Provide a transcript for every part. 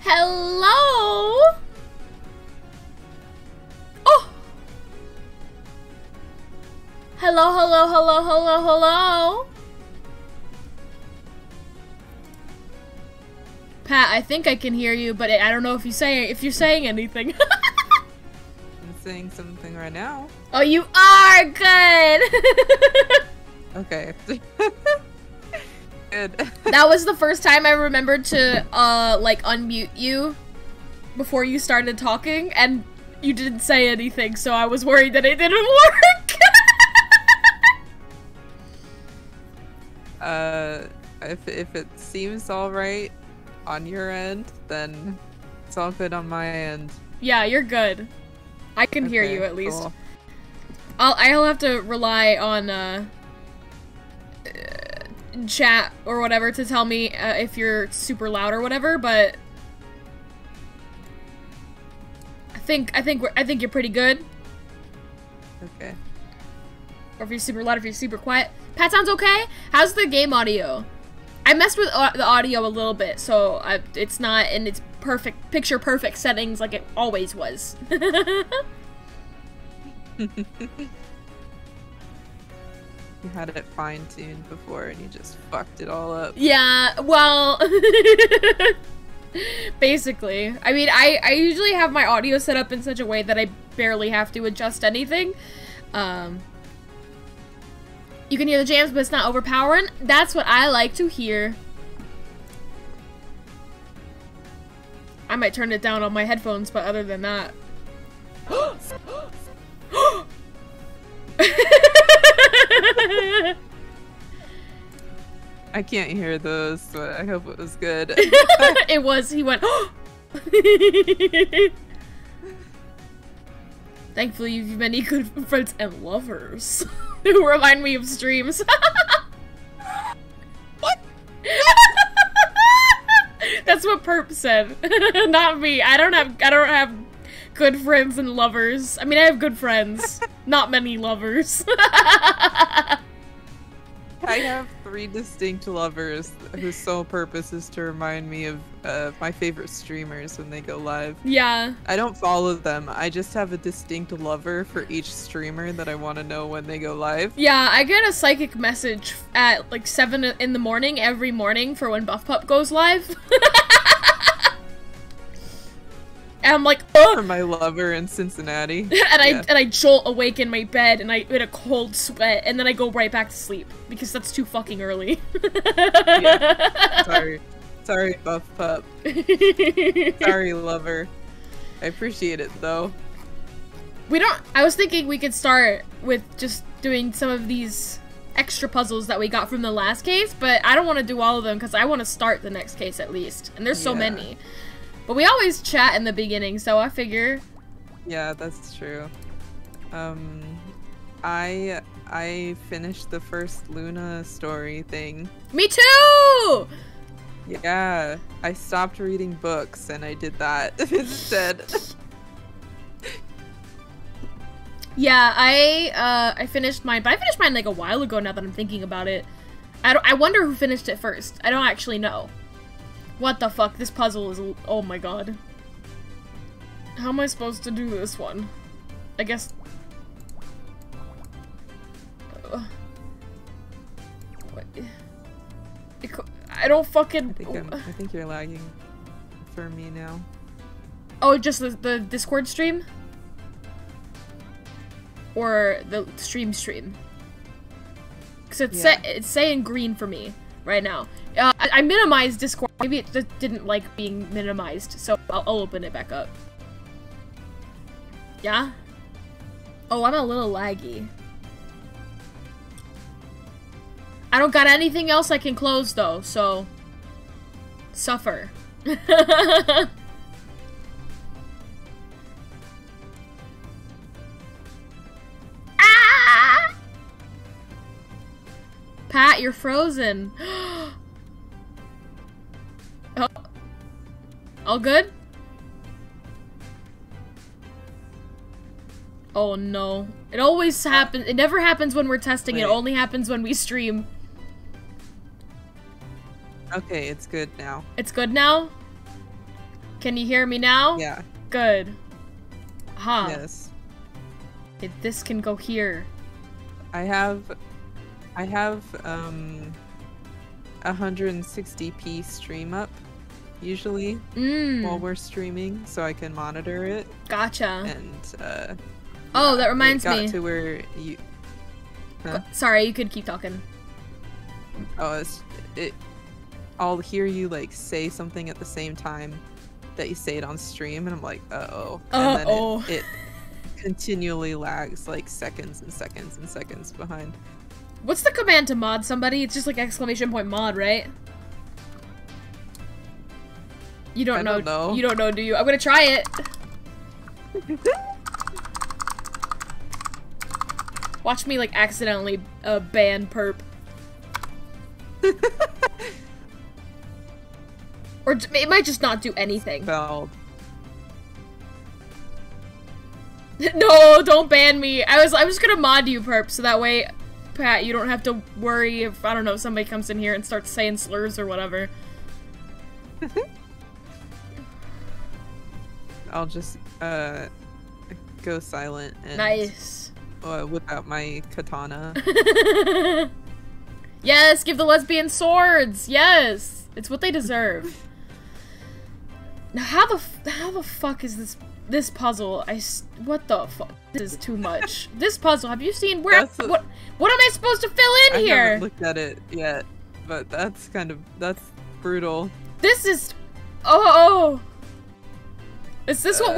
Hello? Oh! Hello, hello, hello, hello, hello? Pat, I think I can hear you, but I don't know if you're saying anything. I'm saying something right now. Oh, you are good. Okay. Good. That was the first time I remembered to like unmute you before you started talking, and you didn't say anything, so I was worried that it didn't work. If it seems all right on your end, then it's all good on my end. Yeah, you're good. I can hear you at least. Cool. I'll have to rely on chat or whatever to tell me if you're super loud or whatever, but I think you're pretty good. Okay. Or if you're super loud, if you're super quiet. Pat sounds okay? How's the game audio? I messed with the audio a little bit, so it's not in its perfect, picture perfect settings like it always was. You had it fine-tuned before and you just fucked it all up. Yeah, well, basically. I mean, I usually have my audio set up in such a way that I barely have to adjust anything. You can hear the jams, but it's not overpowering. That's what I like to hear. I might turn it down on my headphones, but other than that... I can't hear those, but I hope it was good. It was. He went... Thankfully, you've many good friends and lovers who remind me of streams. What? That's what Perp said, not me. I don't have good friends and lovers. I mean, I have good friends, not many lovers. I have 3 distinct lovers whose sole purpose is to remind me of my favorite streamers when they go live. Yeah. I don't follow them. I just have a distinct lover for each streamer that I want to know when they go live. Yeah, I get a psychic message at like 7 in the morning every morning for when Buff Pup goes live. And I'm like, oh! For my lover in Cincinnati. and I jolt awake in my bed and I in a cold sweat and then I go right back to sleep because that's too fucking early. Yeah. Sorry, Buff Pup. Sorry, lover. I appreciate it though. I was thinking we could start with just doing some of these extra puzzles that we got from the last case, but I don't want to do all of them because I want to start the next case at least. And there's so many. But we always chat in the beginning, so I figure. Yeah, that's true. I finished the first Luna story thing. Me too! Yeah, I stopped reading books and I did that instead. Yeah, I finished mine, but I finished mine like a while ago now that I'm thinking about it. I wonder who finished it first. I don't actually know. What the fuck? This puzzle is... Oh my god. How am I supposed to do this one? I guess... What? I don't fucking... I think you're lagging for me now. Oh, just the Discord stream? Or the stream? Because it's saying green for me right now. I minimized Discord. Maybe it just didn't like being minimized, so I'll open it back up. Yeah? Oh, I'm a little laggy. I don't got anything else I can close though, so... Suffer. Ah! Pat, you're frozen. Oh. All good? Oh no. It always happens. It never happens when we're testing. Wait. It only happens when we stream. Okay, it's good now. It's good now? Can you hear me now? Yeah. Good. Huh. Yes. Okay, this can go here. I have 160p stream up usually while we're streaming, so I can monitor it. Gotcha. And oh, that reminds it got me. to where you. Huh? Sorry, you could keep talking. Oh, I'll hear you like say something at the same time that you say it on stream, and I'm like, uh-oh. And then it continually lags like seconds and seconds and seconds behind. What's the command to mod somebody? It's just like !mod, right? You don't know. I don't know. You don't know, do you? I'm gonna try it. Watch me like accidentally ban perp. Or it might just not do anything. Spelled. No, don't ban me. I was just gonna mod you, perp, so that way, Pat, you don't have to worry if, I don't know, somebody comes in here and starts saying slurs or whatever. I'll just go silent and Nice. Whip out my katana. Yes, give the lesbian swords. Yes, it's what they deserve. Now, how the fuck is this puzzle? What the fuck? This is too much. This puzzle. Have you seen what am I supposed to fill in here? I haven't looked at it yet, but that's brutal. This is Is this what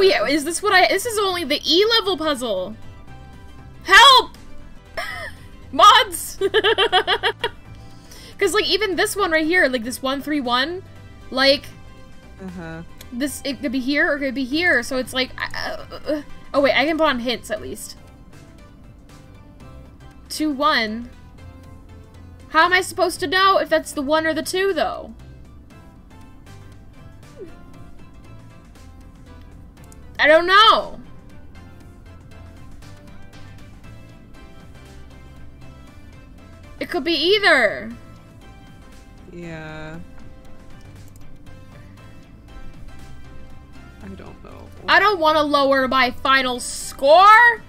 this is only the E level puzzle. Help! Mods! Cause like even this one right here, like this 131, like this, it could be here or it could be here, so it's like oh wait, I can put on hints at least. 2, 1. How am I supposed to know if that's the 1 or the 2 though? I don't know. It could be either. Yeah. I don't know. I don't want to lower my final score.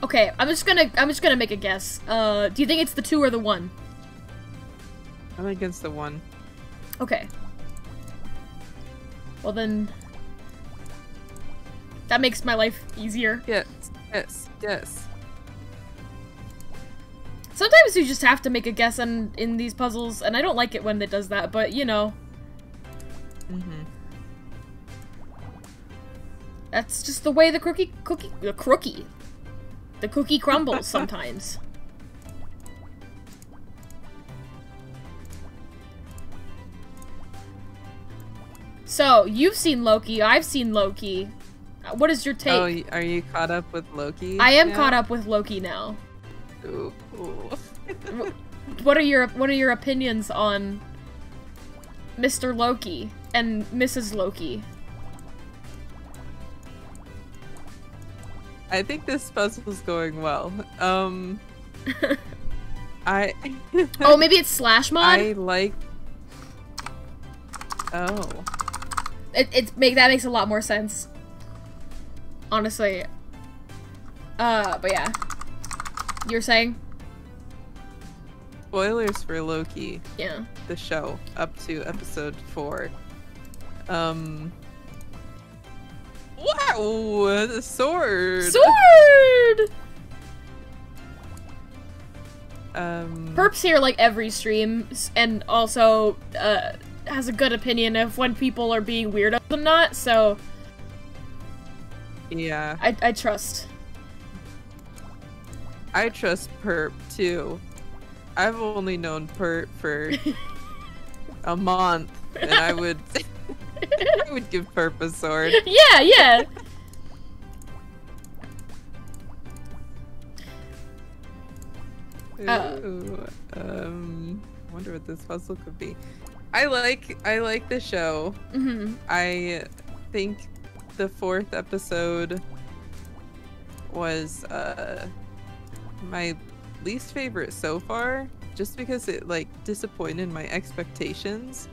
Okay, I'm just gonna make a guess. Do you think it's the 2 or the 1? I think it's the 1. Okay. Well then, that makes my life easier. Yes, yes, yes. Sometimes you just have to make a guess in these puzzles, and I don't like it when it does that, but you know. That's just the way the cookie crumbles sometimes. So, you've seen Loki, I've seen Loki. What is your take? Oh, are you caught up with Loki? I am caught up with Loki now. Ooh. What are your opinions on Mr. Loki and Mrs. Loki? I think this puzzle's going well. Oh, maybe it's slash mod? I like... Oh. That makes a lot more sense. Honestly. But yeah. You're saying? Spoilers for Loki. Yeah. The show, up to episode 4. Wow! The sword! Sword! Perps here like every stream, and also, has a good opinion of when people are being weird and not, so... Yeah. I trust. I trust Perp, too. I've only known Perp for a month, and I would give Perp a sword. Yeah, yeah! Ooh, I wonder what this puzzle could be. I like the show. I think the 4th episode was my least favorite so far, just because it like disappointed my expectations.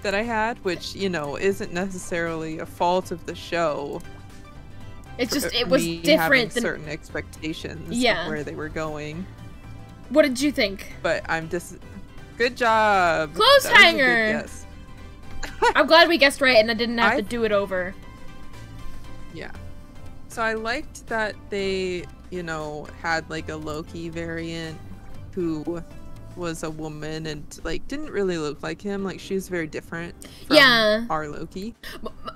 that I had, which, you know, isn't necessarily a fault of the show. It's just, it was different than certain expectations yeah. of where they were going. What did you think? But I'm just, good job. Clothes hanger. I'm glad we guessed right and I didn't have to do it over. Yeah. So I liked that they, you know, had like a Loki variant who was a woman and like didn't really look like him. Like she was very different from our Loki.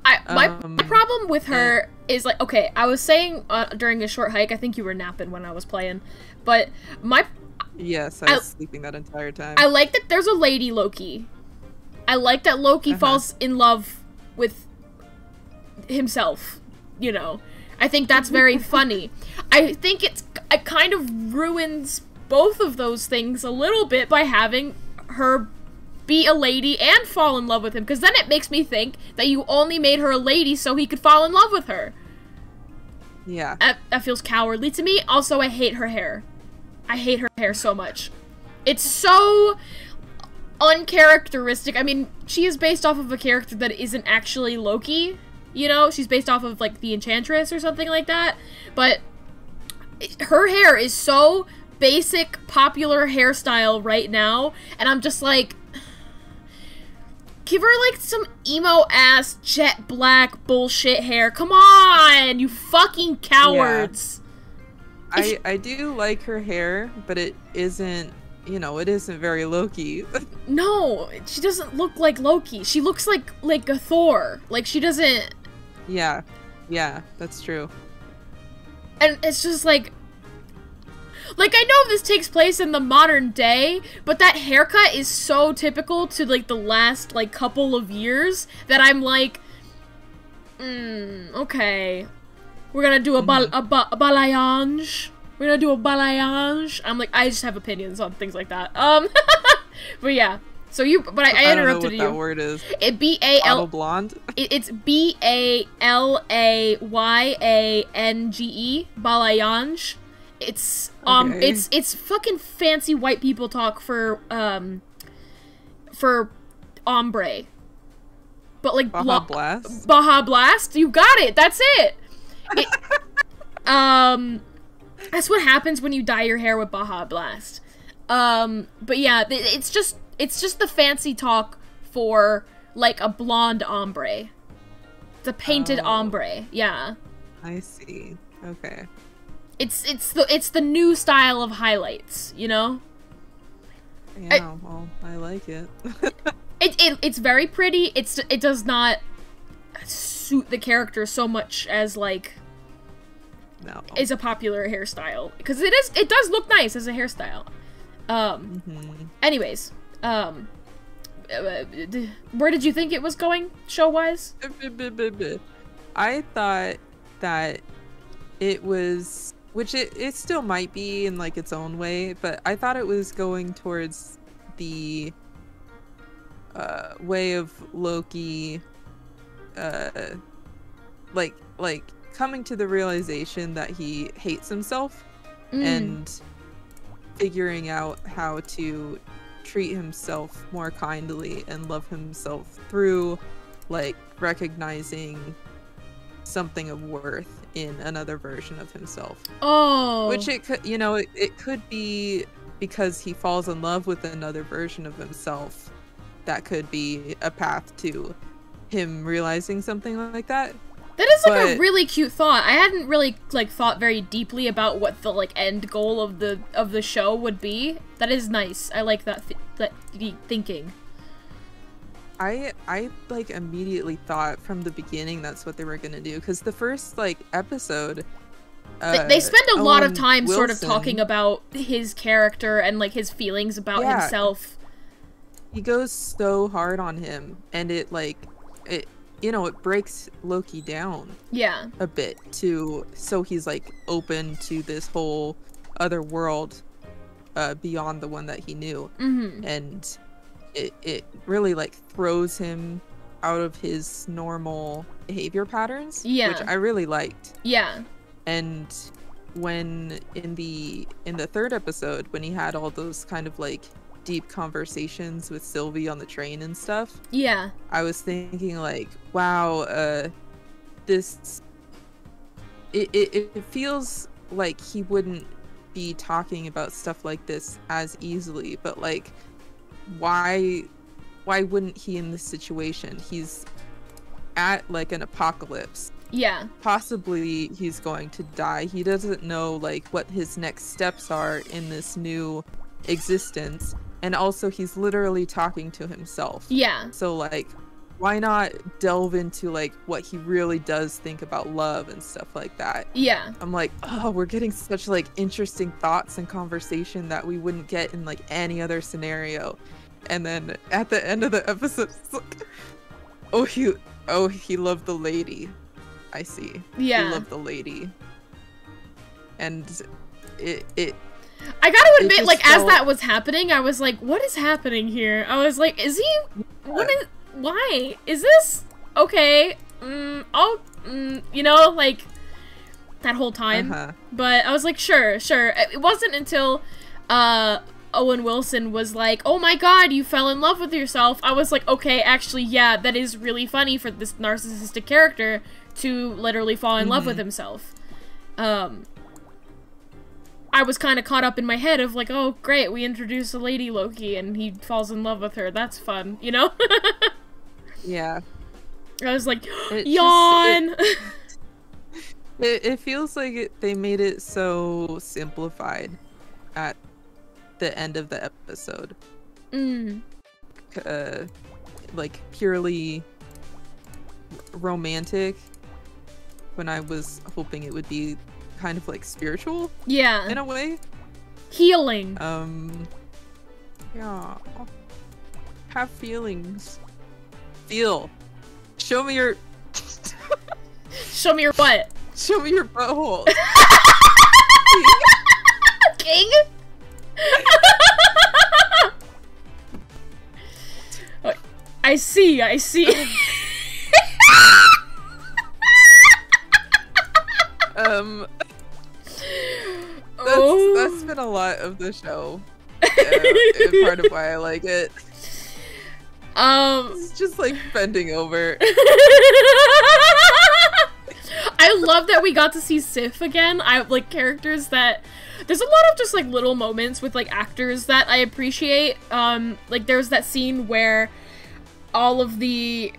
My problem with her is like, okay, I was saying during a short hike, I think you were napping when I was playing, but yes, I was sleeping that entire time. I like that there's a lady Loki. I like that Loki falls in love with himself, you know. I think that's very funny. I think it kind of ruins both of those things a little bit by having her be a lady and fall in love with him, because then it makes me think that you only made her a lady so he could fall in love with her. Yeah. That feels cowardly to me. Also, I hate her hair. I hate her hair so much. It's so uncharacteristic. I mean, she is based off of a character that isn't actually Loki, you know? She's based off of, like, the Enchantress or something like that, but her hair is so basic, popular hairstyle right now, and I'm just like, give her, like, some emo-ass, jet black bullshit hair. Come on, you fucking cowards! Yeah. I do like her hair, but it isn't, you know, it isn't very Loki. No, she doesn't look like Loki. She looks like a Thor. Like, she doesn't... Yeah, that's true. And it's just like, I know this takes place in the modern day, but that haircut is so typical to, like, the last, like, couple of years that I'm like, okay. We're gonna do a balayage. We're gonna do a balayage. I'm like, I just have opinions on things like that. But yeah. So I interrupted you. I don't know what that word is. B-A-L... blonde? It's B-A-L-A-Y-A-N-G-E. Balayage. It's it's fucking fancy white people talk for ombre. But like Baja Blast? Baja Blast? You got it. That's it. That's what happens when you dye your hair with Baja Blast. But yeah, it's just the fancy talk for like a blonde ombre. It's a painted ombre. Yeah. I see. Okay. It's the new style of highlights, you know? Yeah, well, I like it. It's very pretty. It does not suit the character so much as like is a popular hairstyle, because it does look nice as a hairstyle. Anyways, where did you think it was going show-wise? I thought that it was, which it still might be in like its own way, but I thought it was going towards the way of Loki like coming to the realization that he hates himself and figuring out how to treat himself more kindly and love himself through like recognizing something of worth in another version of himself. Oh. Which it could, you know, it could be because he falls in love with another version of himself. That could be a path to him realizing something like that. That is like a really cute thought. I hadn't really like thought very deeply about what the like end goal of the show would be. That is nice. I like that thinking. I like immediately thought from the beginning that's what they were gonna do, because the first like episode they spend a lot of time sort of talking about his character and like his feelings about himself. He goes so hard on him, and it you know, it breaks Loki down a bit too, so he's like open to this whole other world beyond the one that he knew. And it really like throws him out of his normal behavior patterns, which I really liked. And when in the third episode, when he had all those kind of like deep conversations with Sylvie on the train and stuff. Yeah. I was thinking like, wow, this it feels like he wouldn't be talking about stuff like this as easily, but like why wouldn't he in this situation? He's at like an apocalypse. Yeah. Possibly he's going to die. He doesn't know like what his next steps are in this new existence, and also he's literally talking to himself. Yeah. So like, why not delve into like what he really does think about love and stuff like that? Yeah. I'm like, oh, we're getting such like interesting thoughts and conversation that we wouldn't get in like any other scenario. And then at the end of the episode, it's like, he loved the lady. I see. Yeah. He loved the lady. And it I gotta admit, like, felt... as that was happening, I was like, what is happening here? I was like, is he... Why? Is this... Okay. You know, like, that whole time. But I was like, sure. It wasn't until, Owen Wilson was like, oh my god, you fell in love with yourself. I was like, okay, actually, yeah, that is really funny for this narcissistic character to literally fall in love with himself. I was kind of caught up in my head of like, oh, great, we introduced a lady Loki and he falls in love with her. That's fun, you know? Yeah. I was like, yawn! It feels like they made it so simplified at the end of the episode. Like, purely romantic, when I was hoping it would be kind of like spiritual. Yeah. In a way. Healing. Yeah. Have feelings. Feel. Show me your... Show me your butt. Show me your butthole. King? I see. That's been a lot of the show. Part of why I like it. It's just like bending over. I love that we got to see Sif again. I like characters that... There's a lot of just like little moments with like actors that I appreciate. Like there's that scene where all of the...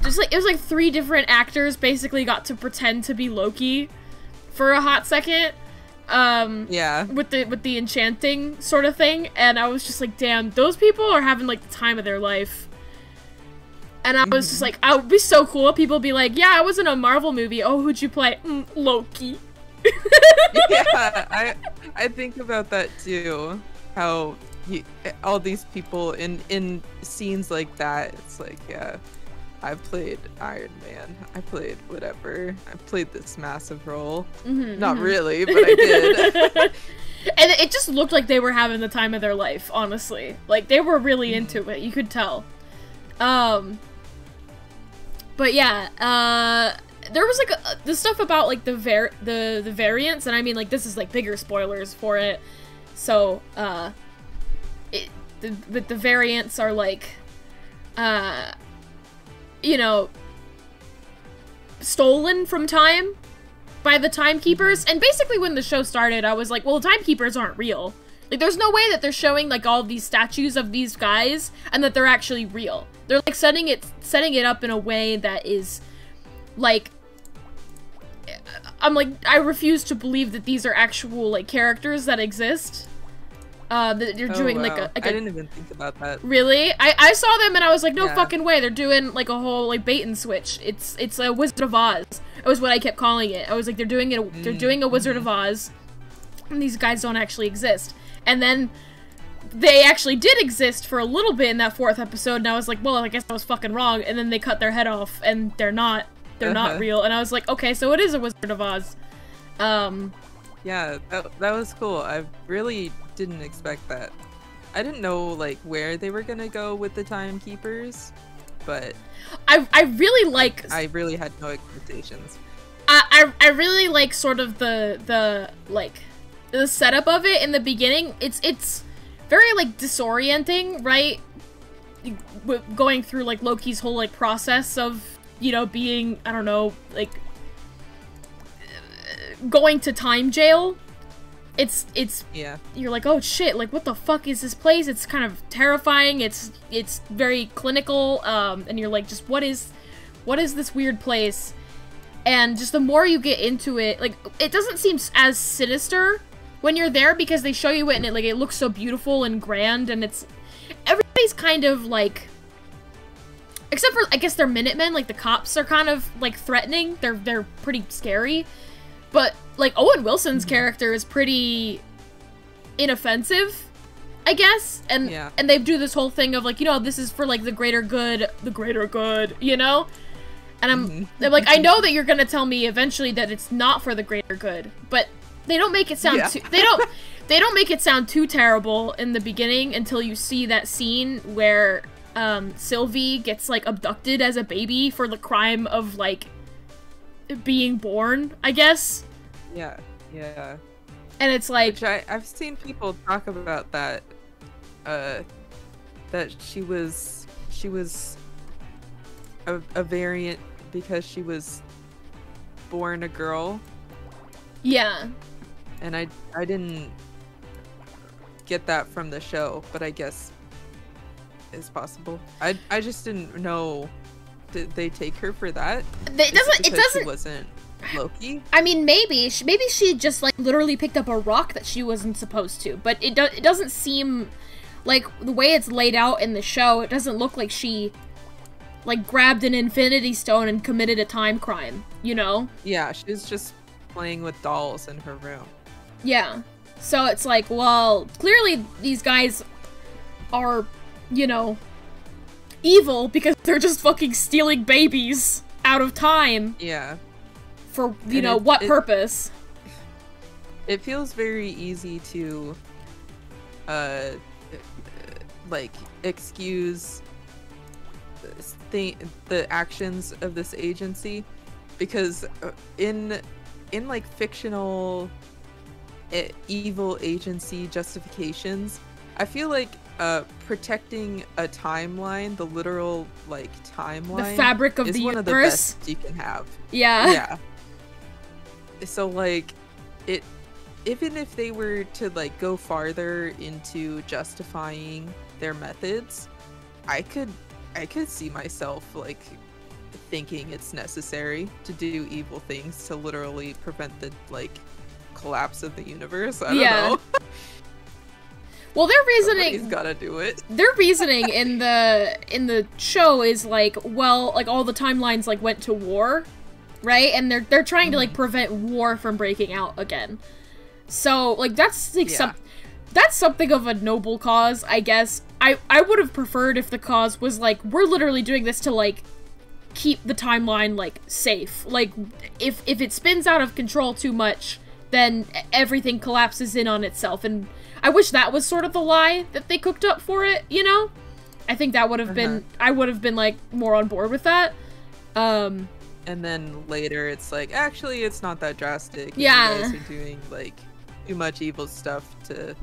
Just like, it was like 3 different actors basically got to pretend to be Loki for a hot second. Yeah. With the enchanting sort of thing, and I was just like, damn, those people are having like the time of their life. And I was just like, I would be so cool. People be like, yeah, I was in a Marvel movie. Oh, who'd you play? Loki. Yeah, I think about that too. How all these people in scenes like that, it's like, yeah, I played Iron Man. I played whatever. I played this massive role. Not really, but I did. And it just looked like they were having the time of their life, honestly. Like, they were really into it. You could tell. But yeah, there was like the stuff about like the variants, and I mean like this is like bigger spoilers for it. So the variants are like you know, stolen from time by the timekeepers. And basically when the show started, I was like, well, the timekeepers aren't real. Like, there's no way that they're showing like all these statues of these guys and that they're actually real. They're like setting it up in a way that is like, I'm like, I refuse to believe that these are actual like characters that exist. That you're doing like a I didn't even think about that. Really? I saw them and I was like, no fucking way. They're doing like a whole like bait and switch. It's a Wizard of Oz. It was what I kept calling it. I was like, they're doing a Wizard of Oz, and these guys don't actually exist. And then they actually did exist for a little bit in that 4th episode, and I was like, well, I guess I was fucking wrong. And then they cut their head off, and they're not real. And I was like, okay, so it is a Wizard of Oz. Yeah, that was cool. I really didn't expect that. I didn't know like where they were gonna go with the timekeepers, but I really like. I really had no expectations. I really like sort of the setup of it in the beginning. It's very, like, disorienting, right? Going through, like, Loki's whole, like, process of, you know, being, I don't know, like, going to time jail. It's yeah. You're like, oh shit, like, what the fuck is this place? It's kind of terrifying. It's very clinical, and you're like, just what is this weird place? And just the more you get into it, like, it doesn't seem as sinister when you're there because they show you it and it looks so beautiful and grand, and everybody's kind of like, except for, I guess, they're Minutemen, like, the cops are kind of, like, threatening. They're pretty scary. But, like, Owen Wilson's character is pretty inoffensive, I guess. And they do this whole thing of, like, you know, this is for, like, the greater good, you know? And I'm like, I know that you're gonna tell me eventually that it's not for the greater good, but they don't make it sound too, they don't make it sound too terrible in the beginning until you see that scene where Sylvie gets, like, abducted as a baby for the crime of, like, being born, I guess. Yeah. And it's like, which I've seen people talk about that, that she was a variant because she was born a girl. Yeah. And I didn't get that from the show, but I guess it's possible. I just didn't know. Did they take her for that? It doesn't. She wasn't Loki. I mean, maybe she just, like, literally picked up a rock that she wasn't supposed to. But it doesn't seem like, the way it's laid out in the show, it doesn't look like she, like, grabbed an Infinity Stone and committed a time crime, you know? Yeah, she was just playing with dolls in her room. Yeah. So it's like, well, clearly these guys are, you know, evil because they're just fucking stealing babies out of time. Yeah. For, you know, what purpose? It feels very easy to, like, excuse the actions of this agency, because in like, fictional evil agency justifications, I feel like protecting a timeline, the literal, like, timeline, the fabric of the universe, one of the best you can have. Yeah. So, like, even if they were to, like, go farther into justifying their methods, I could see myself, like, thinking it's necessary to do evil things to literally prevent the, like, collapse of the universe. I don't know. Well, their reasoning— somebody's gotta do it. Their reasoning in the show is, like, well, like, all the timelines, like, went to war, right? And they're trying to, like, prevent war from breaking out again. So, like, that's, like, that's something of a noble cause, I guess. I would have preferred if the cause was, like, we're literally doing this to, like, keep the timeline, like, safe. Like, if it spins out of control too much, then everything collapses in on itself. And I wish that was sort of the lie that they cooked up for it, you know? I think that would have been— I would have been, like, more on board with that. And then later it's like, actually, it's not that drastic. Yeah. You guys are doing, like, too much evil stuff to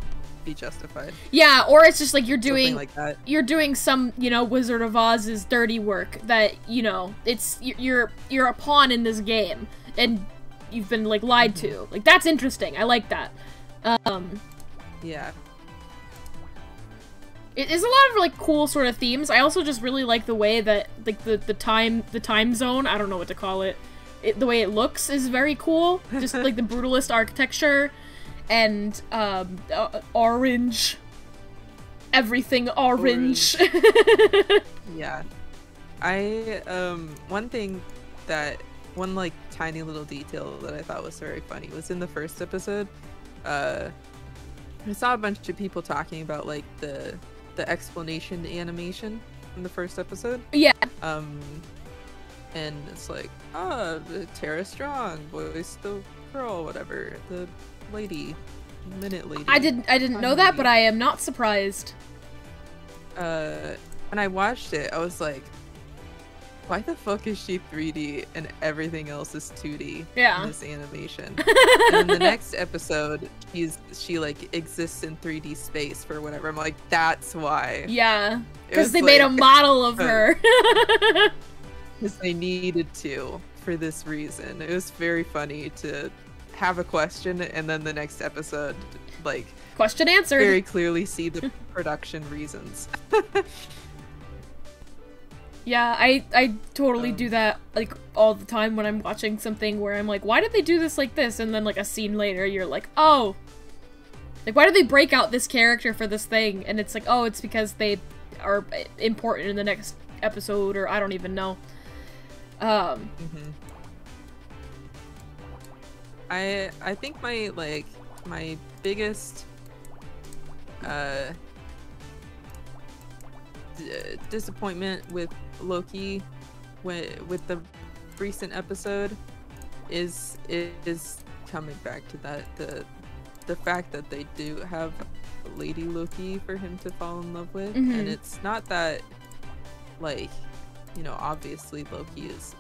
be justified. Yeah, or it's just like you're doing— something like that. You're doing some, you know, Wizard of Oz's dirty work that, you know, it's— you're a pawn in this game, and you've been, like, lied to. Like, that's interesting. I like that. Yeah. It is a lot of, like, cool sort of themes. I also just really like the way that, like, the time zone, I don't know what to call it, the way it looks is very cool. Just, like, the brutalist architecture and, orange. Everything orange. Yeah. One, like, tiny little detail that I thought was very funny was in the first episode, I saw a bunch of people talking about, like, the explanation animation in the first episode. Yeah. And it's like, Tara Strong voiced the girl, whatever, the lady, Minute Lady. I didn't know that, but I am not surprised. When I watched it, I was like, why the fuck is she 3D and everything else is 2D in this animation? And in the next episode, she like exists in 3D space for whatever. I'm like, that's why. Yeah, because they made a model of her. Because they needed to for this reason. It was very funny to have a question and then the next episode, like, question answered. Very clearly see the production reasons. Yeah, I totally do that, like, all the time when I'm watching something where I'm like, why did they do this like this? And then, like, a scene later, you're like, oh. Like, why did they break out this character for this thing? And it's like, oh, it's because they are important in the next episode, or I don't even know. I think my biggest disappointment with Loki with the recent episode is coming back to that the fact that they do have Lady Loki for him to fall in love with, and it's not that, like, you know, obviously Loki is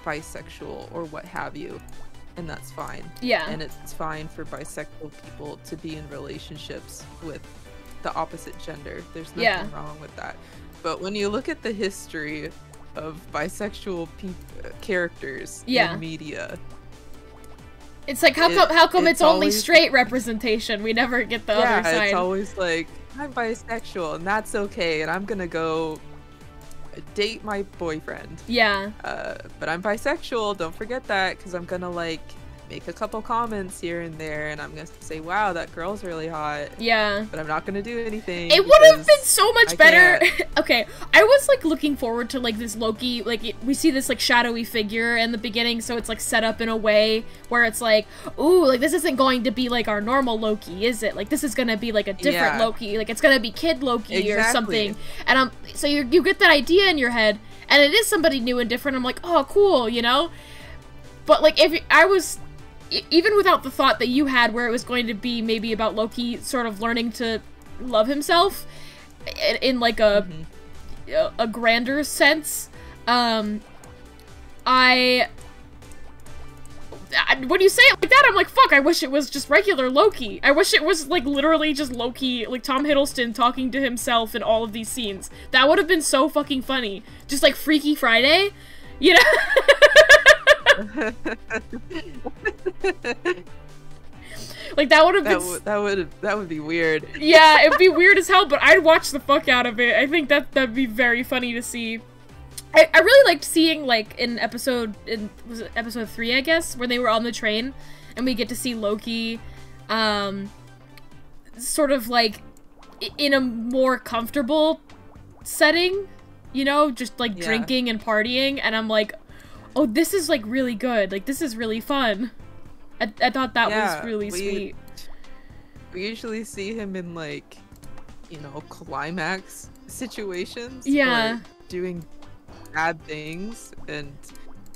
bisexual or what have you, and that's fine. Yeah. And it's fine for bisexual people to be in relationships with the opposite gender. There's nothing wrong with that. But when you look at the history of bisexual characters in media, it's like, how come it's only straight representation? We never get the other side. It's always like, I'm bisexual and that's okay, and I'm gonna go date my boyfriend. Yeah. But I'm bisexual, don't forget that, because I'm gonna, like, make a couple comments here and there, and I'm gonna say, wow, that girl's really hot. Yeah. But I'm not gonna do anything. It would have been so much better. Okay, I was, like, looking forward to, like, this Loki, like, we see this, like, shadowy figure in the beginning, so it's, like, set up in a way where it's like, ooh, like, this isn't going to be, like, our normal Loki, is it? Like, this is gonna be, like, a different Loki. Like, it's gonna be Kid Loki or something. And so you get that idea in your head, and it is somebody new and different. I'm like, oh, cool, you know? But, like, if I was... Even without the thought that you had where it was going to be maybe about Loki sort of learning to love himself in like a grander sense, when you say it like that, I'm like, fuck, I wish it was just regular Loki. I wish it was, like, literally just Loki, like, Tom Hiddleston talking to himself in all of these scenes. That would have been so fucking funny. Just like Freaky Friday, you know? Like, that would have been... That would be weird. Yeah, it'd be weird as hell, but I'd watch the fuck out of it. I think that'd be very funny to see. I really liked seeing, like, was it episode 3, I guess, where they were on the train, and we get to see Loki, sort of, like, in a more comfortable setting, you know, just, like, drinking and partying, and I'm like, oh, this is, like, really good. Like, this is really fun. I thought that was really sweet. We usually see him in, like, you know, climax situations. Yeah. Or doing bad things, and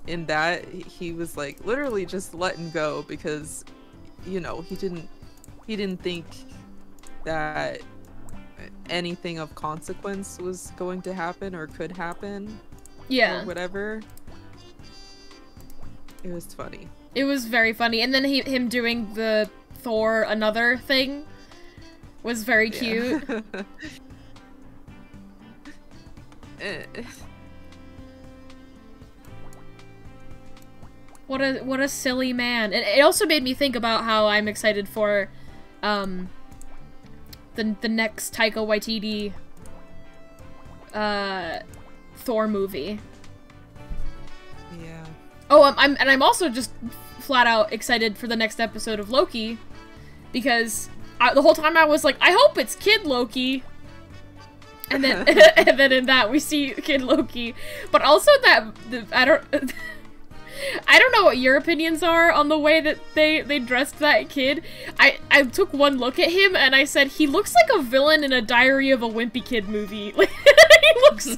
in that, he was, like, literally just letting go because, you know, he didn't think that anything of consequence was going to happen or could happen. Yeah. Or whatever. It was funny. It was very funny. And then him doing the Thor another thing was very cute. What a silly man. And it also made me think about how I'm excited for the next Taika Waititi Thor movie. Yeah. Oh, I'm also just flat out excited for the next episode of Loki, because the whole time I was like, I hope it's Kid Loki, and then and then in that we see Kid Loki, but also that I don't know what your opinions are on the way that they dressed that kid. I took one look at him and I said, he looks like a villain in a Diary of a Wimpy Kid movie. Like, he looks.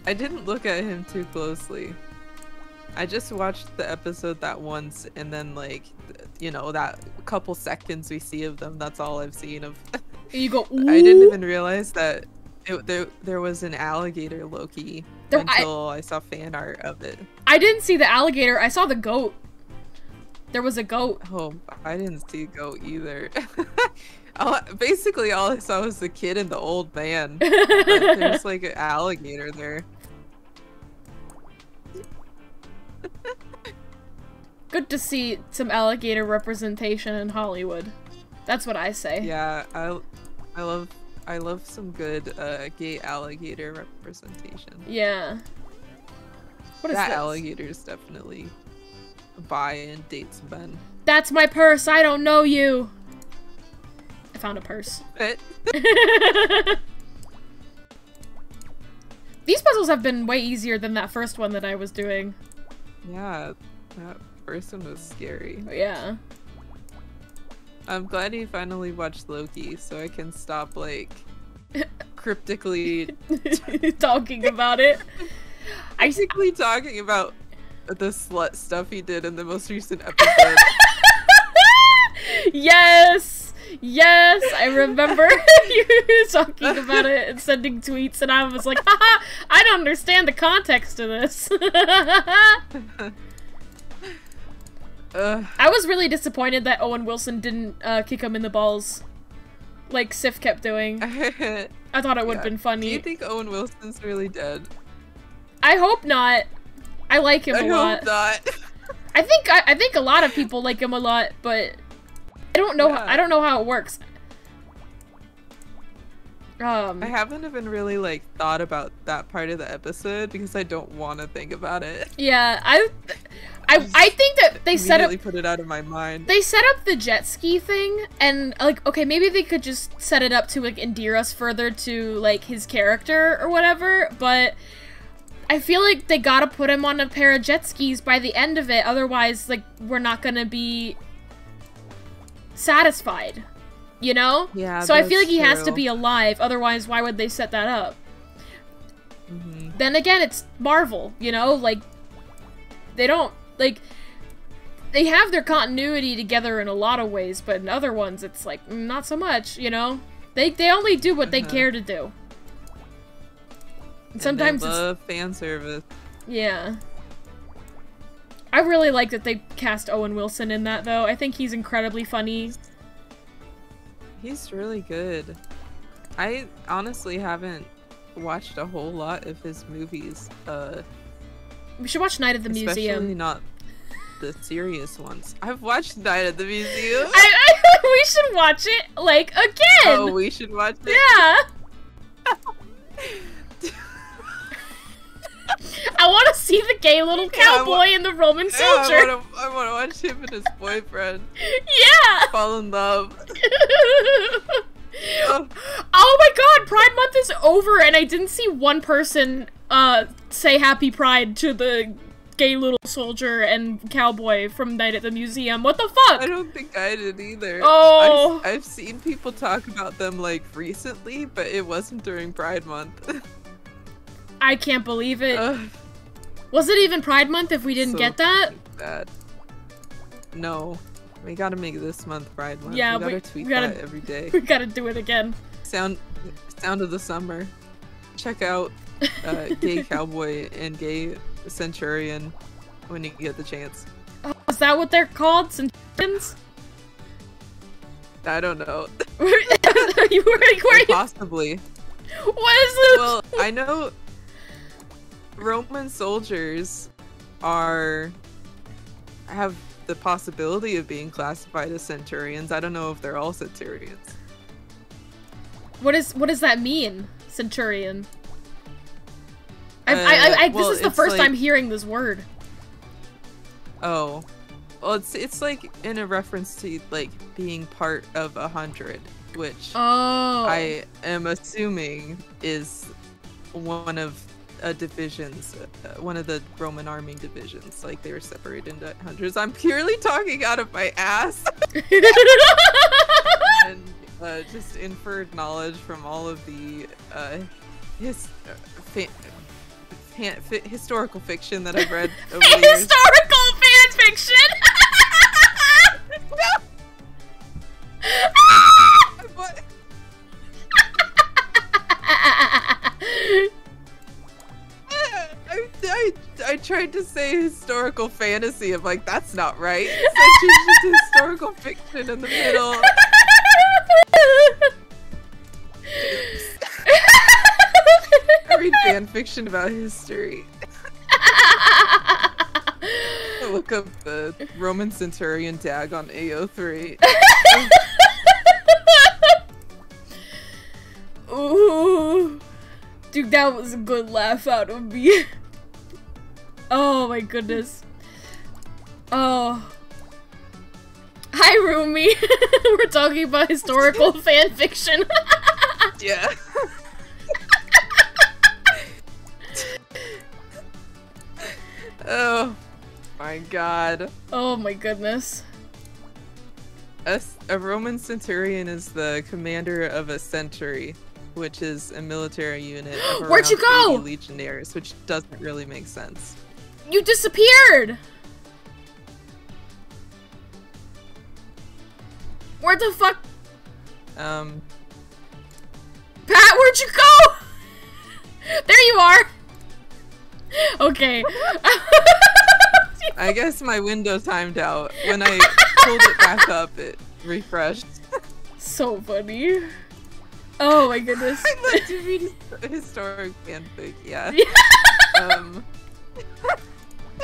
I didn't look at him too closely. I just watched the episode that once, and then, like, you know, that couple seconds we see of them, that's all I've seen of. You go, ooh. I didn't even realize that there was an alligator Loki until I saw fan art of it. I didn't see the alligator. I saw the goat. There was a goat. Oh, I didn't see a goat either. Basically, all I saw was the kid and the old man. But there's like an alligator there. Good to see some alligator representation in Hollywood. That's what I say. Yeah, I love some good gay alligator representation. Yeah. What is that this? alligator is definitely bi and dates men. That's my purse. I don't know you. I found a purse. These puzzles have been way easier than that first one that I was doing. Yeah, that first one was scary. Yeah. I'm glad you finally watched Loki, so I can stop, like, cryptically talking about it. Basically talking about the slut stuff he did in the most recent episode. Yes! Yes! I remember you talking about it and sending tweets, and I was like, haha, I don't understand the context of this. I was really disappointed that Owen Wilson didn't kick him in the balls like Sif kept doing. I thought it would have been funny. Do you think Owen Wilson's really dead? I hope not. I like him a lot. I hope not. I think a lot of people like him a lot, but I don't know. I don't know how it works. I haven't even really like thought about that part of the episode because I don't want to think about it. Yeah, I think that they set up put it out of my mind. They set up the jet ski thing, and like, okay, maybe they could just set it up to like endear us further to like his character or whatever. But I feel like they gotta put him on a pair of jet skis by the end of it, otherwise, like, we're not gonna be satisfied. You know? Yeah. So I feel like he has to be alive, otherwise why would they set that up? Then again, it's Marvel, you know? Like, they don't, like, they have their continuity together in a lot of ways, but in other ones it's like, not so much, you know? They only do what they care to do. And sometimes they love fan service. Yeah. I really like that they cast Owen Wilson in that, though. I think he's incredibly funny. He's really good. I honestly haven't watched a whole lot of his movies. We should watch Night at the Museum. Especially not the serious ones. I've watched Night at the Museum. We should watch it, like, again! Oh, we should watch it? Yeah! I want to see the gay little cowboy and the Roman soldier. I want to watch him and his boyfriend. Yeah! Fall in love. Oh my god, Pride Month is over and I didn't see one person say Happy Pride to the gay little soldier and cowboy from Night at the Museum. What the fuck? I don't think I did either. Oh. I've seen people talk about them like recently, but it wasn't during Pride Month. I can't believe it. Was it even Pride Month if we didn't get that? Bad. No. We gotta make this month Pride Month. Yeah, we gotta tweet that every day. We gotta do it again. Sound of the Summer. Check out Gay Cowboy and Gay Centurion when you get the chance. Oh, is that what they're called? Centurions? I don't know. Where you? Possibly. What is this? Well, I know Roman soldiers have the possibility of being classified as centurions. I don't know if they're all centurions. What does that mean, centurion? This is the first time hearing this word. Oh, well, it's like in a reference to like being part of 100, which I am assuming is one of divisions, one of the Roman army divisions. Like they were separated into hundreds. I'm purely talking out of my ass. And just inferred knowledge from all of the historical fiction that I've read over the years. Historical fan fiction! What? tried to say historical fantasy. I'm like, that's not right. So she's just historical fiction in the middle. I read fan fiction about history. I look up the Roman Centurion tag on AO3. Ooh. Dude, that was a good laugh out of me. Oh my goodness. Oh. Hi, Rumi. We're talking about historical fan fiction. Yeah. Oh my god. Oh my goodness. A Roman centurion is the commander of a century, which is a military unit of Where'd you go? 80 legionnaires, which doesn't really make sense. You disappeared! Where the fuck? Pat, where'd you go? There you are! Okay. I guess my window timed out. When I pulled it back up, it refreshed. So funny. Oh my goodness. I love to read historic fanfic, yeah.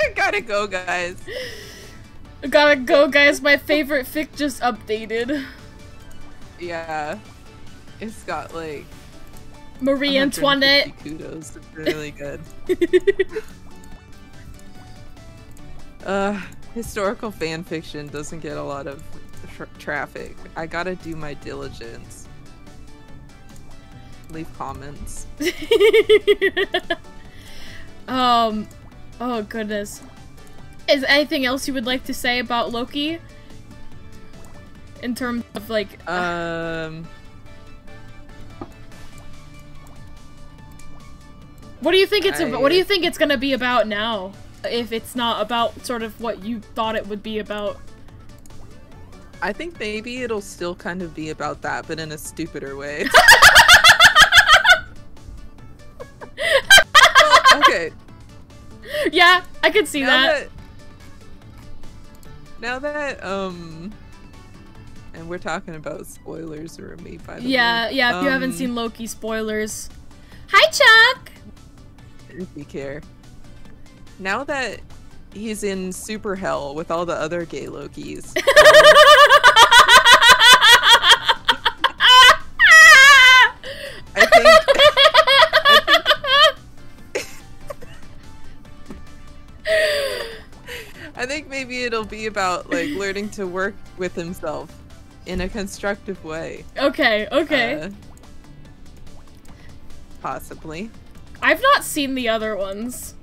I gotta go, guys. I gotta go, guys. My favorite fic just updated. Yeah. It's got, like... Marie Antoinette. Kudos. It's really good. Historical fan fiction doesn't get a lot of traffic. I gotta do my diligence. Leave comments. Oh goodness. Is there anything else you would like to say about Loki? In terms of like what do you think it's what do you think it's gonna be about now? If it's not about sort of what you thought it would be about. I think maybe it'll still kind of be about that, but in a stupider way. Well, okay. Yeah, I could see that. Now that, and we're talking about spoilers, or me, by the way. Yeah, if you haven't seen Loki, spoilers. Hi, Chuck! If you care. Now that he's in super hell with all the other gay Lokis. I think maybe it'll be about like learning to work with himself in a constructive way. Okay. Possibly. I've not seen the other ones.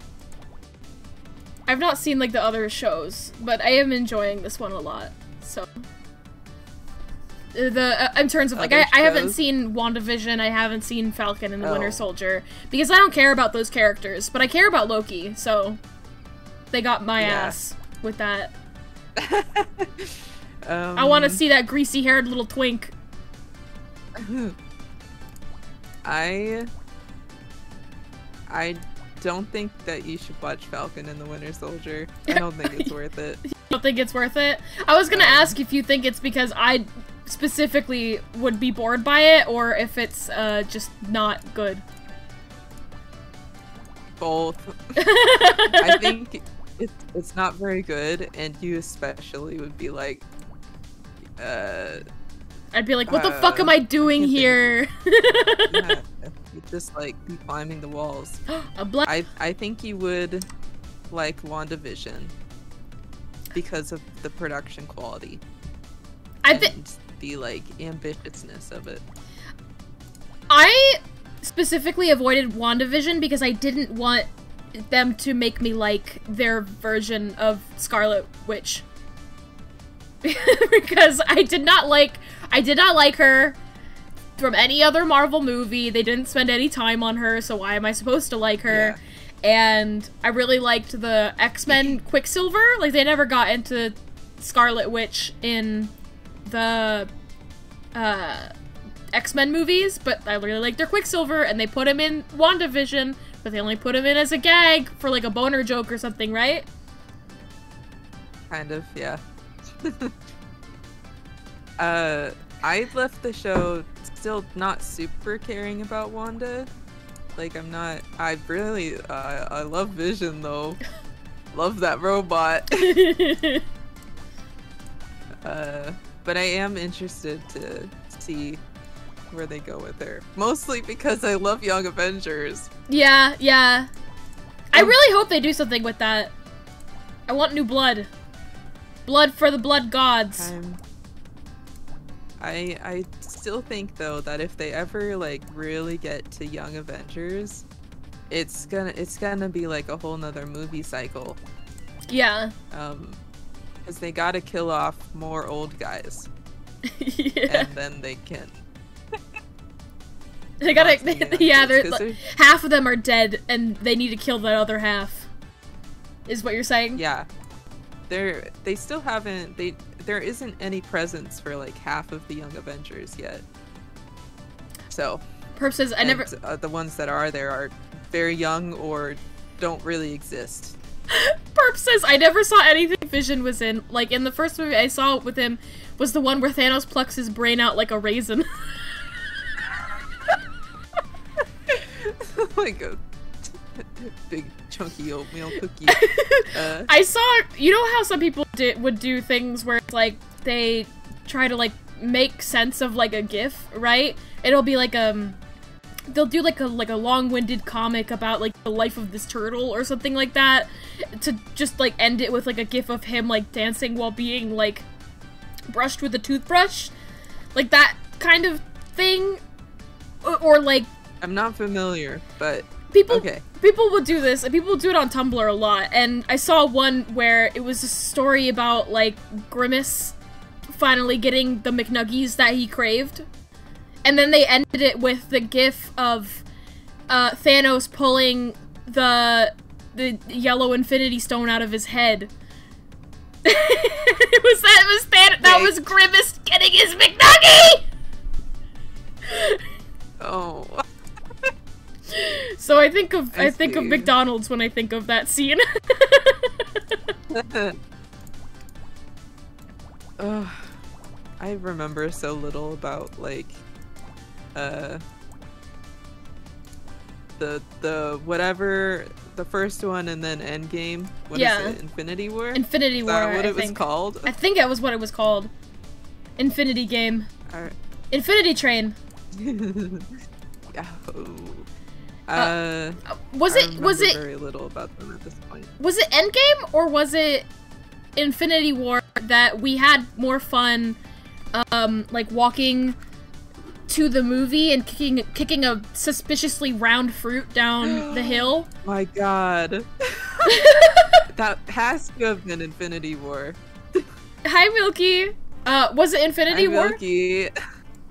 I've not seen like the other shows, but I am enjoying this one a lot. So in terms of like I haven't seen WandaVision, I haven't seen Falcon and the Winter Soldier because I don't care about those characters, but I care about Loki, so they got my ass with that. I want to see that greasy-haired little twink. I don't think that you should watch Falcon and the Winter Soldier. I don't think it's worth it. You don't think it's worth it? I was gonna ask if you think it's because I specifically would be bored by it, or if it's just not good. Both. I think it's not very good, and you especially would be like, I'd be like, what the fuck am I doing here? Yeah, you'd just like be climbing the walls. I think you would like WandaVision because of the production quality. And the like ambitiousness of it. I specifically avoided WandaVision because I didn't want them to make me like their version of Scarlet Witch. Because I did not like her from any other Marvel movie. They didn't spend any time on her, so why am I supposed to like her? Yeah. And I really liked the X-Men Quicksilver. Like, they never got into Scarlet Witch in the X-Men movies, but I really liked their Quicksilver, and they put him in WandaVision But they only put him in as a gag for like a boner joke or something, right? Kind of, yeah. I left the show still not super caring about Wanda. Like, I really, I love Vision though. Love that robot. But I am interested to see where they go with her. Mostly because I love Young Avengers. Yeah, yeah. I really hope they do something with that. I want new blood. Blood for the blood gods. I still think though that if they ever like really get to Young Avengers, it's gonna be like a whole nother movie cycle. Yeah. Because they gotta kill off more old guys. Yeah. And then they can. They gotta, yeah, like, half of them are dead, and they need to kill the other half. Is what you're saying? Yeah. They still haven't, there isn't any presence for like half of the Young Avengers yet. So. Perp says, the ones that are there are very young or don't really exist. Perp says, I never saw anything Vision was in. Like, in the first movie I saw with him was the one where Thanos plucks his brain out like a raisin. Like a big chunky oatmeal cookie. I saw, you know how some people would do things where it's like they try to like make sense of like a GIF, right? It'll be like they'll do like a long-winded comic about like the life of this turtle or something like that, to just like end it with like a GIF of him like dancing while being like brushed with a toothbrush, like that kind of thing, or like. I'm not familiar, but people will do this, and people do it on Tumblr a lot, and I saw one where it was a story about, like, Grimace finally getting the McNuggies that he craved, and then they ended it with the gif of Thanos pulling the yellow Infinity Stone out of his head. That was Grimace getting his McNuggie! Oh. So I think of McDonald's when I think of that scene. I remember so little about like the whatever, the first one, and then Endgame. What is it? Infinity War? Infinity War. Is that what it was called? I think that was what it was called. Infinity Game. Infinity Train. Was it very little about them at this point. Was it Endgame or was it Infinity War that we had more fun like walking to the movie and kicking a suspiciously round fruit down the hill? My god. That has to have been Infinity War. Hi Milky. Was it Infinity War? Milky.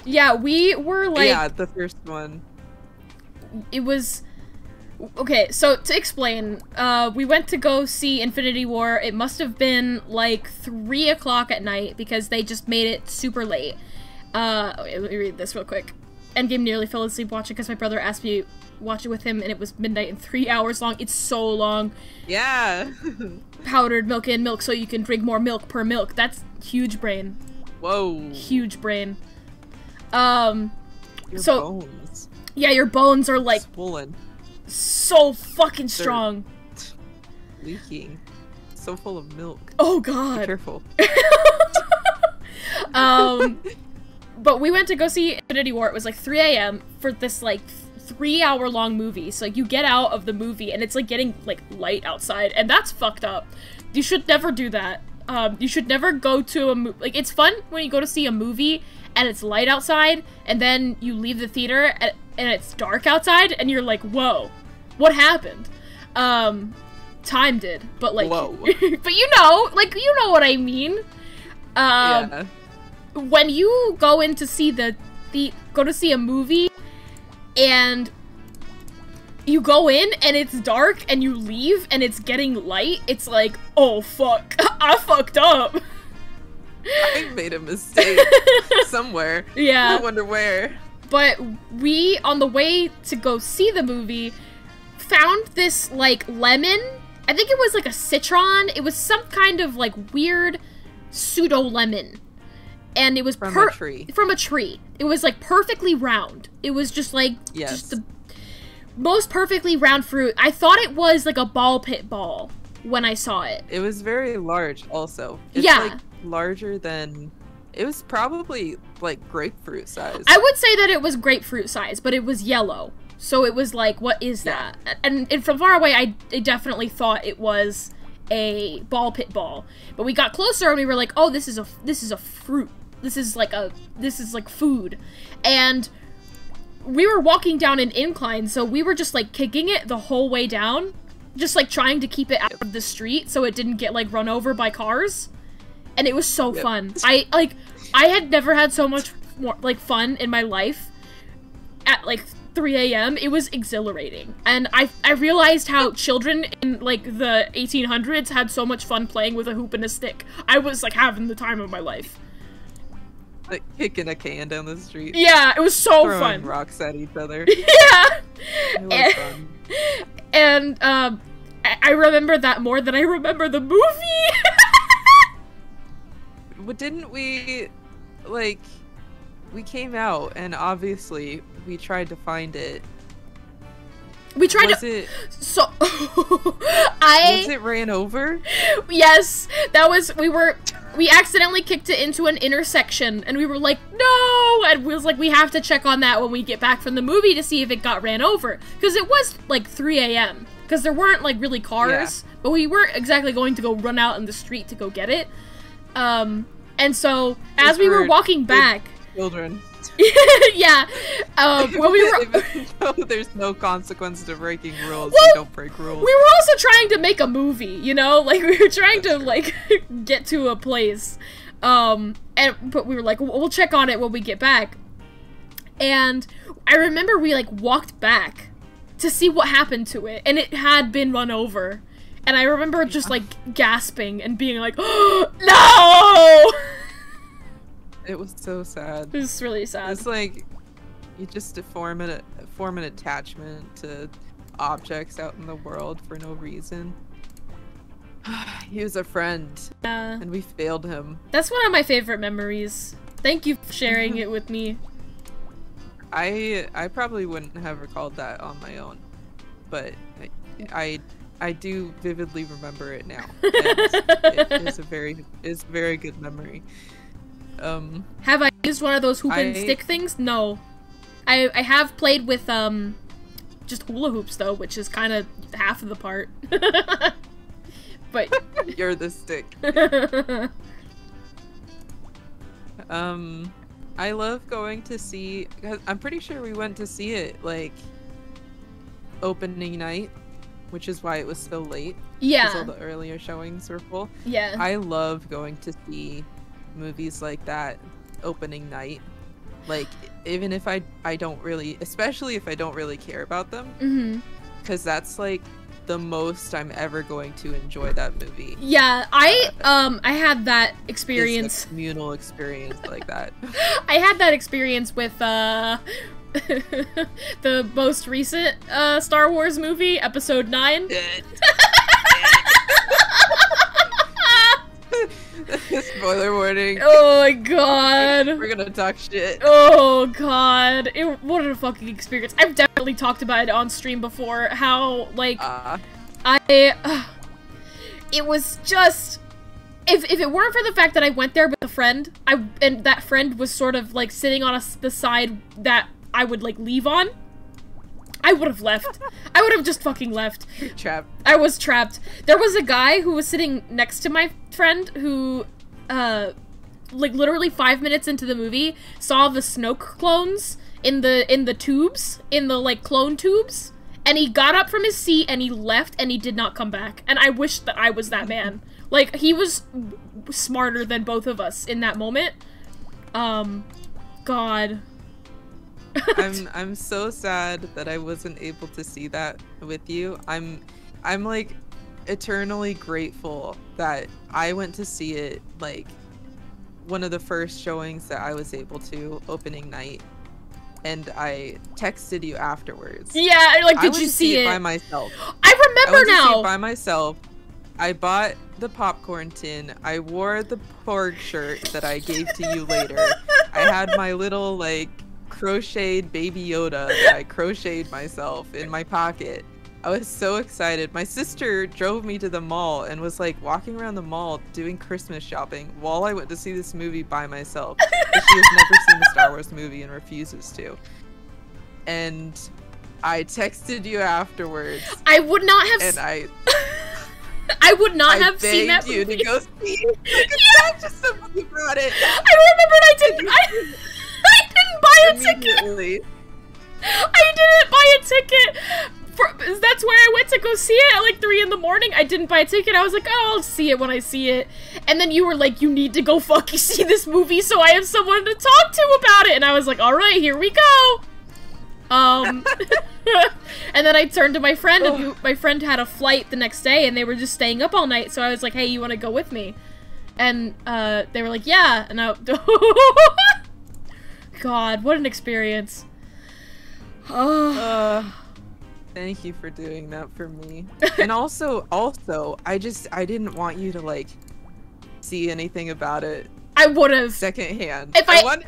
Yeah, we were like... Yeah, the first one. It was... Okay, so to explain, we went to go see Infinity War. It must have been like 3 o'clock at night because they just made it super late. Okay, let me read this real quick. Endgame nearly fell asleep watching because my brother asked me to watch it with him, and it was midnight and 3 hours long. It's so long. Yeah. Powdered milk and milk so you can drink more milk per milk. That's huge brain. Whoa. Huge brain. Your bones. Yeah, your bones are like swollen. So fucking strong. Leaking. So full of milk. Oh god. Be careful. But we went to go see Infinity War. It was like 3 a.m. for this like 3-hour long movie. So like you get out of the movie and it's like getting like light outside, and that's fucked up. You should never do that. You should never go to a movie. Like, it's fun when you go to see a movie and it's light outside, and then you leave the theater and it's dark outside, and you're like, whoa, what happened? Time did, but like, whoa. But you know what I mean. Yeah. When you go in to see go to see a movie, and you go in and it's dark, and you leave and it's getting light, it's like, oh fuck, I fucked up. I made a mistake somewhere. Yeah. I wonder where. But we, on the way to go see the movie, found this, like, lemon. I think it was, like, a citron. It was some kind of, like, weird pseudo-lemon. And it was from a tree. From a tree. It was, like, perfectly round. It was just, like, just the most perfectly round fruit. I thought it was, like, a ball pit ball when I saw it. It was very large, also. It's, like, larger than... It was probably, like, grapefruit size. I would say that it was grapefruit size, but it was yellow. So it was like, what is that? And from far away, I definitely thought it was a ball pit ball. But we got closer and we were like, oh, this is a fruit. This is like food. And we were walking down an incline, so we were just like kicking it the whole way down. Just like trying to keep it out of the street so it didn't get like run over by cars. And it was so fun. I had never had so much more like fun in my life at like 3 a.m. It was exhilarating. And I realized how children in like the 1800s had so much fun playing with a hoop and a stick. I was like having the time of my life. Like kicking a can down the street. Yeah, it was so throwing fun. Rocks at each other. Yeah. It was fun. And I remember that more than I remember the movie. Didn't we, like, we came out and obviously we tried to find it. We tried was to. It, so was it ran over? Yes, that was. We accidentally kicked it into an intersection, and we were like, no! And we was like, we have to check on that when we get back from the movie to see if it got ran over, because it was like 3 a.m. Because there weren't like really cars, but we weren't exactly going to go run out in the street to go get it. And so as we were walking back, children. Yeah. When we were, even though there's no consequence to breaking rules, you don't break rules. We were also trying to make a movie, you know, like we were trying to like get to a place, but we were like, we'll check on it when we get back. And I remember we like walked back to see what happened to it, and it had been run over. And I remember just like gasping and being like, oh, no! It was so sad. It was really sad. It's like you just form an attachment to objects out in the world for no reason. He was a friend, and we failed him. That's one of my favorite memories. Thank you for sharing it with me. I probably wouldn't have recalled that on my own, but I do vividly remember it now. And it's a very good memory. Have I used one of those hoop and stick things? No. I have played with just hula hoops though, which is kind of half of the part. But you're the stick. I love going to see. I'm pretty sure we went to see it like opening night, which is why it was so late. Yeah. Because all the earlier showings were full. Yeah. I love going to see movies like that opening night. Like, even if I don't really, especially if I don't really care about them. Because that's like the most I'm ever going to enjoy that movie. Yeah, I had that experience. It's a communal experience like that. I had that experience with the most recent Star Wars movie, Episode 9. Spoiler warning. Oh my god. We're gonna talk shit. Oh god. What a fucking experience. I've definitely talked about it on stream before, how, like, it was just... If it weren't for the fact that I went there with a friend, and that friend was sort of, like, sitting on the side that I would, like, leave on, I would have left. I would have just fucking left. Trapped. I was trapped. There was a guy who was sitting next to my friend who, like, literally 5 minutes into the movie, saw the Snoke clones in the tubes, in the, like, clone tubes, and he got up from his seat and he left and he did not come back. And I wish that I was that man. Like, he was smarter than both of us in that moment. God. I'm so sad that I wasn't able to see that with you. I'm like eternally grateful that I went to see it, like one of the first showings that I was able to, opening night, and I texted you afterwards. Yeah, like, did I you see it? By myself. I remember now. I see it by myself. I bought the popcorn tin. I wore the Porg shirt that I gave to you later. I had my little, like, crocheted Baby Yoda that I crocheted myself in my pocket. I was so excited. My sister drove me to the mall and was like walking around the mall doing Christmas shopping while I went to see this movie by myself. She has never seen the Star Wars movie and refuses to. And I texted you afterwards. I would not have. And I would not have seen that movie. I begged you to go see it. Not just somebody brought it. I remembered I didn't. I didn't buy a ticket. I didn't buy a ticket. That's where I went to go see it at like 3 in the morning. I didn't buy a ticket. I was like, oh, I'll see it when I see it. And then you were like, you need to go fucking see this movie so I have someone to talk to about it. And I was like, all right, here we go. And then I turned to my friend, and my friend had a flight the next day, and they were just staying up all night. So I was like, hey, you want to go with me? And they were like, yeah. And I, God, what an experience. Thank you for doing that for me. And also, I didn't want you to, like, see anything about it. I would have secondhand. If I had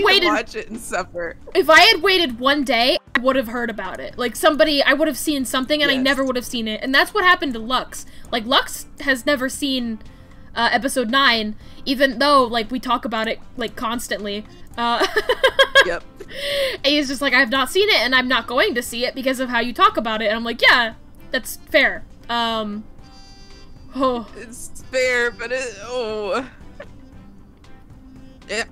waited, watch it and suffer. If I had waited one day, I would have heard about it. Like, I would have seen something, and I never would have seen it. And that's what happened to Lux. Like, Lux has never seen episode 9, even though, like, we talk about it, like, constantly. Yep. And he's just like, I have not seen it, and I'm not going to see it because of how you talk about it. And I'm like, yeah, that's fair. It's fair, but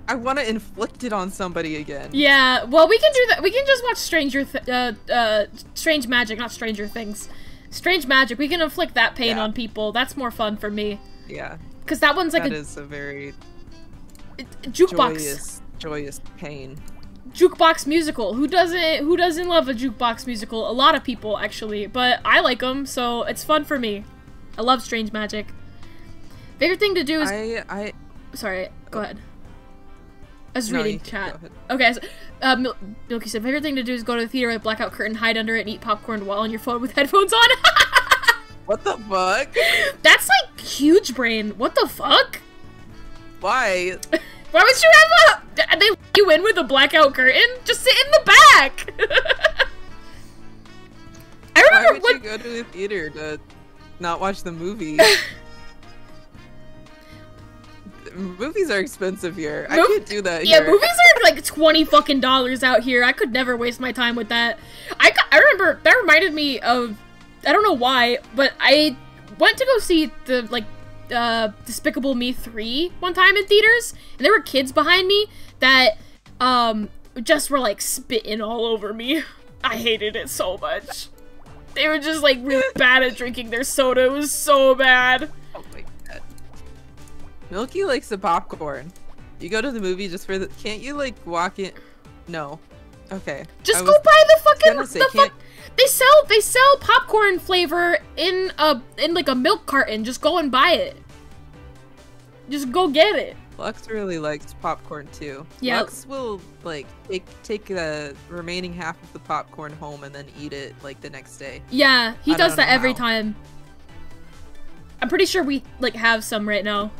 I want to inflict it on somebody again. Yeah, well, we can do that. We can just watch Strange Magic, not Stranger Things. Strange Magic. We can inflict that pain on people. That's more fun for me. Yeah. Because that one's like that is a very jukebox. Joyous pain. Jukebox musical. Who doesn't love a jukebox musical? A lot of people, actually, but I like them, so it's fun for me. I love Strange Magic. Favorite thing to do is sorry, go ahead. I was reading chat. Okay, so, Milky said, favorite thing to do is go to the theater with a blackout curtain, hide under it, and eat popcorn while on your phone with headphones on. What the fuck? That's like huge brain. What the fuck? Why? Why would you have they let you in with a blackout curtain? Just sit in the back! I remember Why would you go to the theater to not watch the movie? Movies are expensive here. I can't do that here. Yeah, movies are like $20 fucking out here. I could never waste my time with that. I remember, that reminded me of, I don't know why, but I went to go see the, like, Despicable Me 3 one time in theaters, and there were kids behind me that just were like spitting all over me. I hated it so much. They were just like really bad at drinking their soda. It was so bad. Oh my god. Milky likes the popcorn. You go to the movie just for the, can't you like walk in? No. Okay. Just go buy the fucking They sell popcorn flavor in like a milk carton. Just go and buy it. Just go get it. Lux really likes popcorn too. Yeah. Lux will like take the remaining half of the popcorn home and then eat it like the next day. Yeah, he does that every time. I'm pretty sure we like have some right now.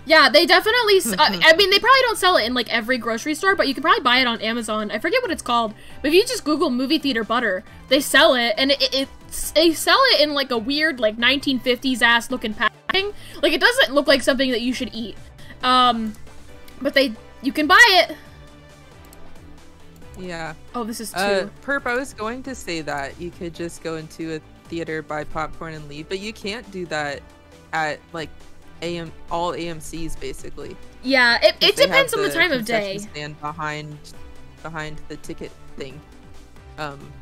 Yeah, they definitely, I mean, they probably don't sell it in, like, every grocery store, but you can probably buy it on Amazon. I forget what it's called, but if you just Google movie theater butter, they sell it, and they sell it in, like, a weird, like, 1950s-ass looking packaging. Like, it doesn't look like something that you should eat. But you can buy it. Yeah. Oh, this is 2. Perp, I was going to say that you could just go into a theater, buy popcorn, and leave, but you can't do that at, like, all AMC's basically. Yeah, it depends on the time of day. Stand behind the ticket thing.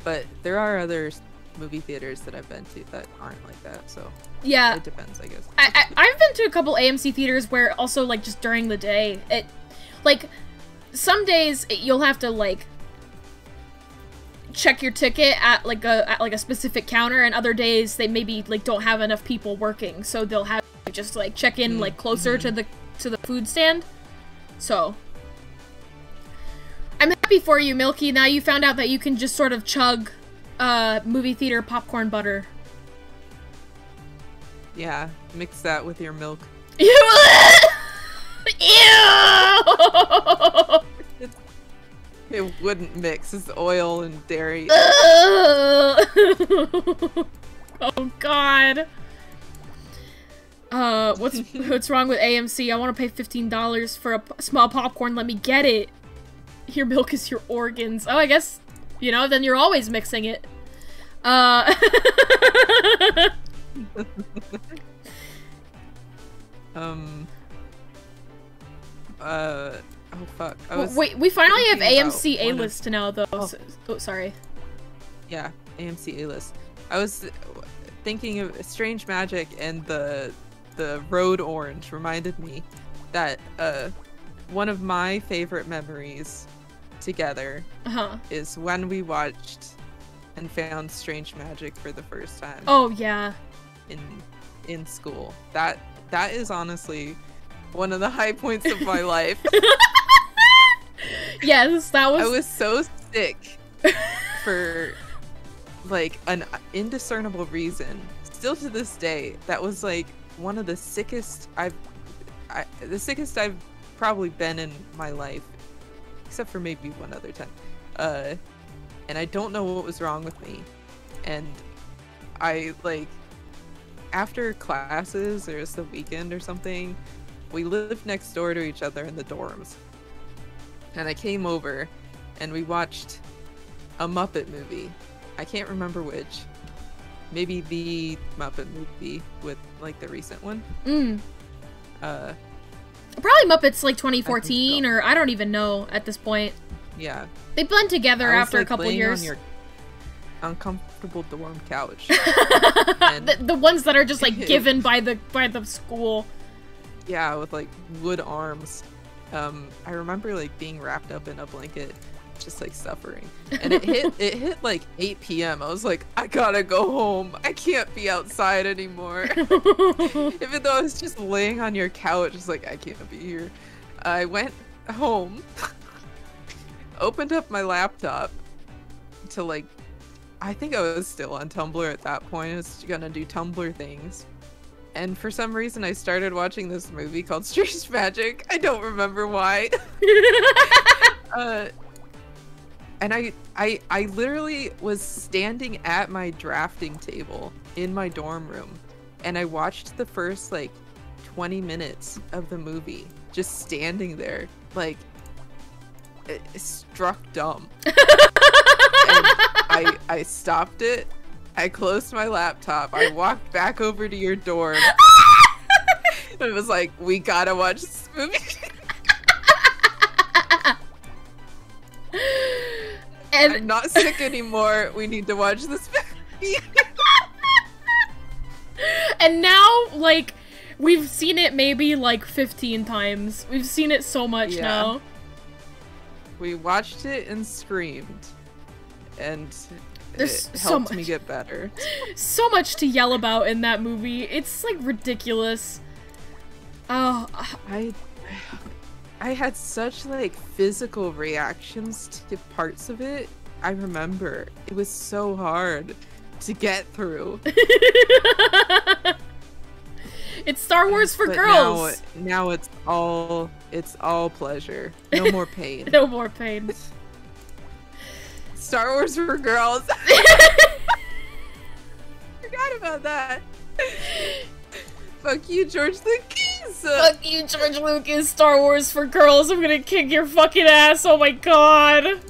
But there are other movie theaters that I've been to that aren't like that, so yeah, it depends, I guess. I've been to a couple AMC theaters where also like just during the day, like some days you'll have to like check your ticket at like a specific counter, and other days they maybe like don't have enough people working, so they'll have just like check in like closer to the food stand. So Happy for you, Milky. Now you found out that you can just sort of chug movie theater popcorn butter. Yeah, mix that with your milk. Ew! It wouldn't mix. It's oil and dairy. Oh god. What's wrong with AMC? I want to pay $15 for a small popcorn. Let me get it. Your milk is your organs. Oh, I guess, you know, then you're always mixing it. Oh fuck. Wait, we finally have AMC A-list now, though. Oh, sorry. Yeah, AMC A-list. I was thinking of Strange Magic, and the Road Orange reminded me that one of my favorite memories together is when we watched and found Strange Magic for the first time. Oh yeah. In school. That is honestly one of the high points of my life. Yes, that was. I was so sick for like an indiscernible reason. Still to this day, that was like one of the sickest I've probably been in my life, except for maybe one other time. And I don't know what was wrong with me. And I like after classes, or it was the weekend or something, we lived next door to each other in the dorms. And I came over and we watched a Muppet movie. I can't remember which. Maybe the Muppet movie with like the recent one. Probably Muppets like 2014 or I don't even know at this point. Yeah. They blend together after a couple years. On your uncomfortable dorm couch. The ones that are just like given by the school. Yeah, with like wood arms. I remember like being wrapped up in a blanket, just like suffering. And it hit like 8 p.m. I was like, I gotta go home. I can't be outside anymore. Even though I was just laying on your couch, it's like I can't be here. I went home, opened up my laptop to like, I think I was still on Tumblr at that point. I was gonna do Tumblr things. And for some reason, I started watching this movie called Strange Magic. I don't remember why. And I literally was standing at my drafting table in my dorm room, and I watched the first like 20 minutes of the movie, just standing there, like struck dumb. And I stopped it. I closed my laptop. I walked back over to your dorm. It was like, we gotta watch this movie. And I'm not sick anymore. We need to watch this movie. And now, like, we've seen it maybe like 15 times. We've seen it so much now. We watched it and screamed. And there's it helped me get better. So much to yell about in that movie. It's like ridiculous. Oh, I had such like physical reactions to parts of it. I remember it was so hard to get through. It's Star Wars for girls. Now it's all pleasure. No more pain. No more pain. Star Wars for girls. Forgot about that. Fuck you, George Lucas. Fuck you, George Lucas. Star Wars for girls. I'm gonna kick your fucking ass. Oh my god.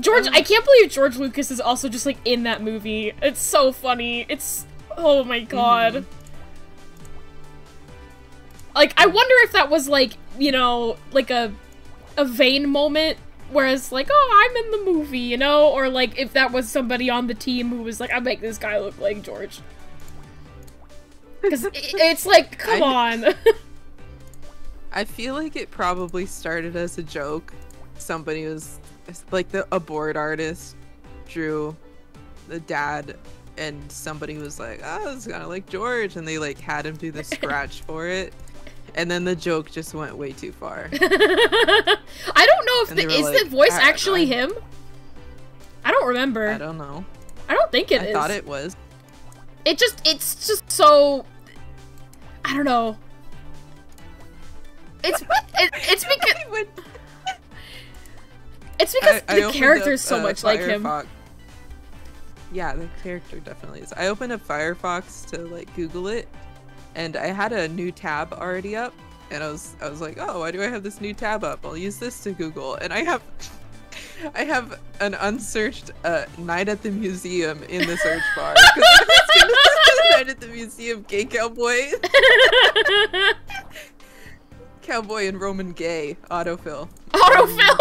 George, I can't believe George Lucas is also just like in that movie. It's so funny. It's, oh my god. Like, I wonder if that was like, you know, like a vain moment. Whereas, like, oh, I'm in the movie, you know? Or, like, if that was somebody on the team who was like, I make this guy look like George. Because it's like, come on. I feel like it probably started as a joke. Somebody was, like, a board artist drew the dad, and somebody was like, oh, it's kind of like George. And they, like, had him do the scratch for it. And then the joke just went way too far. I don't know if the voice actually him? I don't remember. I don't know. I don't think it is. I thought it was. It's just so... I don't know. It's because... It's because the character is so much like him. Yeah, the character definitely is. I opened up Firefox to like Google it, and I had a new tab already up, and I was like, oh, why do I have this new tab up? I'll use this to Google, and I have an unsearched Night at the Museum in the search bar. Night at the Museum, gay cowboy. Cowboy and Roman gay autofill. Autofill.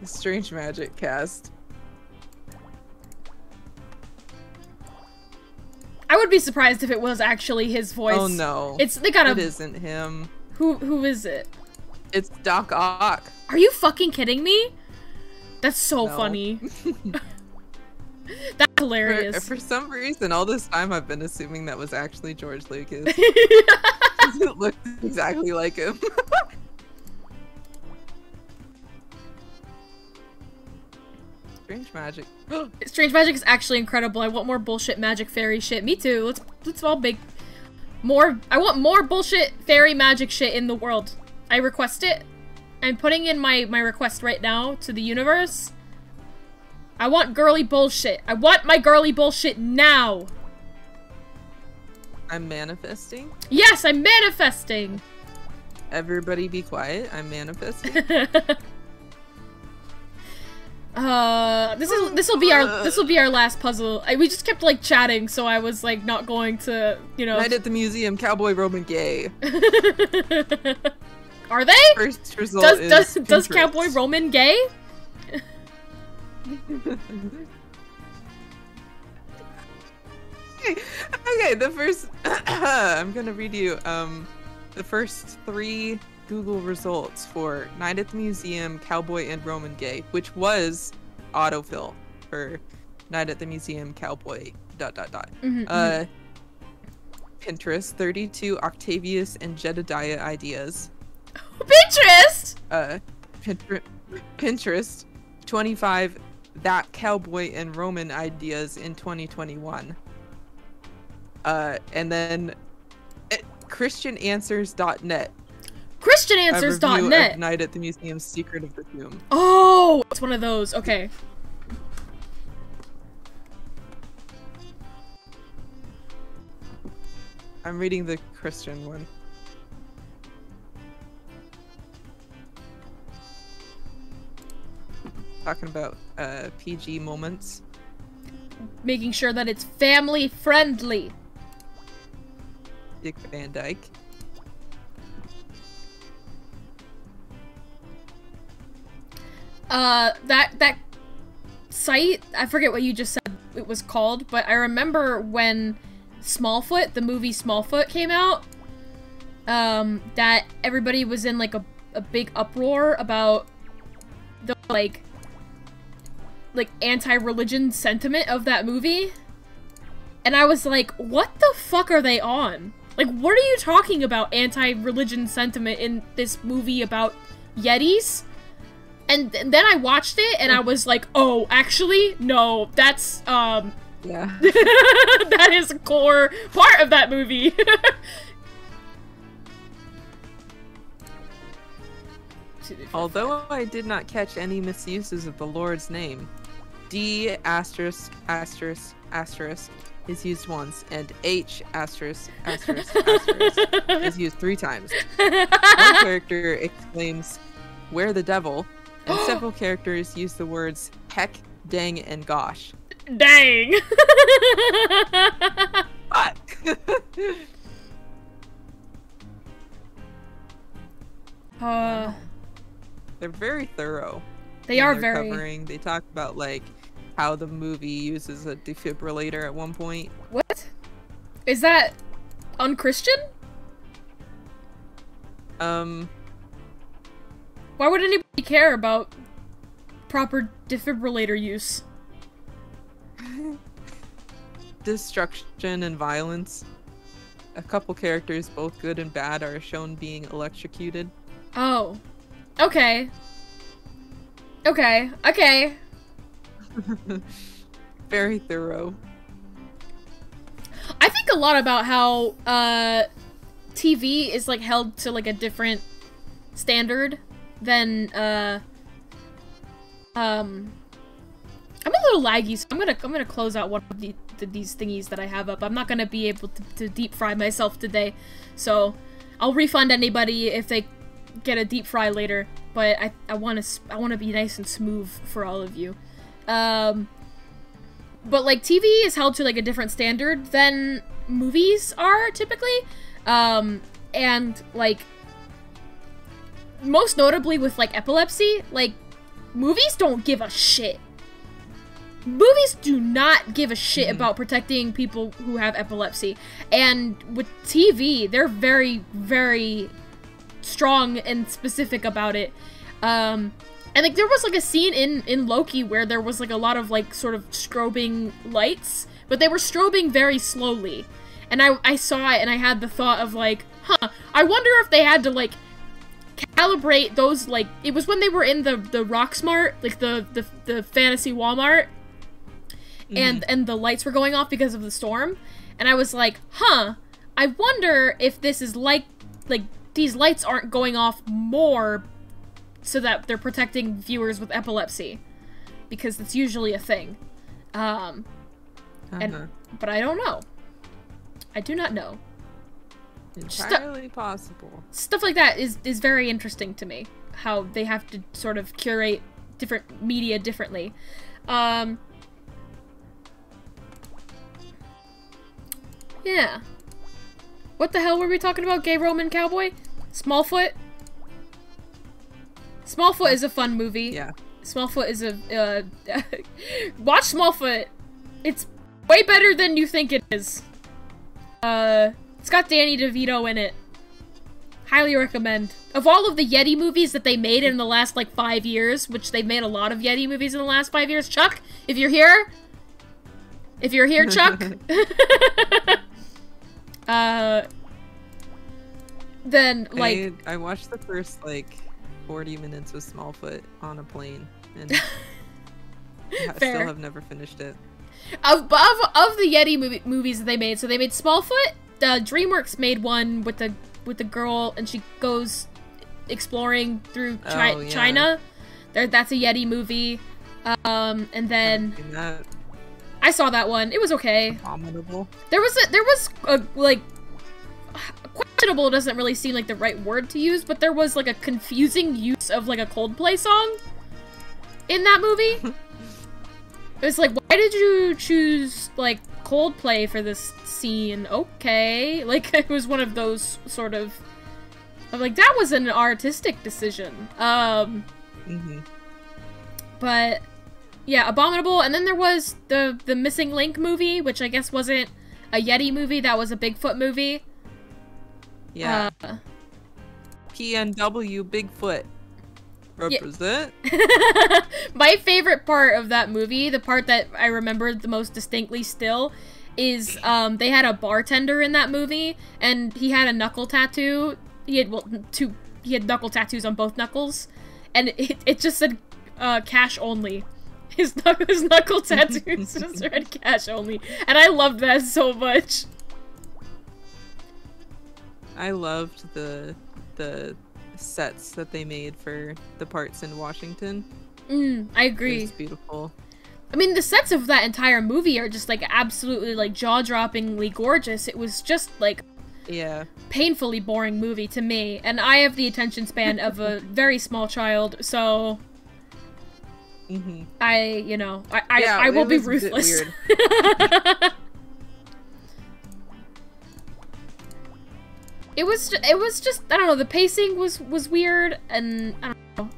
Strange Magic cast. I would be surprised if it was actually his voice. Oh no. It isn't him. Who is it? It's Doc Ock. Are you fucking kidding me? That's so funny. That's hilarious. For some reason, all this time I've been assuming that was actually George Lucas. It looked exactly like him. Strange Magic. Strange Magic is actually incredible. I want more bullshit magic fairy shit. Me too. Let's all big more. I want more bullshit fairy magic shit in the world. I request it. I'm putting in my request right now to the universe. I want girly bullshit. I want my girly bullshit now. I'm manifesting. Yes, I'm manifesting. Everybody be quiet. I'm manifesting. This will be our last puzzle. We just kept like chatting, so I was like not going to, you know. Night at the Museum, Cowboy Roman gay. Are they? First result does Cowboy Roman gay? Okay, the first I'm gonna read you the first 3 Google results for Night at the Museum, Cowboy and Roman gay, which was autofill for Night at the Museum, Cowboy ... Pinterest 32 Octavius and Jedediah ideas. Pinterest. Pinterest 25 that Cowboy and Roman ideas in 2021. And then ChristianAnswers.net. ChristianAnswers.net. Night at the Museum, Secret of the Tomb. Oh, it's one of those. Okay. I'm reading the Christian one. Talking about PG moments. Making sure that it's family friendly. Dick Van Dyke. That site, I forget what you just said it was called, but I remember when Smallfoot, the movie Smallfoot came out, that everybody was in like a big uproar about the like anti-religion sentiment of that movie. And I was like, what the fuck are they on? Like, what are you talking about anti-religion sentiment in this movie about Yetis? And then I watched it and I was like, oh, actually, no, that's, yeah. that is a core part of that movie. Although I did not catch any misuses of the Lord's name, D*** is used once, and H** is used 3 times. One character exclaims, "Where the devil?" and several characters use the words heck, dang, and gosh. Dang! Fuck! They're very thorough. They are very. Covering. They talk about like how the movie uses a defibrillator at one point. What? Is that unchristian? Why would anybody care about proper defibrillator use? Destruction and violence. A couple characters, both good and bad, are shown being electrocuted. Oh. Okay. Okay. Okay. Very thorough. I think a lot about how TV is like held to like a different standard than I'm a little laggy, so I'm gonna close out one of these thingies that I have up. I'm not gonna be able to deep fry myself today, so I'll refund anybody if they get a deep fry later. But I want to be nice and smooth for all of you. But like TV is held to like a different standard than movies are typically, and like most notably with like epilepsy, like movies don't give a shit. Movies do not give a shit about protecting people who have epilepsy. And with TV, they're very, very strong and specific about it. And like there was like a scene in Loki where there was like a lot of like sort of strobing lights, but they were strobing very slowly. And I saw it and I had the thought of like, huh, I wonder if they had to like calibrate those, like, it was when they were in the Rocksmart, like the fantasy Walmart. And the lights were going off because of the storm, and I was like, huh, I wonder if this is like these lights aren't going off more so that they're protecting viewers with epilepsy, because it's usually a thing. But I don't know. I do not know. Entirely possible. Stuff like that is very interesting to me, how they have to sort of curate different media differently. Yeah. What the hell were we talking about? Gay Roman Cowboy? Smallfoot? Smallfoot is a fun movie. Yeah. Smallfoot is a, watch Smallfoot. It's way better than you think it is. It's got Danny DeVito in it. Highly recommend. Of all of the Yeti movies that they made in the last, like, 5 years, which they've made a lot of Yeti movies in the last 5 years, Chuck, if you're here, Chuck, then, like... I watched the first, like, 40 minutes of Smallfoot on a plane, and I still have never finished it. Of the Yeti movies that they made, so they made Smallfoot, DreamWorks made one with the girl, and she goes exploring through China. That's a Yeti movie. And then... I saw that one. It was okay. Abominable. There was a like, questionable doesn't really seem like the right word to use, but there was like a confusing use of like a Coldplay song in that movie. It was like, why did you choose like Coldplay for this scene? Okay, like it was one of those sort of, I'm like, that was an artistic decision. But. Yeah, Abominable, and then there was the Missing Link movie, which I guess wasn't a Yeti movie, that was a Bigfoot movie. Yeah. PNW Bigfoot. Represent. Yeah. My favorite part of that movie, the part that I remember the most distinctly still, is they had a bartender in that movie, and he had a knuckle tattoo. He had knuckle tattoos on both knuckles, and it just said cash only. His knuckle tattoos just read cash only, and I loved that so much. I loved the sets that they made for the parts in Washington. I agree. It's beautiful. I mean, the sets of that entire movie are just like absolutely like jaw-droppingly gorgeous. It was just like painfully boring movie to me, and I have the attention span of a very small child, so. I will be ruthless. It was just I don't know, the pacing was weird, and I don't know.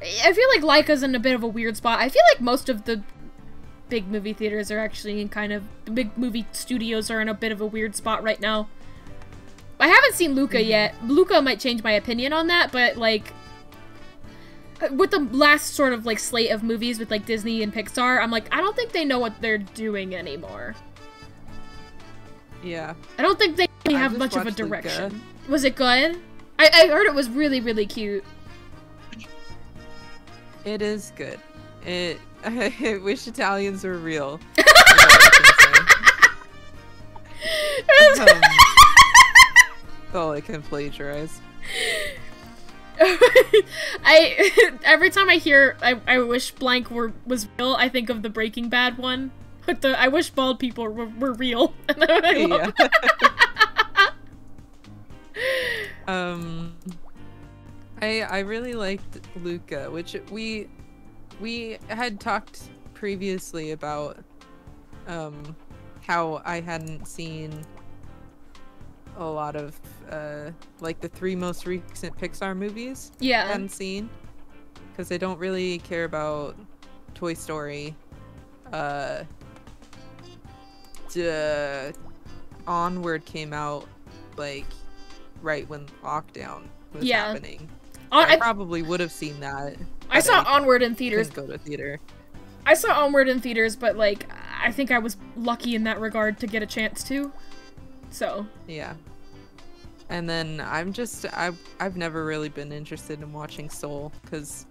I feel like Laika's in a bit of a weird spot. I feel like most of the big movie theaters are actually in kind of, the big movie studios are in a bit of a weird spot right now. I haven't seen Luca yet. Luca might change my opinion on that, but like with the last sort of like slate of movies with like Disney and Pixar, I'm like, I don't think they know what they're doing anymore. Yeah. I don't think they have much of a direction. Was it good? I heard it was really, really cute. It is good. I wish Italians were real. Oh, I can plagiarize. Every time I hear I wish blank was real, I think of the Breaking Bad one. I wish bald people were real. Yeah. I really liked Luca, which we had talked previously about how I hadn't seen a lot of like the 3 most recent Pixar movies. Yeah. I hadn't seen because I don't really care about Toy Story. Onward came out like right when lockdown was happening. I probably would have seen that. I saw Onward in theaters. Go to theater. I saw Onward in theaters, but like I think I was lucky in that regard to get a chance to. So yeah. And then I've never really been interested in watching Soul because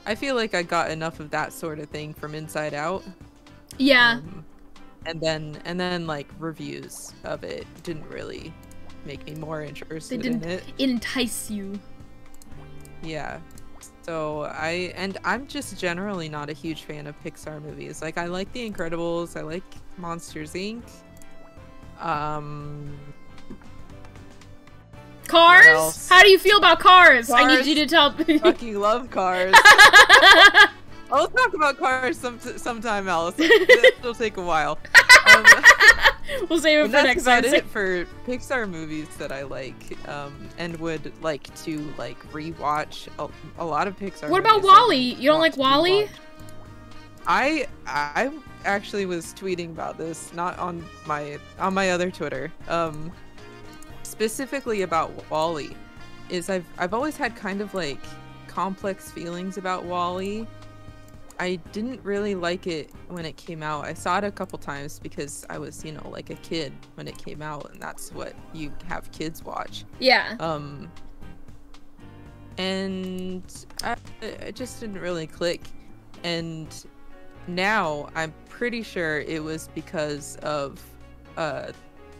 I feel like I got enough of that sort of thing from Inside Out. Yeah. And then like reviews of it didn't really make me more interested in it. They didn't entice you. Yeah. So I'm just generally not a huge fan of Pixar movies. Like I like The Incredibles, I like Monsters Inc. Cars? How do you feel about Cars? I need you to tell me. Fucking love Cars. I'll talk about Cars sometime else. It'll take a while. We'll save it for next time. That's about it for Pixar movies that I like, and would like to like rewatch a lot of Pixar. What about WALL-E? You don't like WALL-E? I actually was tweeting about this, not on my other Twitter. Specifically about WALL-E, is I've always had kind of like complex feelings about WALL-E. I didn't really like it when it came out. I saw it a couple times because I was, you know, like a kid when it came out, and that's what you have kids watch. Yeah. And it just didn't really click. And now I'm pretty sure it was because of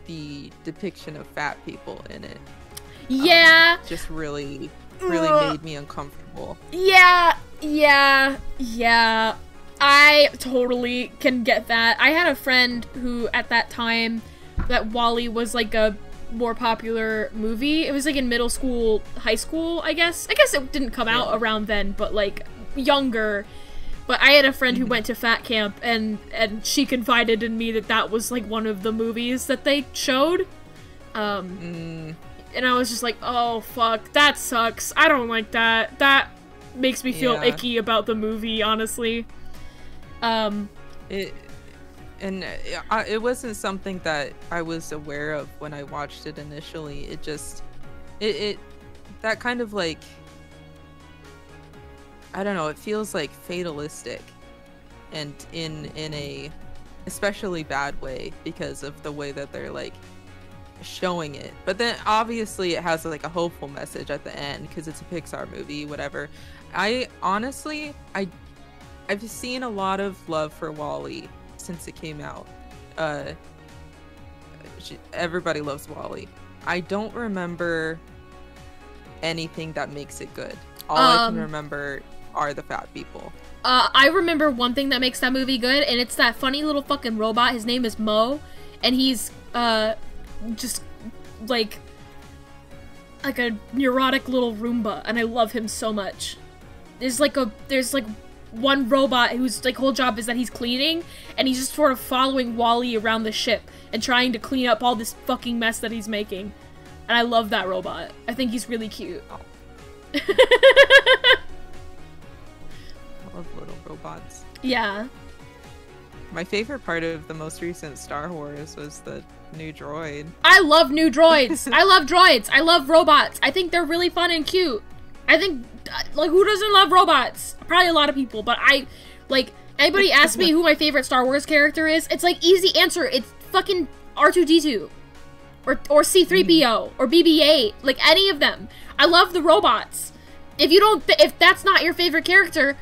the depiction of fat people in it. Yeah. Just really made me uncomfortable. Yeah. I totally can get that. I had a friend who, at that time, that WALL-E was like a more popular movie. It was like in middle school, high school, I guess. I guess it didn't come out around then, but like younger. But I had a friend who went to fat camp, and she confided in me that that was like one of the movies that they showed. And I was just like, oh fuck, that sucks. I don't like that. That makes me feel icky about the movie, honestly. It wasn't something that I was aware of when I watched it initially. It just that kind of like, I don't know, it feels like fatalistic, and in a especially bad way because of the way that they're like showing it. But then obviously it has like a hopeful message at the end because it's a Pixar movie, whatever. I honestly, I've seen a lot of love for WALL-E since it came out. Everybody loves WALL-E. I don't remember anything that makes it good. All I can remember are the fat people. I remember one thing that makes that movie good, and it's that funny little fucking robot. His name is Mo, and he's just like a neurotic little Roomba, and I love him so much. There's like one robot whose like whole job is that he's cleaning, and he's just sort of following WALL-E around the ship and trying to clean up all this fucking mess that he's making. And I love that robot. I think he's really cute. I love little robots. Yeah. My favorite part of the most recent Star Wars was the new droid. I love new droids. I love droids. I love robots. I think they're really fun and cute. I think, like, who doesn't love robots? Probably a lot of people, but like, anybody asks me who my favorite Star Wars character is, it's like, easy answer. It's fucking R2-D2. Or C-3PO. Or BB-8. Like, any of them. I love the robots. If you don't, if that's not your favorite character,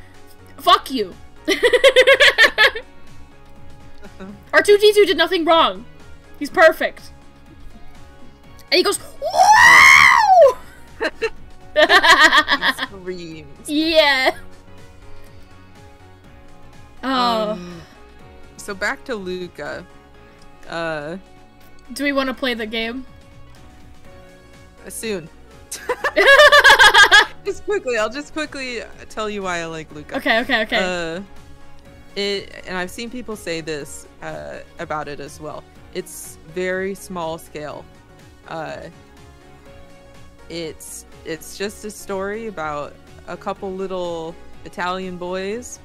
fuck you. R2-D2 did nothing wrong. He's perfect. And he goes, wow! He screams. Yeah. Oh. So back to Luca. Do we want to play the game? Soon. I'll just quickly tell you why I like Luca. Okay. And I've seen people say this about it as well. It's very small scale. It's just a story about a couple little Italian boys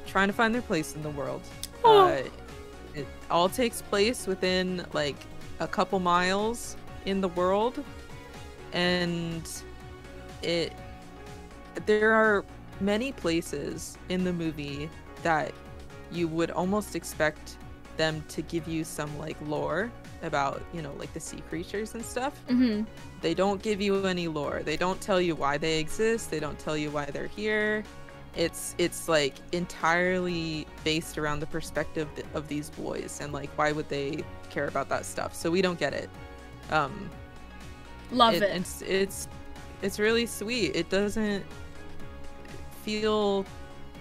trying to find their place in the world. It all takes place within like a couple miles in the world, and there are many places in the movie that you would almost expect them to give you some like lore about, you know, like the sea creatures and stuff. They don't give you any lore. They don't tell you why they exist. They don't tell you why they're here. It's like entirely based around the perspective of these boys, and like why would they care about that stuff? So we don't get it. Love it. It's really sweet. It doesn't feel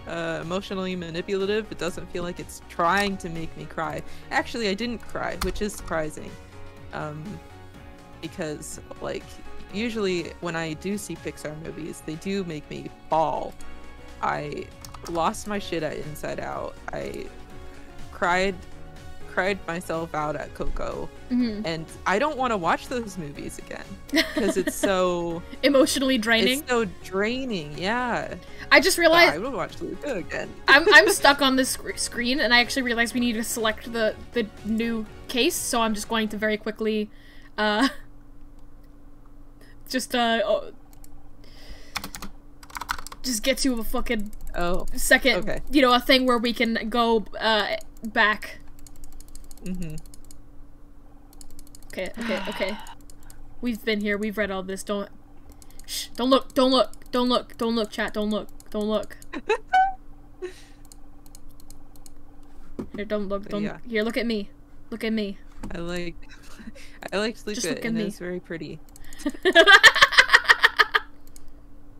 emotionally manipulative. It doesn't feel like it's trying to make me cry. Actually, I didn't cry, which is surprising, because like usually when I do see Pixar movies, they do make me bawl. I lost my shit at Inside Out. I cried myself out at Coco, and I don't want to watch those movies again because it's so emotionally draining. It's so draining. Yeah. I just realized I will watch Luca again. I'm stuck on this screen, and I actually realized we need to select the new case. So I'm just going to very quickly, just get to a fucking second, okay. You know, a thing where we can go back. Okay. We've been here. We've read all this. Don't look, chat. Don't look. Here, don't look. Yeah. Here, look at me. I liked Luca, and it's very pretty.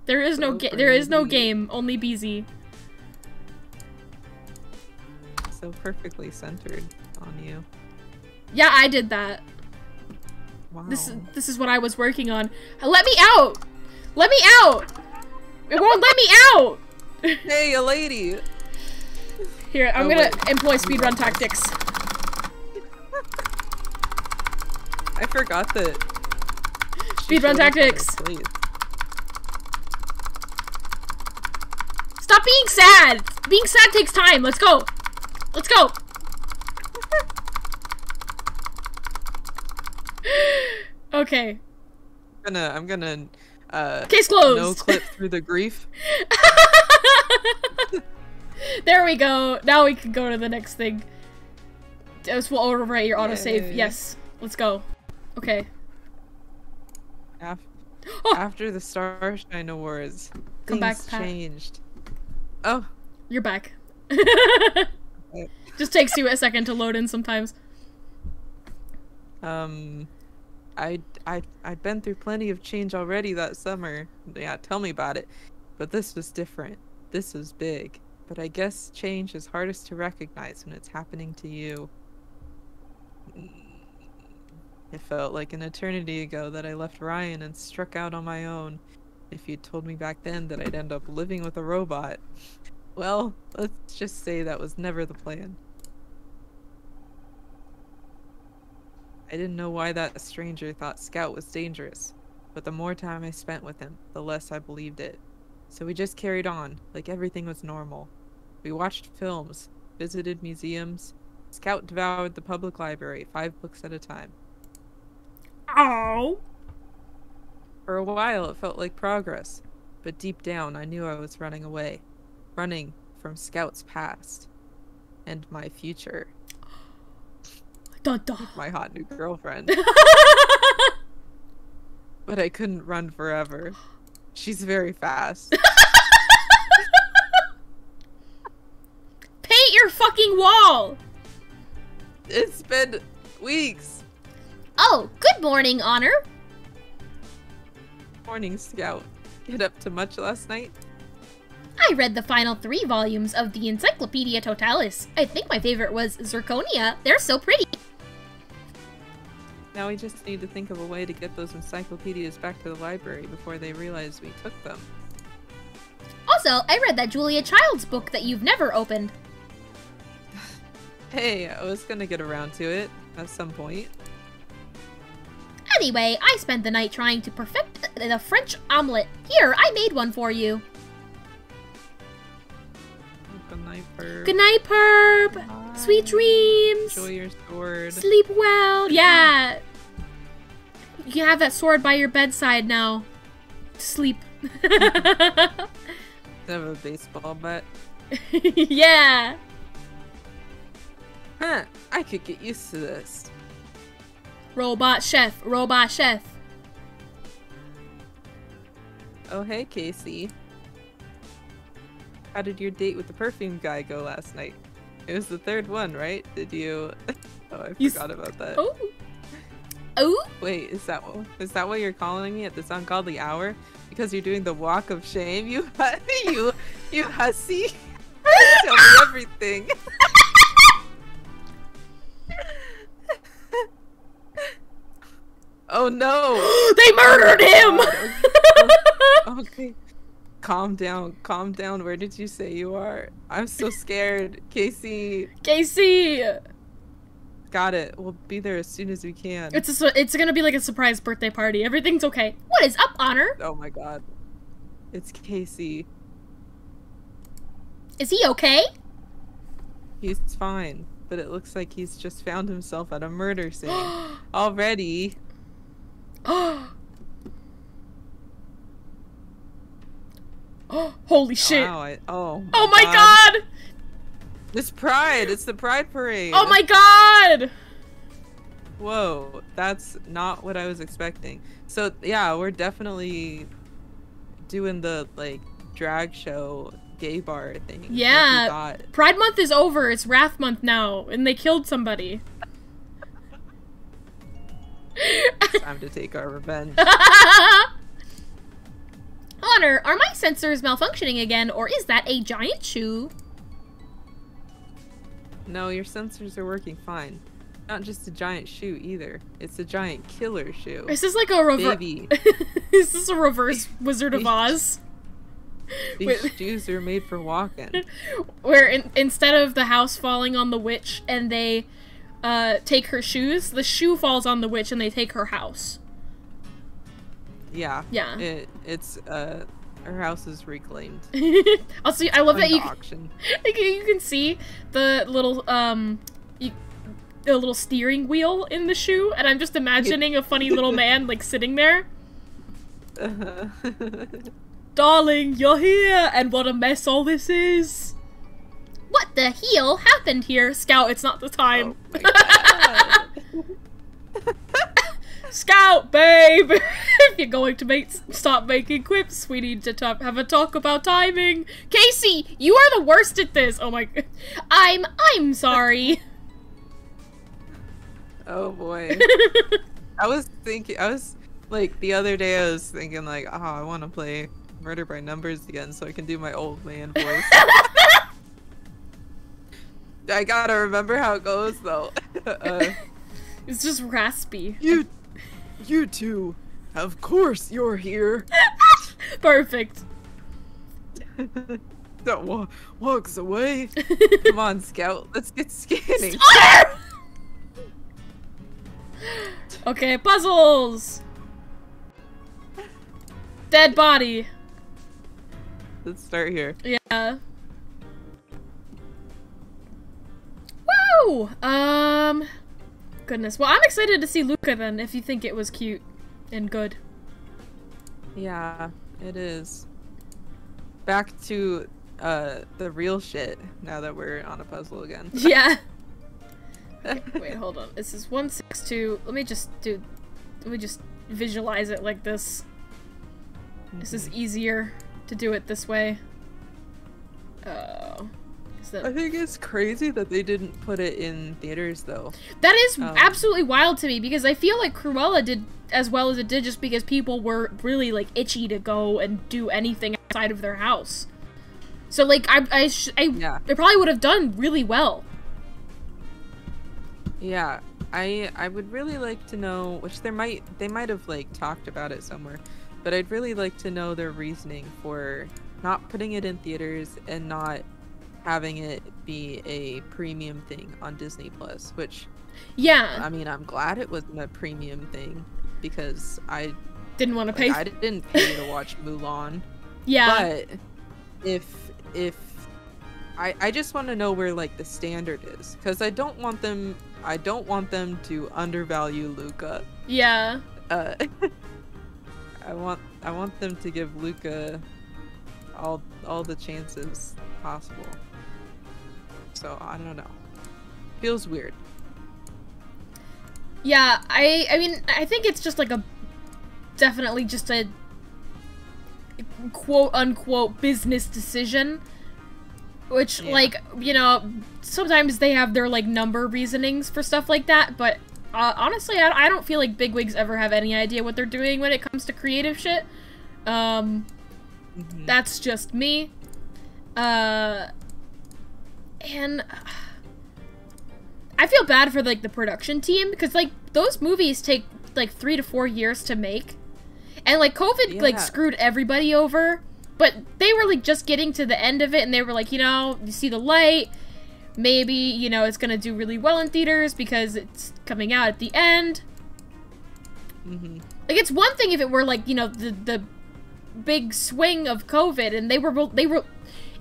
There is no game, only BZ. So perfectly centered on you. Yeah, I did that. Wow. This is what I was working on. Let me out! Let me out! It won't let me out! Hey, a lady! Here, I'm gonna employ speedrun tactics. I forgot that. Speedrun tactics! Stop being sad! Being sad takes time. Let's go! Let's go! Okay. I'm gonna case closed. no clip through the grief. There we go. Now we can go to the next thing. This will overwrite your autosave. Yes. Let's go. Okay. After the Starshine Awards, come back, changed. Oh. You're back. Just takes you a second to load in sometimes. I'd been through plenty of change already that summer. Yeah, tell me about it. But this was different. This was big. But I guess change is hardest to recognize when it's happening to you. It felt like an eternity ago that I left Ryan and struck out on my own. If you'd told me back then that I'd end up living with a robot, well, let's just say that was never the plan. I didn't know why that stranger thought Scout was dangerous, but the more time I spent with him, the less I believed it. So we just carried on, like everything was normal. We watched films, visited museums. Scout devoured the public library, 5 books at a time. Ow! For a while, it felt like progress, but deep down, I knew I was running away. Running from Scout's past. And my future. Dun, dun. My hot new girlfriend. but I couldn't run forever. She's very fast. Paint your fucking wall! It's been weeks. Oh, good morning, Honor. Morning, Scout. Get up to much last night? I read the final 3 volumes of the Encyclopedia Totalis. I think my favorite was Zirconia. They're so pretty. Now we just need to think of a way to get those encyclopedias back to the library before they realize we took them. Also, I read that Julia Child's book that you've never opened. Hey, I was gonna get around to it at some point. Anyway, I spent the night trying to perfect the French omelet. Here, I made one for you. Good night, Perb. Good night, Perb. Bye. Sweet dreams. Enjoy your sword. Sleep well. Yeah. You can have that sword by your bedside now. Sleep. Have a baseball bat. Yeah. Huh, I could get used to this. Robot chef. Robot chef. Oh, hey, Casey. How did your date with the perfume guy go last night? It was the 3rd one, right? Did you... Oh, I forgot about that. Oh. Oh. Wait, is that what you're calling me at this ungodly hour? Because you're doing the walk of shame? You hussy. Tell me everything. Oh no! They murdered him! Okay. Calm down. Where did you say you are? I'm so scared. Casey. Casey! Got it. We'll be there as soon as we can. It's gonna be like a surprise birthday party. Everything's okay. What is up, Honor? Oh my god. It's Casey. Is he okay? He's fine, but it looks like he's just found himself at a murder scene. Already. Holy shit. Wow, oh my god! It's Pride! It's the Pride Parade! Oh my god! Whoa, that's not what I was expecting. So, yeah, we're definitely doing the, like, drag show gay bar thing. Yeah. Pride Month is over. It's Wrath Month now, and they killed somebody. It's time to take our revenge. Honor, are my sensors malfunctioning again, or is that a giant shoe? No, your sensors are working fine. Not just a giant shoe either. It's a giant killer shoe. Is this like a reverse? Baby. Is this a reverse Wizard of Oz? These shoes are made for walking. Where instead of the house falling on the witch and they take her shoes, the shoe falls on the witch and they take her house. Yeah. Yeah. It's her house is reclaimed. Also, I love that you auction. You can see the little the little steering wheel in the shoe, and I'm just imagining a funny little man like sitting there. Darling, you're here, and what a mess all this is. What the hell happened here? Scout, it's not the time. Oh my God. Scout, babe! If you're going to stop making quips, we need to have a talk about timing. Casey, you are the worst at this! Oh my... I'm sorry. Oh boy. I was, like, the other day I was thinking, like, oh, I want to play Murder by Numbers again so I can do my old man voice. I gotta remember how it goes, though. It's just raspy. You two, of course you're here. Perfect. That walks away. Come on, Scout, let's get scanning. Okay, puzzles! Dead body. Let's start here. Yeah. Woo! Goodness. Well, I'm excited to see Luca then, if you think it was cute and good. Yeah, it is. Back to, the real shit, now that we're on a puzzle again. Yeah. Okay, wait, hold on. This is 162. Let me just visualize it like this. This is easier to do it this way. I think it's crazy that they didn't put it in theaters, though. That is absolutely wild to me, because I feel like Cruella did as well as it did just because people were really, like, itchy to go and do anything outside of their house. So, like, it probably would have done really well. Yeah, I would really like to know, which they might have, like, talked about it somewhere, but I'd really like to know their reasoning for not putting it in theaters and not having it be a premium thing on Disney Plus, which, yeah, I mean, I'm glad it wasn't a premium thing, because I didn't want to pay. I didn't pay to watch Mulan. Yeah. But if I just want to know where, like, the standard is, because I don't want them to undervalue Luca. Yeah. I want them to give Luca all the chances possible. So I don't know. Feels weird. Yeah, I mean, I think it's just like definitely just a quote-unquote business decision, which, like, you know, sometimes they have their, like, number reasonings for stuff like that, but honestly, I don't feel like bigwigs ever have any idea what they're doing when it comes to creative shit. That's just me. And I feel bad for, like, the production team, because, like, those movies take, like, 3 to 4 years to make. And, like, COVID, like, screwed everybody over. But they were, like, just getting to the end of it, and they were like, you know, you see the light. Maybe, you know, it's gonna do really well in theaters because it's coming out at the end. Like, it's one thing if it were, like, you know, the big swing of COVID, and they were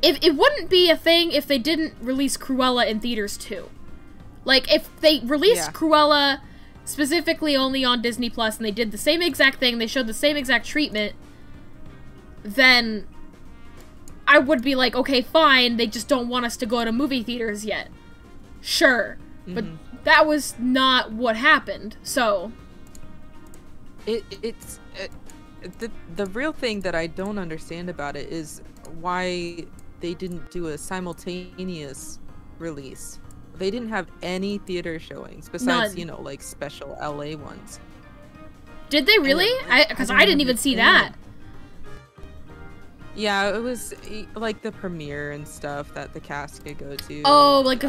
it wouldn't be a thing if they didn't release Cruella in theaters too. Like, if they released Cruella specifically only on Disney Plus and they did the same exact thing, they showed the same exact treatment, then I would be like, okay, fine, they just don't want us to go to movie theaters yet. Sure. But that was not what happened, so... The real thing that I don't understand about it is why they didn't do a simultaneous release. They didn't have any theater showings besides, you know, like, special LA ones. Did they really? Because I didn't even see that. Yeah, it was like the premiere and stuff that the cast could go to. Oh, like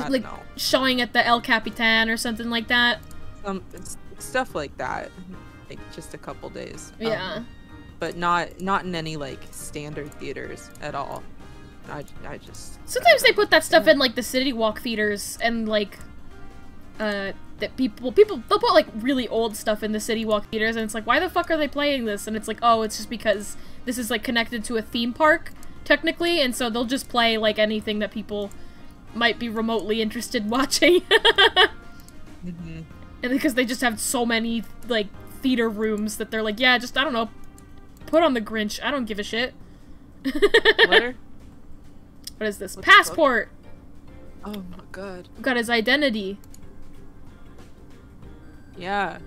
showing at the El Capitan or something like that. Stuff like that, like just a couple days. Yeah, but not in any, like, standard theaters at all. I just sometimes they put that stuff in, like, the City Walk theaters, and, like, that people they'll put, like, really old stuff in the City Walk theaters, and it's like, why the fuck are they playing this? And it's like, oh, it's just because this is, like, connected to a theme park technically, and so they'll just play, like, anything that people might be remotely interested in watching. And because they just have so many, like, theater rooms that they're like, yeah, just, I don't know, put on the Grinch. I don't give a shit. Letter? What is this? Passport! Oh my god. We've got his identity. Yeah.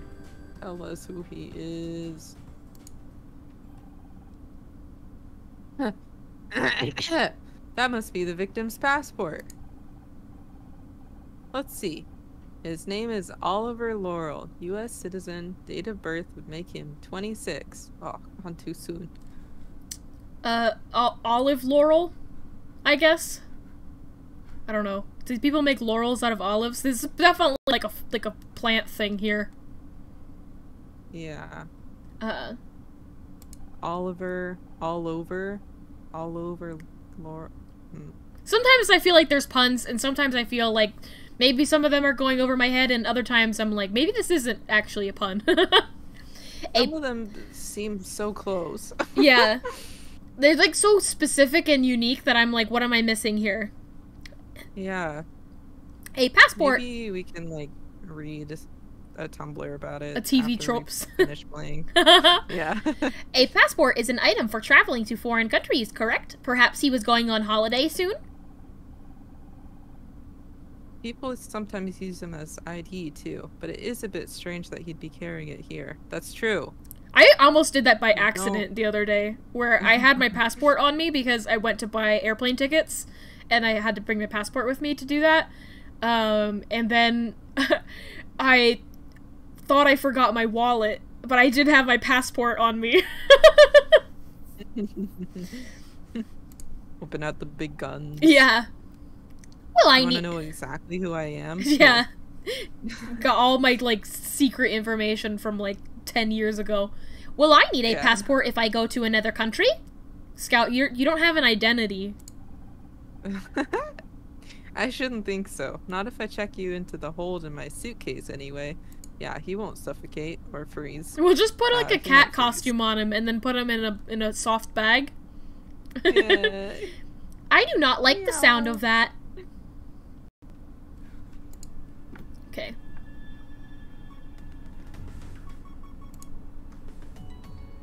Tell us who he is. That must be the victim's passport. Let's see. His name is Oliver Laurel, U.S. citizen. Date of birth would make him 26. Oh, gone too soon. Olive laurel, I guess. I don't know. Do people make laurels out of olives? This is definitely like a plant thing here. Yeah. Oliver, all over Laurel. Sometimes I feel like there's puns, and sometimes I feel like maybe some of them are going over my head, and other times I'm like, maybe this isn't actually a pun. Some of them seem so close. Yeah. They're, like, so specific and unique that I'm like, what am I missing here? Yeah. A passport. Maybe we can, like, read a Tumblr about it. A TV tropes. Finish playing. Yeah. A passport is an item for traveling to foreign countries, correct? Perhaps he was going on holiday soon? People sometimes use them as ID, too, but it is a bit strange that he'd be carrying it here. That's true. I almost did that by accident the other day, where I had my passport on me because I went to buy airplane tickets, and I had to bring my passport with me to do that. And then I thought I forgot my wallet, but I did have my passport on me. Open out the big guns. Yeah. Well, I want to know exactly who I am. So. Yeah. Got all my, like, secret information from, like, 10 years ago. Well, I need a passport if I go to another country? Scout, you don't have an identity. I shouldn't think so. Not if I check you into the hold in my suitcase anyway. Yeah, he won't suffocate or freeze. We'll just put, like, a cat costume on him and then put him in a soft bag. Yeah. I do not like the sound of that. Okay.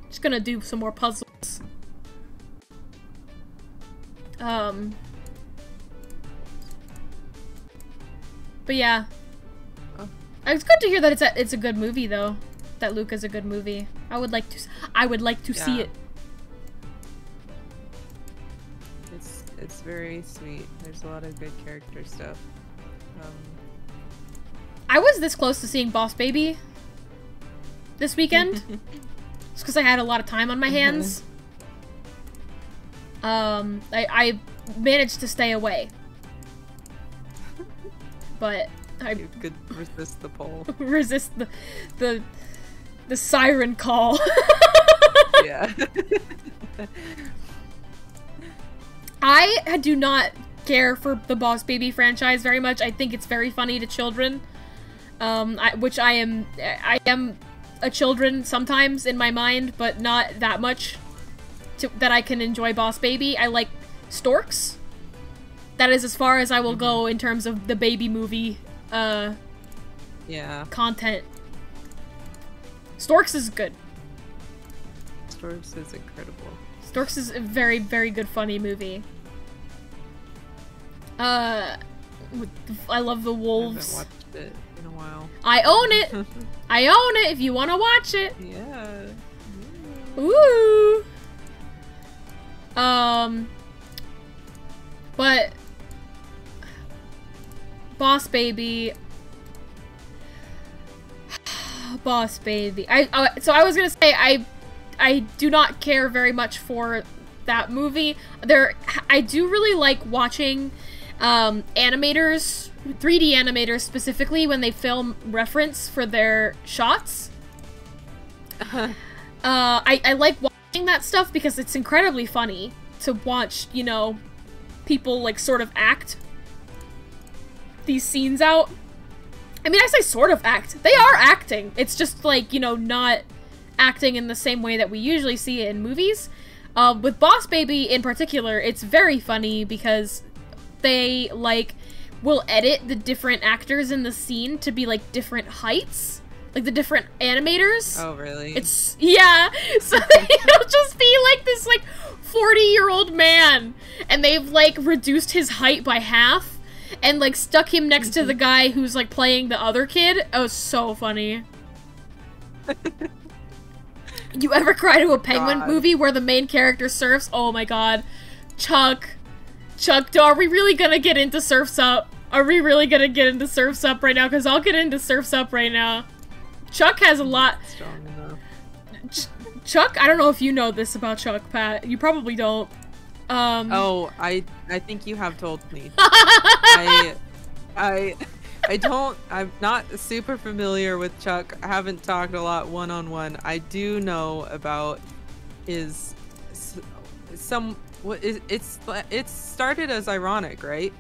Just gonna do some more puzzles. But yeah. Oh. It's good to hear that it's a good movie though. That Luca's a good movie. I would like to see it. It's very sweet. There's a lot of good character stuff. I was this close to seeing Boss Baby this weekend. It's because I had a lot of time on my hands. I managed to stay away. But you could resist the pull. Resist the siren call. Yeah. I do not care for the Boss Baby franchise very much. I think it's very funny to children. Which I am a children sometimes in my mind, but not that much that I can enjoy Boss Baby. I like Storks. That is as far as I will go in terms of the baby movie content. Storks is good. Storks is incredible. Storks is a very, very good funny movie. I love the wolves. I haven't watched it in a while. I own it! I own it if you want to watch it! Yeah. Ooh! But Boss Baby. Boss Baby. So I was gonna say I do not care very much for that movie. I do really like watching animators, 3D animators specifically, when they film reference for their shots. I like watching that stuff because it's incredibly funny to watch, you know, people like sort of act these scenes out. I mean, I say sort of act. They are acting. It's just like, you know, not acting in the same way that we usually see it in movies. With Boss Baby in particular, it's very funny because they, like, will edit the different actors in the scene to be, like, different heights. Like, the different animators. Oh, really? Yeah. So it'll just be, like, this, like, 40-year-old man. And they've, like, reduced his height by half. And, like, stuck him next to the guy who's, like, playing the other kid. Oh, so funny. You ever cry to a Penguin movie where the main character surfs? Oh my god. Chuck, are we really gonna get into Surf's Up? Are we really gonna get into Surf's Up right now? Because I'll get into Surf's Up right now. Chuck has a lot. Strong enough. Chuck, I don't know if you know this about Chuck, Pat. You probably don't. Oh, I think you have told me. I don't, I'm not super familiar with Chuck. I haven't talked a lot one-on-one. I do know about his, it started as ironic, right?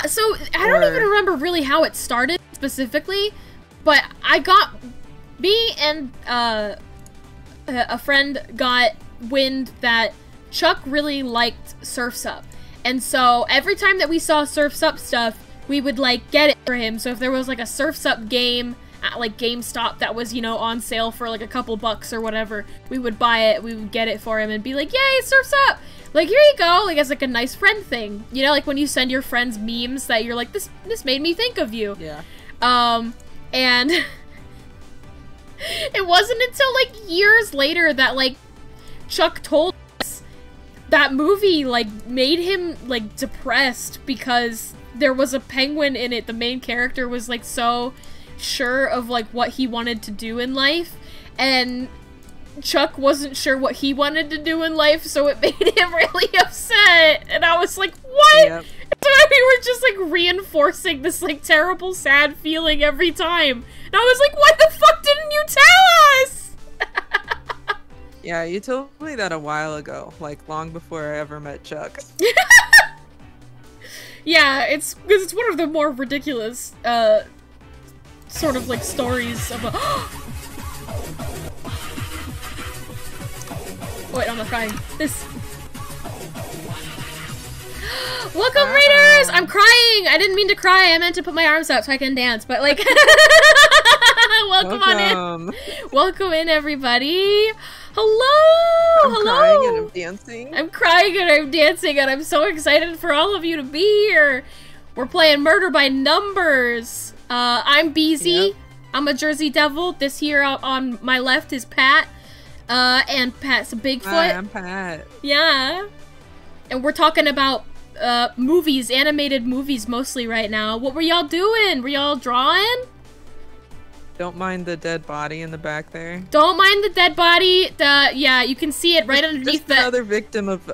So, I don't even remember really how it started specifically, but me and a friend got wind that Chuck really liked Surf's Up. And so, every time that we saw Surf's Up stuff, we would, like, get it for him. So if there was, like, a Surf's Up game at, like, GameStop that was, you know, on sale for, like, a couple bucks or whatever, we would buy it, we would get it for him and be like, yay, Surf's Up! Like, here you go! Like, as, like, a nice friend thing. You know, like, when you send your friends memes that you're like, this made me think of you. Yeah. And It wasn't until, like, years later that, like, Chuck told us that movie, like, made him, like, depressed because there was a penguin in it. The main character was, like, so sure of, like, what he wanted to do in life, and Chuck wasn't sure what he wanted to do in life, so it made him really upset. And I was like, what? Yep. So we were just, like, reinforcing this, like, terrible, sad feeling every time. And I was like, why the fuck didn't you tell us? Yeah, you told me that a while ago, like, long before I ever met Chuck. Yeah, it's because it's one of the more ridiculous, sort of, like, stories of a... Wait, I'm not crying. This... Welcome, Raiders! I'm crying! I didn't mean to cry. I meant to put my arms out so I can dance, but, like... Welcome on in. Welcome in, everybody. Hello! I'm crying and I'm dancing. I'm crying and I'm dancing, and I'm so excited for all of you to be here. We're playing Murder by Numbers. I'm BZ. Yep. I'm a Jersey Devil. This here on my left is Pat. And Pat's a Bigfoot. Hi, I'm Pat. Yeah. And we're talking about movies, animated movies mostly right now. What were y'all doing? Were y'all drawing? Don't mind the dead body in the back there. Don't mind the dead body. Yeah, you can see it right underneath the another victim of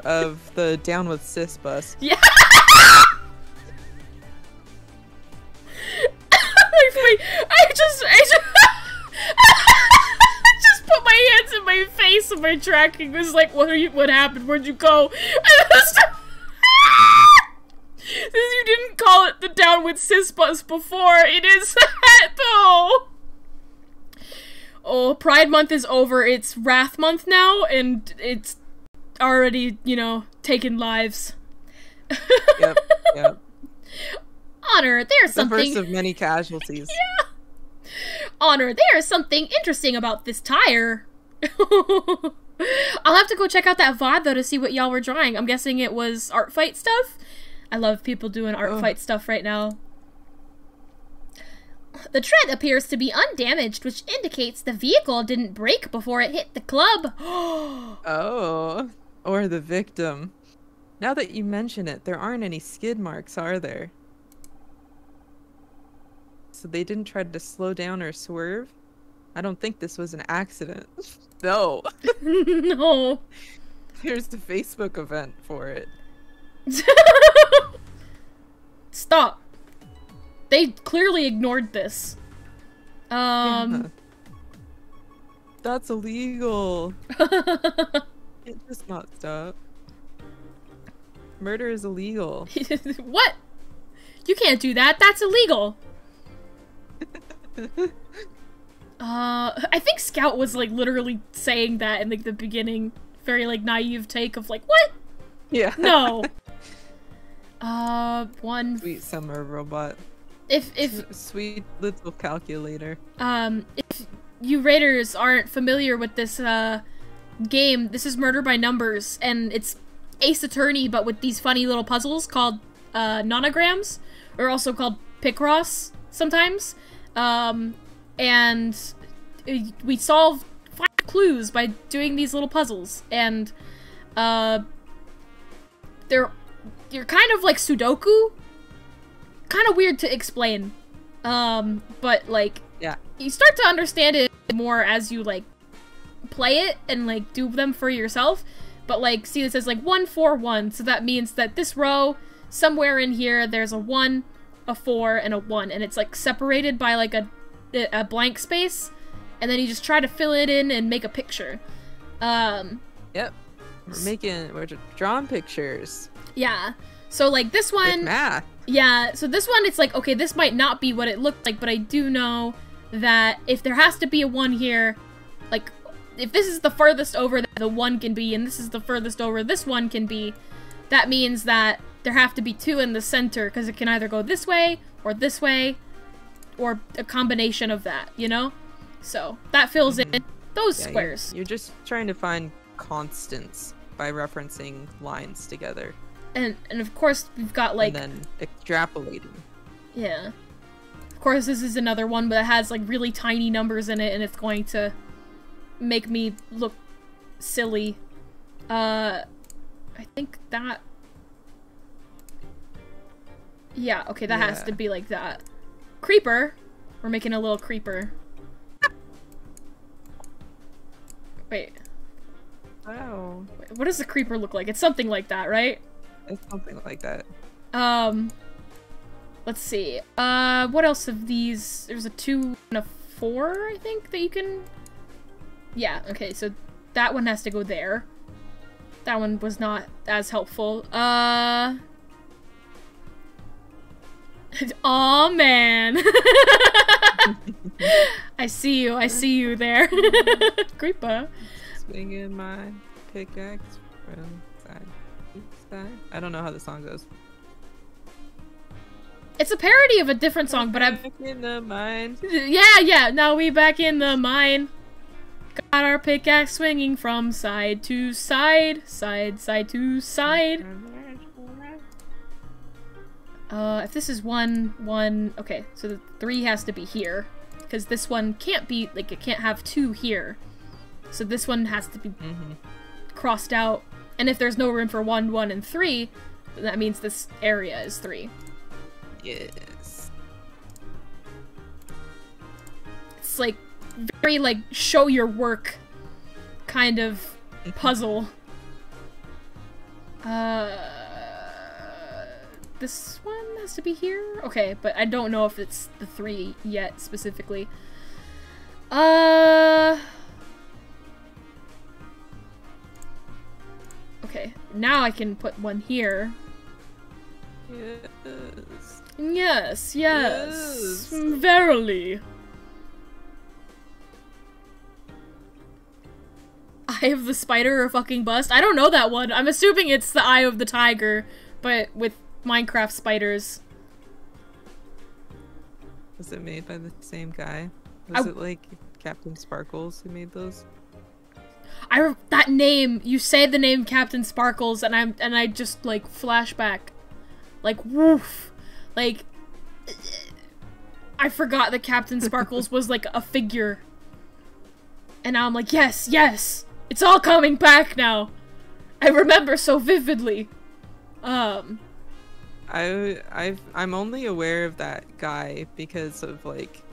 the Down with Sis bus. Yeah. I just put my hands in my face and my tracking was like, what happened? Where'd you go? Since you didn't call it the Down with Sis bus before, it is that though. Oh, Pride Month is over. It's Wrath Month now, and it's already, you know, taken lives. Yep. Honor, there's something... The first of many casualties. Yeah. Honor, there is something interesting about this tire. I'll have to go check out that VOD, though, to see what y'all were drawing. I'm guessing it was art fight stuff? I love people doing art fight stuff right now. The tread appears to be undamaged, which indicates the vehicle didn't break before it hit the club. Oh, or the victim. Now that you mention it, there aren't any skid marks, are there? So they didn't try to slow down or swerve? I don't think this was an accident. No. No. Here's the Facebook event for it. Stop. They clearly ignored this. Yeah. That's illegal. It does not stop. Murder is illegal. What? You can't do that. That's illegal. I think Scout was, like, literally saying that in, like, the beginning. Very, like, naive take of, like, what? Yeah. No. One... Sweet summer robot. If Sweet little calculator. If you Raiders aren't familiar with this, game, this is Murder by Numbers, and it's Ace Attorney, but with these funny little puzzles called, nonograms, or also called Picross, sometimes. And we solve 5 clues by doing these little puzzles, and, you're kind of like Sudoku. Kind of weird to explain. But, like, yeah, you start to understand it more as you, like, play it and, like, do them for yourself. But, like, see, this says, like, 1, 4, 1, so that means that this row, somewhere in here, there's a 1, a 4, and a 1, and it's, like, separated by, like, a blank space, and then you just try to fill it in and make a picture. Yep. We're drawing pictures. Yeah. So, like, this one... With math. Yeah, so this one, it's like, okay, this might not be what it looked like, but I do know that if there has to be a 1 here, like, if this is the furthest over that the 1 can be, and this is the furthest over this 1 can be, that means that there have to be 2 in the center, because it can either go this way, or a combination of that, you know? So, that fills in those squares. You're just trying to find constants by referencing lines together. And of course, we've got, like... And then extrapolating. Yeah. Of course, this is another one that has like really tiny numbers in it, and it's going to make me look silly. I think that... Yeah, okay, that has to be like that. Creeper. We're making a little creeper. Wait. Wow. What does the creeper look like? It's something like that, right? It's something like that. Let's see. What else of these? There's a 2 and a 4, I think, that you can... Yeah, okay, so that one has to go there. That one was not as helpful. Aw, man. I see you there. Creeper. Swinging my pickaxe from side to side. I don't know how the song goes. It's a parody of a different song, but I'm back in the mine. Yeah, now we back in the mine. Got our pickaxe swinging from side to side, side to side. If this is one, okay, so the 3 has to be here. Because this one can't be, like, it can't have 2 here. So this one has to be crossed out. And if there's no room for 1, 1, and 3, then that means this area is 3. Yes. It's like, very, like, show your work kind of puzzle. This one has to be here? Okay, but I don't know if it's the 3 yet, specifically. Okay, now I can put one here. Yes. Yes. Verily. Eye of the Spider or fucking bust? I don't know that one. I'm assuming it's the Eye of the Tiger, but with Minecraft spiders. Was it made by the same guy? Was it like Captain Sparkles who made those? That name, you say the name Captain Sparkles and I just like flashback. Like woof. Like I forgot that Captain Sparkles was like a figure. And now I'm like, yes, yes. It's all coming back now. I remember so vividly. I'm only aware of that guy because of like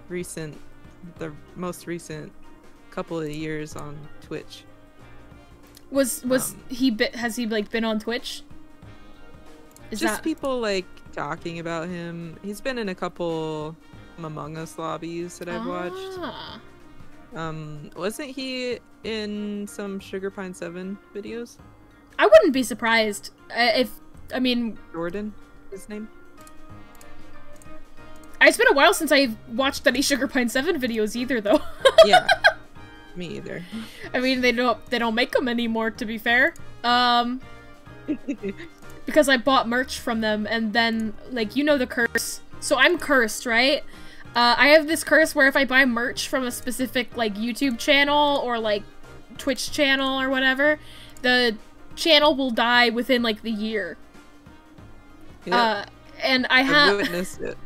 the most recent couple of years on Twitch. Has he like been on Twitch? People like talking about him. He's been in a couple Among Us lobbies that I've watched. Wasn't he in some Sugar Pine 7 videos? I wouldn't be surprised Jordan, his name? It's been a while since I've watched any Sugar Pine 7 videos either, though. Yeah, me either. I mean, they don't make them anymore, to be fair. Because I bought merch from them, and then, like, you know the curse. So I'm cursed, right? I have this curse where if I buy merch from a specific, like, YouTube channel or, like, Twitch channel or whatever, the channel will die within, like, the year. Yep. And I have witnessed it.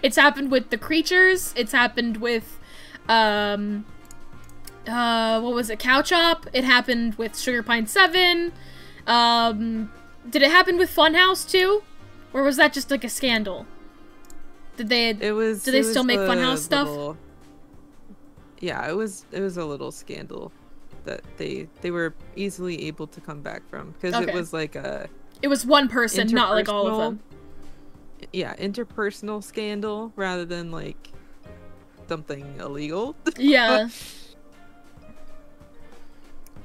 It's happened with the creatures. It's happened with, what was it? Cow Chop. It happened with Sugar Pine 7. Did it happen with Funhouse too? Or was that just like a scandal? Did they still make Funhouse stuff? Yeah, it was a little scandal that they were easily able to come back from because it was like it was one person, not like all of them. Yeah, interpersonal scandal rather than like something illegal. Yeah.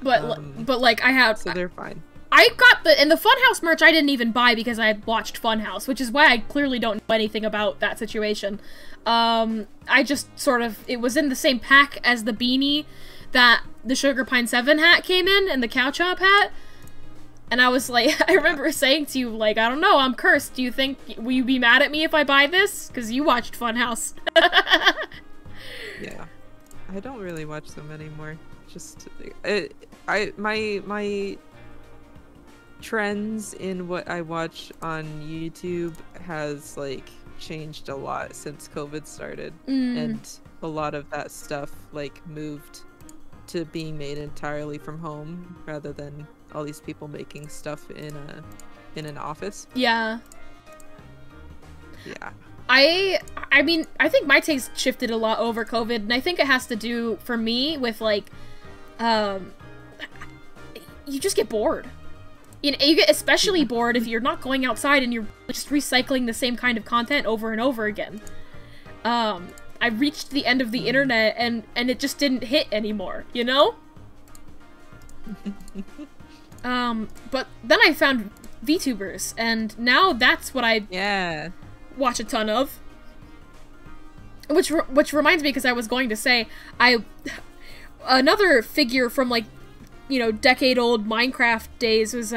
But like so they're fine. I got the Funhouse merch I didn't even buy because I had watched Funhouse, which is why I clearly don't know anything about that situation. I just sort of, it was in the same pack as the beanie that the Sugar Pine 7 hat came in and the Cow Chop hat. And I was like, I remember saying to you, like, I don't know, I'm cursed. Do you think, will you be mad at me if I buy this? Because you watched Funhouse. Yeah. I don't really watch them anymore. Just, my trends in what I watch on YouTube has, like, changed a lot since COVID started, and a lot of that stuff like moved to being made entirely from home rather than all these people making stuff in an office. Yeah. Yeah. I mean, I think my taste shifted a lot over COVID, and I think it has to do, for me, with, like, you just get bored. You know, you get especially bored if you're not going outside and you're just recycling the same kind of content over and over again. I reached the end of the internet, and it just didn't hit anymore, you know? But then I found VTubers, and now that's what I watch a ton of. Which reminds me, because I was going to say, another figure from, like, you know, decade-old Minecraft days was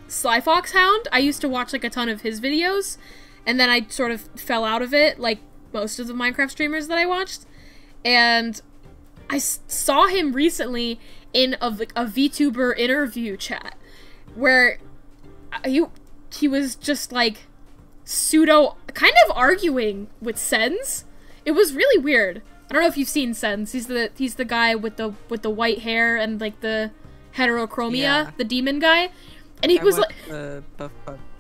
Sly Fox Hound. I used to watch, like, a ton of his videos, and then I sort of fell out of it, like most of the Minecraft streamers that I watched. And I saw him recently in a VTuber interview chat, where he was just, like, kind of arguing with Sens. It was really weird. I don't know if you've seen Sens. He's the guy with the white hair and, like, the heterochromia, the demon guy. And he was like the Buff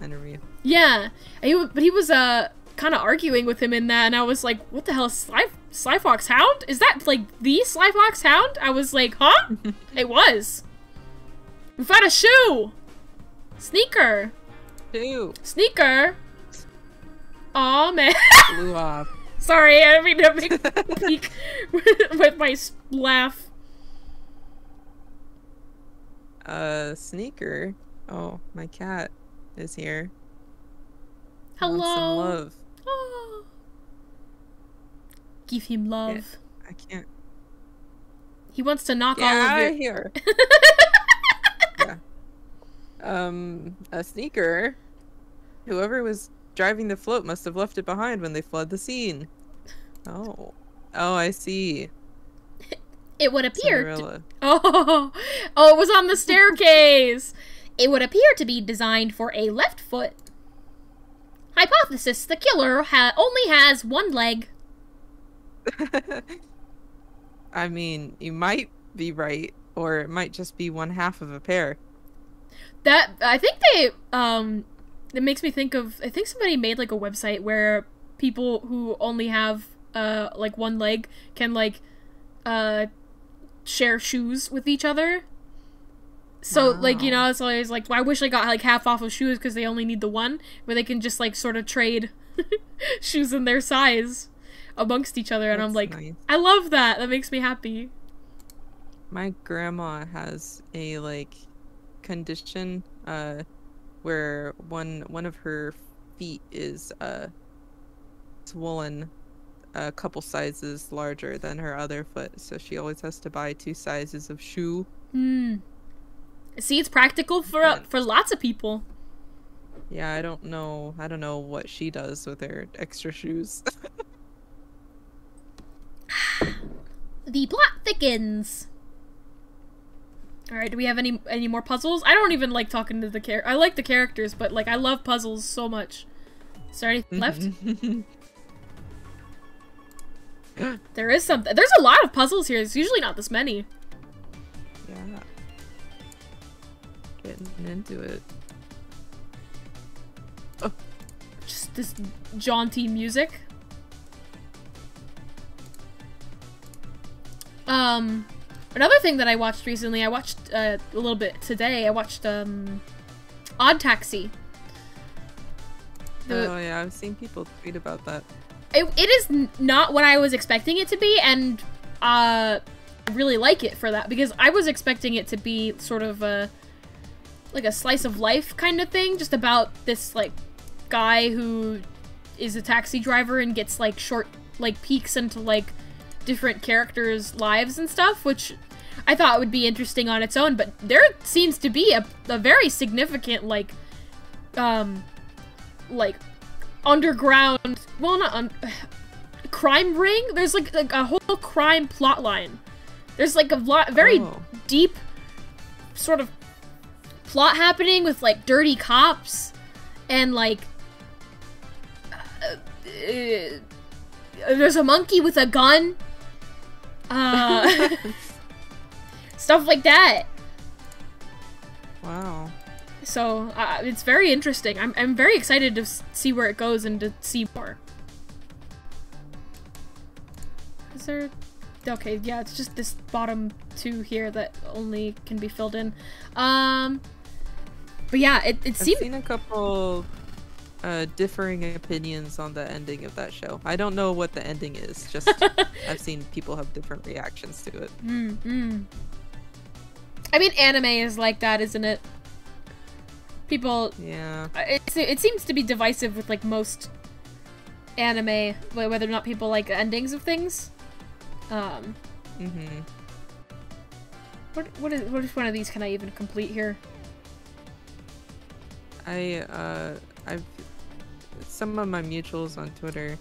interview. Yeah. But he was kind of arguing with him in that, and I was like, what the hell, Sly Fox Hound? Is that, like, the Sly Fox Hound? I was like, huh? It was. We found a shoe! Sneaker! Sneaker! Aw, man. Blew off. Sorry, I didn't mean to make peek with my laugh. Sneaker. Oh, my cat is here. Hello. Want some love. Oh. Give him love. Yeah, I can't. He wants to knock all out of of here. Yeah. A sneaker. Whoever was driving the float must have left it behind when they fled the scene. Oh, I see. It would appear. Oh, it was on the staircase. It would appear to be designed for a left foot. Hypothesis: the killer only has one leg. I mean, you might be right, or it might just be one half of a pair. I think they it makes me think of, I think somebody made, like, a website where people who only have like one leg can, like, share shoes with each other. So, like, you know, it's always like, well, I wish I got, like, half off of shoes because they only need the one, where they can just, like, sort of trade shoes in their size amongst each other. And I'm like, nice. I love that. That makes me happy. My grandma has a, like, condition where one of her feet is swollen a couple sizes larger than her other foot, so she always has to buy 2 sizes of shoe. See, it's practical for lots of people. Yeah, I don't know what she does with her extra shoes. The plot thickens. All right, do we have any more puzzles? I don't even like talking to the characters. I like the characters, but, like, I love puzzles so much. Is there anything left? There is something. There's a lot of puzzles here. It's usually not this many. Yeah. Getting into it. Oh. Just this jaunty music. Another thing that I watched recently, I watched a little bit today. I watched Odd Taxi. Oh yeah, I've seen people tweet about that. It is not what I was expecting it to be, and I really like it for that, because I was expecting it to be sort of like a slice of life kind of thing, just about this, like, guy who is a taxi driver and gets, like, short, like, peeks into, like, different characters' lives and stuff, which I thought would be interesting on its own, but there seems to be a very significant, like underground, well, not crime ring. There's like a whole crime plot line. There's, like, a lot, very deep sort of plot happening with, like, dirty cops and, like, there's a monkey with a gun. Stuff like that. Wow. So, it's very interesting. I'm very excited to see where it goes and to see more. Is there... Okay, yeah, it's just this bottom two here that only can be filled in. But yeah, it seems... I've seen a couple differing opinions on the ending of that show. I don't know what the ending is, just I've seen people have different reactions to it. I mean, anime is like that, isn't it? People... Yeah. It seems to be divisive with, like, most anime, whether or not people like endings of things. What is one of these can I even complete here? I've some of my mutuals on Twitter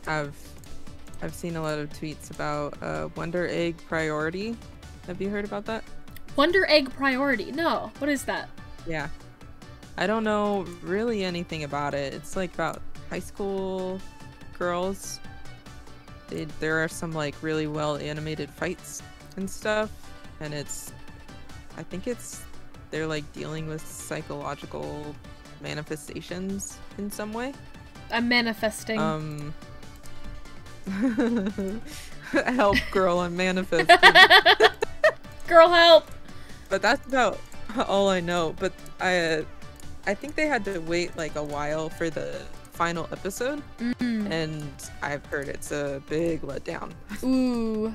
I've seen a lot of tweets about Wonder Egg Priority. Have you heard about that? Wonder Egg Priority? No. What is that? Yeah. I don't know really anything about it. It's like about high school girls. There are some like really well animated fights and stuff, and I think they're like dealing with psychological manifestations in some way. I'm manifesting. Help, girl, I'm manifesting. Girl, help! But that's about all I know. But I think they had to wait like a while for the final episode, and I've heard it's a big letdown. Ooh,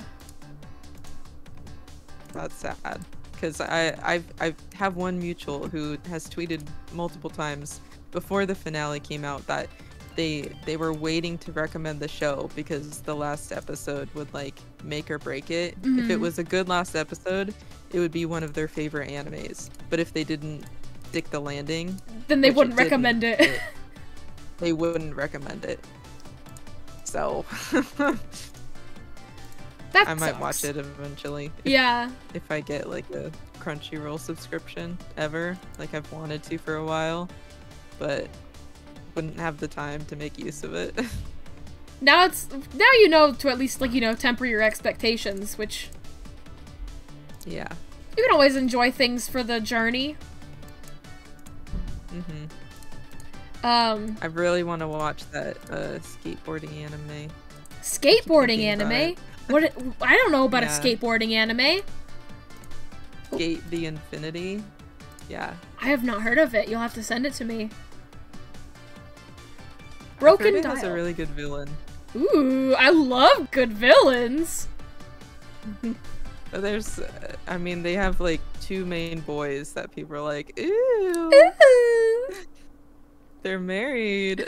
that's sad. Because I have one mutual who has tweeted multiple times before the finale came out that they were waiting to recommend the show because the last episode would like make or break it. If it was a good last episode, it would be one of their favorite animes. But if they didn't stick the landing, then they wouldn't recommend it. They wouldn't recommend it. So I might watch it eventually. If I get like a Crunchyroll subscription ever, like I've wanted to for a while, but wouldn't have the time to make use of it. Now you know to at least like, you know, temper your expectations, which yeah. You can always enjoy things for the journey. I really want to watch that skateboarding anime. Skateboarding anime? What? I don't know about a skateboarding anime. Skate the Infinity. Yeah. I have not heard of it. You'll have to send it to me. Broken Dial has a really good villain. Ooh, I love good villains. There's, I mean, they have like two main boys that people are like, ooh. Ooh. They're married.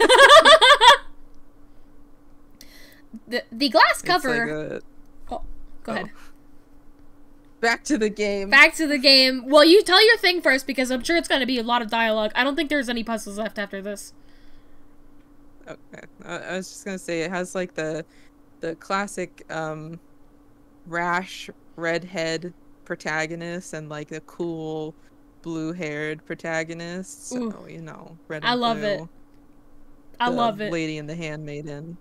The glass cover. Like oh, go ahead. Back to the game. Back to the game. Well, you tell your thing first because I'm sure it's going to be a lot of dialogue. I don't think there's any puzzles left after this. Okay. I was just gonna say it has like the classic rash redhead protagonist and like the cool blue-haired protagonist. So, ooh. you know, red and I love blue. it. I love it. Lady and the Handmaiden.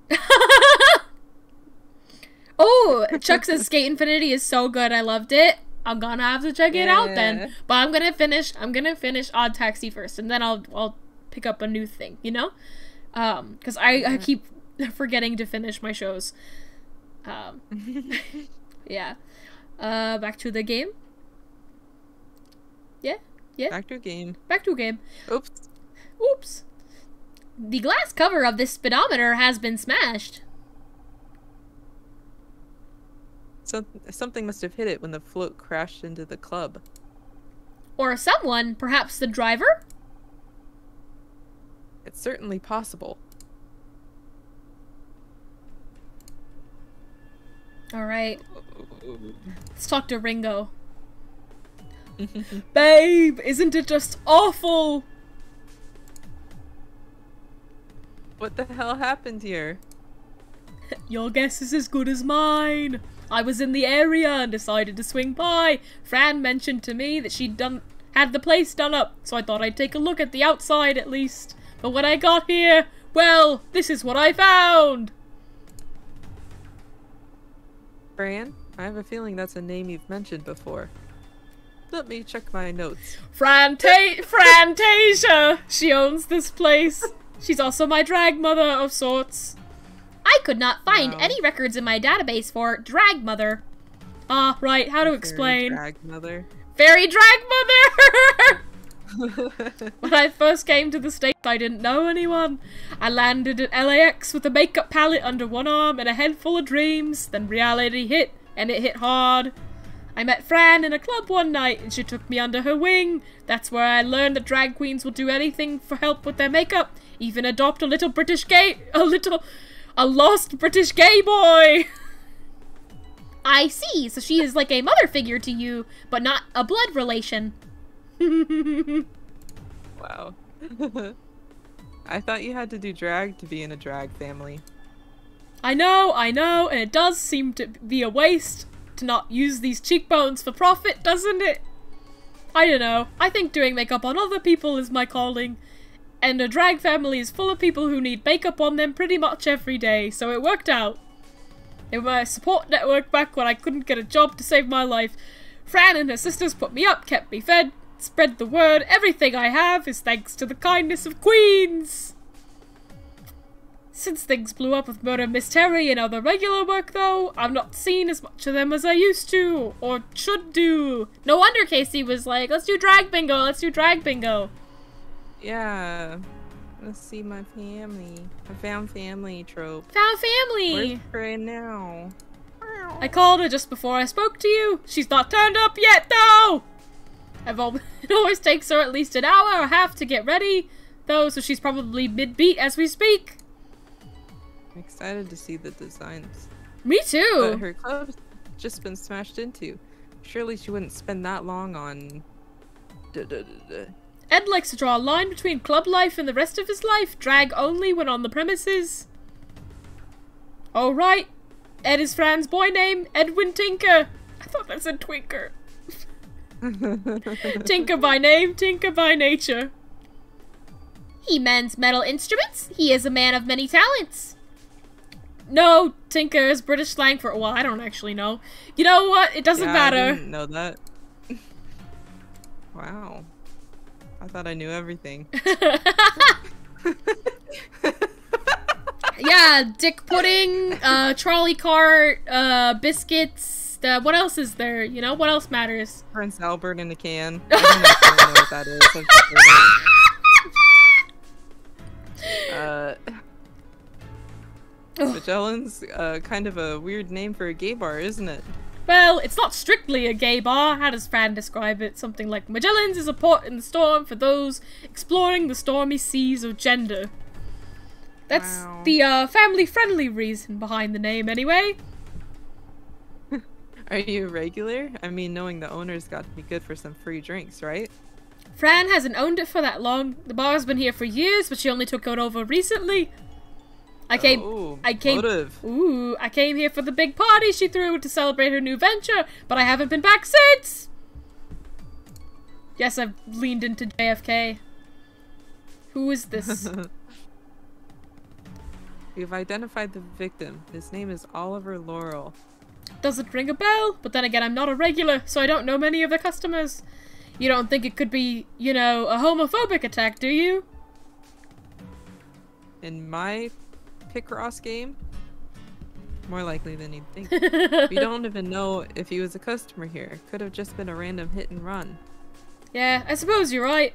Oh, Chuck says Skate Infinity is so good. I loved it. I'm gonna have to check it out then. But I'm gonna finish Odd Taxi first, and then I'll pick up a new thing, you know? Because I keep forgetting to finish my shows. Yeah. Back to the game. Yeah. Back to game. Oops. The glass cover of this speedometer has been smashed. So something must have hit it when the float crashed into the club. Or someone, perhaps the driver? It's certainly possible. Alright. Let's talk to Ringo. Babe, isn't it just awful? What the hell happened here? Your guess is as good as mine. I was in the area and decided to swing by. Fran mentioned to me that she'd had the place done up, so I thought I'd take a look at the outside at least. But when I got here, Well, this is what I found! Fran, I have a feeling that's a name you've mentioned before. Let me check my notes. Frantasia! She owns this place. She's also my drag mother of sorts. I could not find any records in my database for drag mother. Ah, right, how to explain. Drag mother. Fairy drag mother! When I first came to the States, I didn't know anyone. I landed at LAX with a makeup palette under one arm and a head full of dreams. Then reality hit, and it hit hard. I met Fran in a club one night, and she took me under her wing. That's where I learned that drag queens will do anything for help with their makeup, even adopt a lost British gay boy. I see, so she is like a mother figure to you, but not a blood relation. Wow. I thought you had to do drag to be in a drag family. I know, and it does seem to be a waste to not use these cheekbones for profit, doesn't it? I don't know. I think doing makeup on other people is my calling, and a drag family is full of people who need makeup on them pretty much every day, so it worked out. They were my support network back when I couldn't get a job to save my life. Fran and her sisters put me up, kept me fed, spread the word. Everything I have is thanks to the kindness of queens. Since things blew up with Murder Mystery and other regular work, though, I've not seen as much of them as I used to, or should do. No wonder Casey was like, let's do drag bingo, let's do drag bingo. Yeah. Let's see my family. I found family trope. Found family! Where's Fran now? I called her just before I spoke to you. She's not turned up yet, though! It always takes her at least an hour or a half to get ready, though, so she's probably mid-beat as we speak. I'm excited to see the designs. Me too! But her club's just been smashed into. Surely she wouldn't spend that long on... Ed likes to draw a line between club life and the rest of his life, drag only when on the premises. Oh right, Ed is Fran's boy name, Edwin Tinker. I thought that said Twinker. Tinker by name, Tinker by nature. He mends metal instruments. He is a man of many talents. No, Tinker is British slang for, well, I don't actually know. You know what? It doesn't matter. I didn't know that. Wow. I thought I knew everything. Yeah, dick pudding, trolley cart, biscuits, what else is there? You know, what else matters? Prince Albert in a can. I don't actually know what that is. I've just heard it. Magellan's kind of a weird name for a gay bar, isn't it? Well, it's not strictly a gay bar. How does Fran describe it? Something like, Magellan's is a port in the storm for those exploring the stormy seas of gender. That's the family-friendly reason behind the name, anyway. Are you a regular? I mean, knowing the owner's got to be good for some free drinks, right? Fran hasn't owned it for that long. The bar's been here for years, but she only took it over recently. I came here for the big party she threw to celebrate her new venture, but I haven't been back since. Yes, I've leaned into JFK. Who is this? We've identified the victim. His name is Oliver Laurel. Doesn't ring a bell, but then again, I'm not a regular, so I don't know many of the customers. You don't think it could be, you know, a homophobic attack, do you? In my Picross game? More likely than you'd think. We don't even know if he was a customer here. Could have just been a random hit and run. Yeah, I suppose you're right.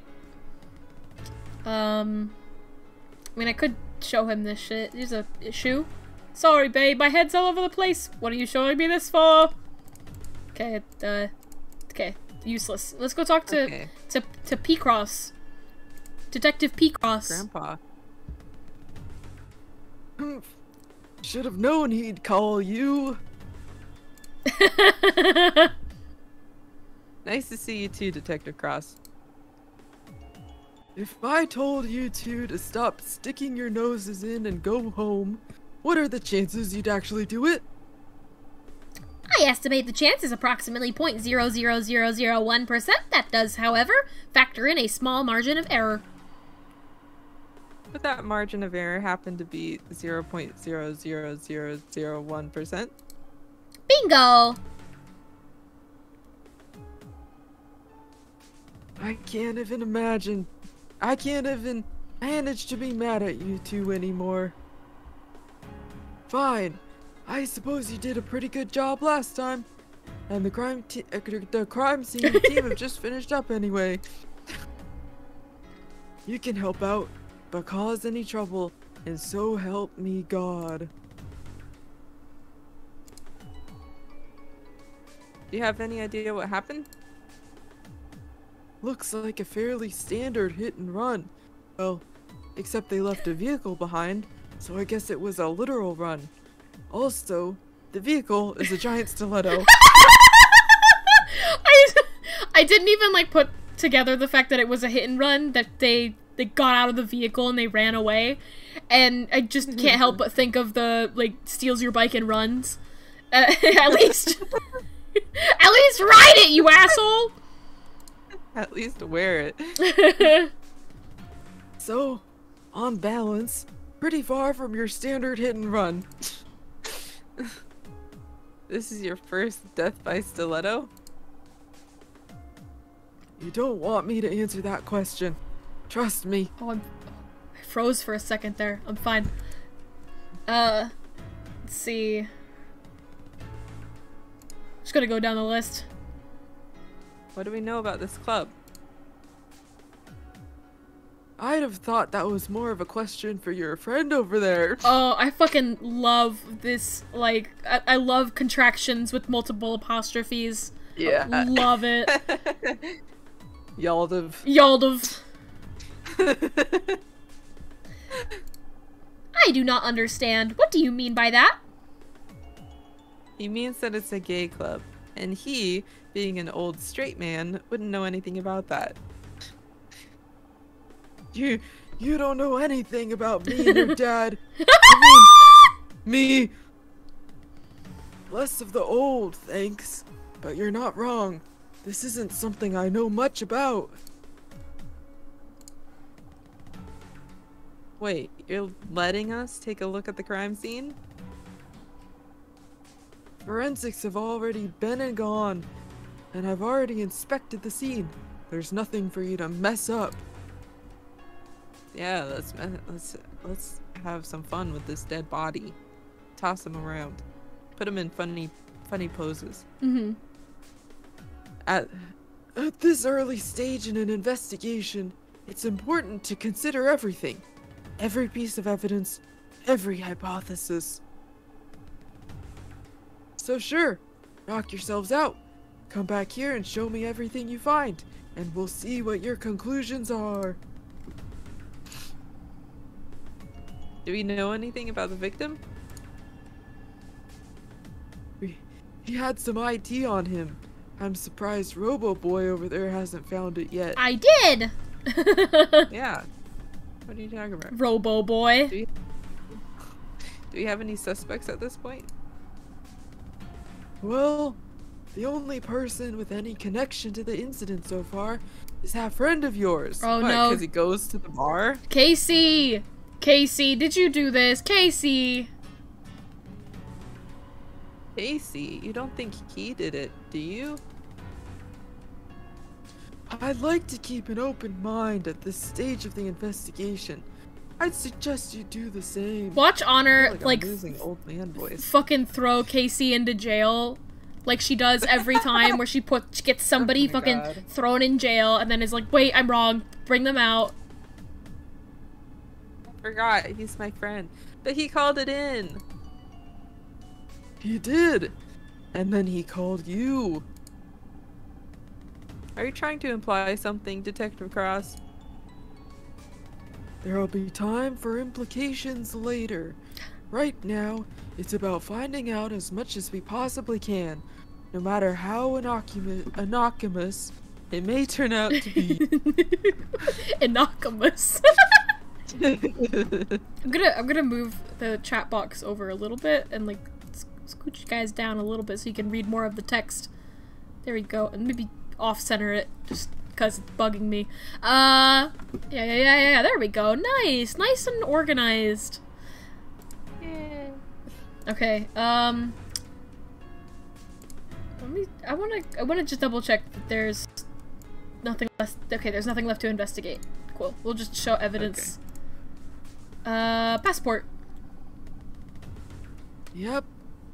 I mean, I could show him this shit. Here's a shoe. Sorry, babe, my head's all over the place. What are you showing me this for? Okay, okay, useless. Let's go talk to P-Cross. Detective P-Cross. Grandpa. Should have known he'd call you. Nice to see you too, Detective Cross. If I told you two to stop sticking your noses in and go home, what are the chances you'd actually do it? I estimate the chance is approximately 0.00001%. That does, however, factor in a small margin of error. Would that margin of error happen to be 0.00001%? Bingo! I can't even imagine. I can't even manage to be mad at you two anymore. Fine. I suppose you did a pretty good job last time. And the crime scene team have just finished up anyway. You can help out, but cause any trouble, and so help me God. Do you have any idea what happened? Looks like a fairly standard hit and run. Well, except they left a vehicle behind, so I guess it was a literal run. Also, the vehicle is a giant stiletto. I didn't even like put together the fact that it was a hit and run, that they got out of the vehicle and they ran away, and I just can't help but think of the like steals your bike and runs. At least ride it, you asshole. At least wear it. So, on balance, pretty far from your standard hit and run. This is your first death by stiletto? You don't want me to answer that question. Trust me. Oh, I froze for a second there. I'm fine. Let's see. Just gonna go down the list. What do we know about this club? I'd have thought that was more of a question for your friend over there. Oh, I fucking love this, like, I love contractions with multiple apostrophes. Yeah. Love it. Yaldav. Yaldav. I do not understand. What do you mean by that? He means that it's a gay club, and he, being an old straight man, wouldn't know anything about that. You don't know anything about me and your dad. I mean, me. Less of the old, thanks. But you're not wrong. This isn't something I know much about. Wait, you're letting us take a look at the crime scene? Forensics have already been and gone, and I've already inspected the scene. There's nothing for you to mess up. Yeah, let's have some fun with this dead body. Toss him around. Put him in funny poses. Mm-hmm. At this early stage in an investigation, it's important to consider everything. Every piece of evidence, every hypothesis. So sure, knock yourselves out. Come back here and show me everything you find, and we'll see what your conclusions are. Do we know anything about the victim? He had some ID on him. I'm surprised Robo Boy over there hasn't found it yet. I did! Yeah. What are you talking about? Robo Boy. Do we have any suspects at this point? Well, the only person with any connection to the incident so far is that friend of yours. Oh What, no. because he goes to the bar? Casey! Casey, did you do this? Casey! Casey, you don't think he did it, do you? I'd like to keep an open mind at this stage of the investigation. I'd suggest you do the same. Watch I Honor, feel like, I'm losing old man voice. fucking throw Casey into jail. Like she does every time, where she gets somebody Oh my fucking God. thrown in jail and then is like, wait, I'm wrong. Bring them out. Forgot, he's my friend. But he called it in. He did. And then he called you. Are you trying to imply something, Detective Cross? There'll be time for implications later. Right now, it's about finding out as much as we possibly can, no matter how innocuous it may turn out to be. Innocuous. I'm gonna move the chat box over a little bit and like scooch you guys down a little bit so you can read more of the text. There we go, and maybe off-center it just because it's bugging me. Yeah, there we go. Nice and organized. Yeah. Okay, I wanna just double check that there's nothing left. Okay, there's nothing left to investigate. Cool. We'll just show evidence. Okay. Passport. Yep,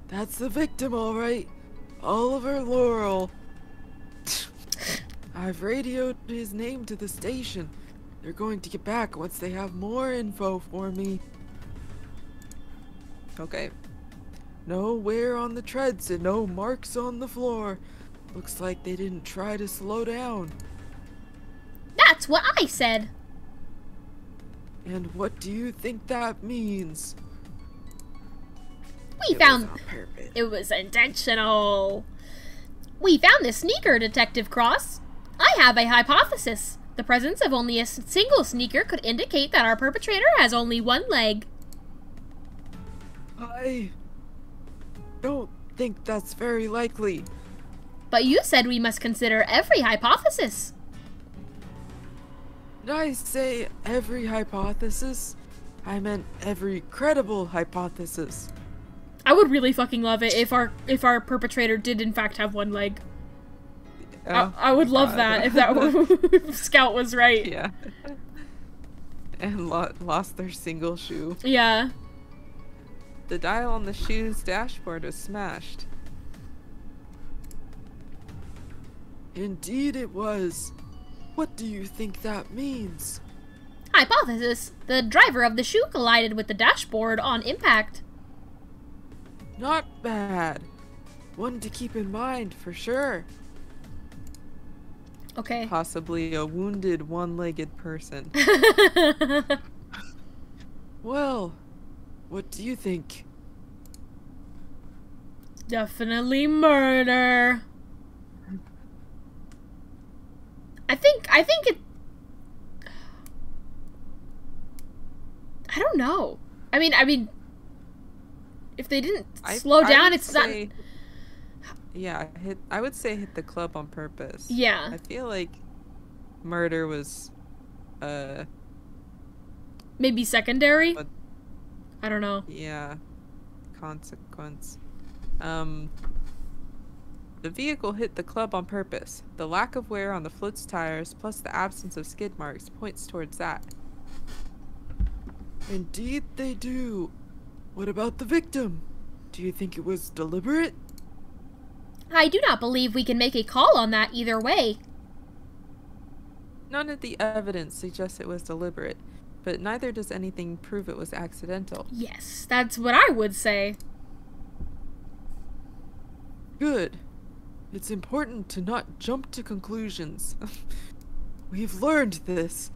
that's the victim, all right. Oliver Laurel. I've radioed his name to the station. They're going to get back once they have more info for me. Okay. No wear on the treads and no marks on the floor. Looks like they didn't try to slow down. That's what I said. And what do you think that means? We found on purpose. It was intentional. We found this sneaker, Detective Cross. I have a hypothesis. The presence of only a single sneaker could indicate that our perpetrator has only one leg. I don't think that's very likely. But you said we must consider every hypothesis. Did I say every hypothesis? I meant every credible hypothesis. I would really fucking love it if our perpetrator did in fact have one leg. Oh, I would love that if if Scout was right. Yeah. And lost their single shoe. Yeah. The dial on the shoe's dashboard was smashed. Indeed it was. What do you think that means? Hypothesis. The driver of the shoe collided with the dashboard on impact. Not bad. One to keep in mind for sure. Okay. Possibly a wounded one-legged person. Well, what do you think? Definitely murder. I think it... I don't know. I mean, if they didn't slow down, it's not... Yeah, I would say hit the club on purpose. Yeah. I feel like murder was, maybe secondary? But, I don't know. Yeah. Consequence. The vehicle hit the club on purpose. The lack of wear on the float's tires, plus the absence of skid marks, points towards that. Indeed they do. What about the victim? Do you think it was deliberate? I do not believe we can make a call on that either way. None of the evidence suggests it was deliberate, but neither does anything prove it was accidental. Yes, that's what I would say. Good. It's important to not jump to conclusions. We've learned this.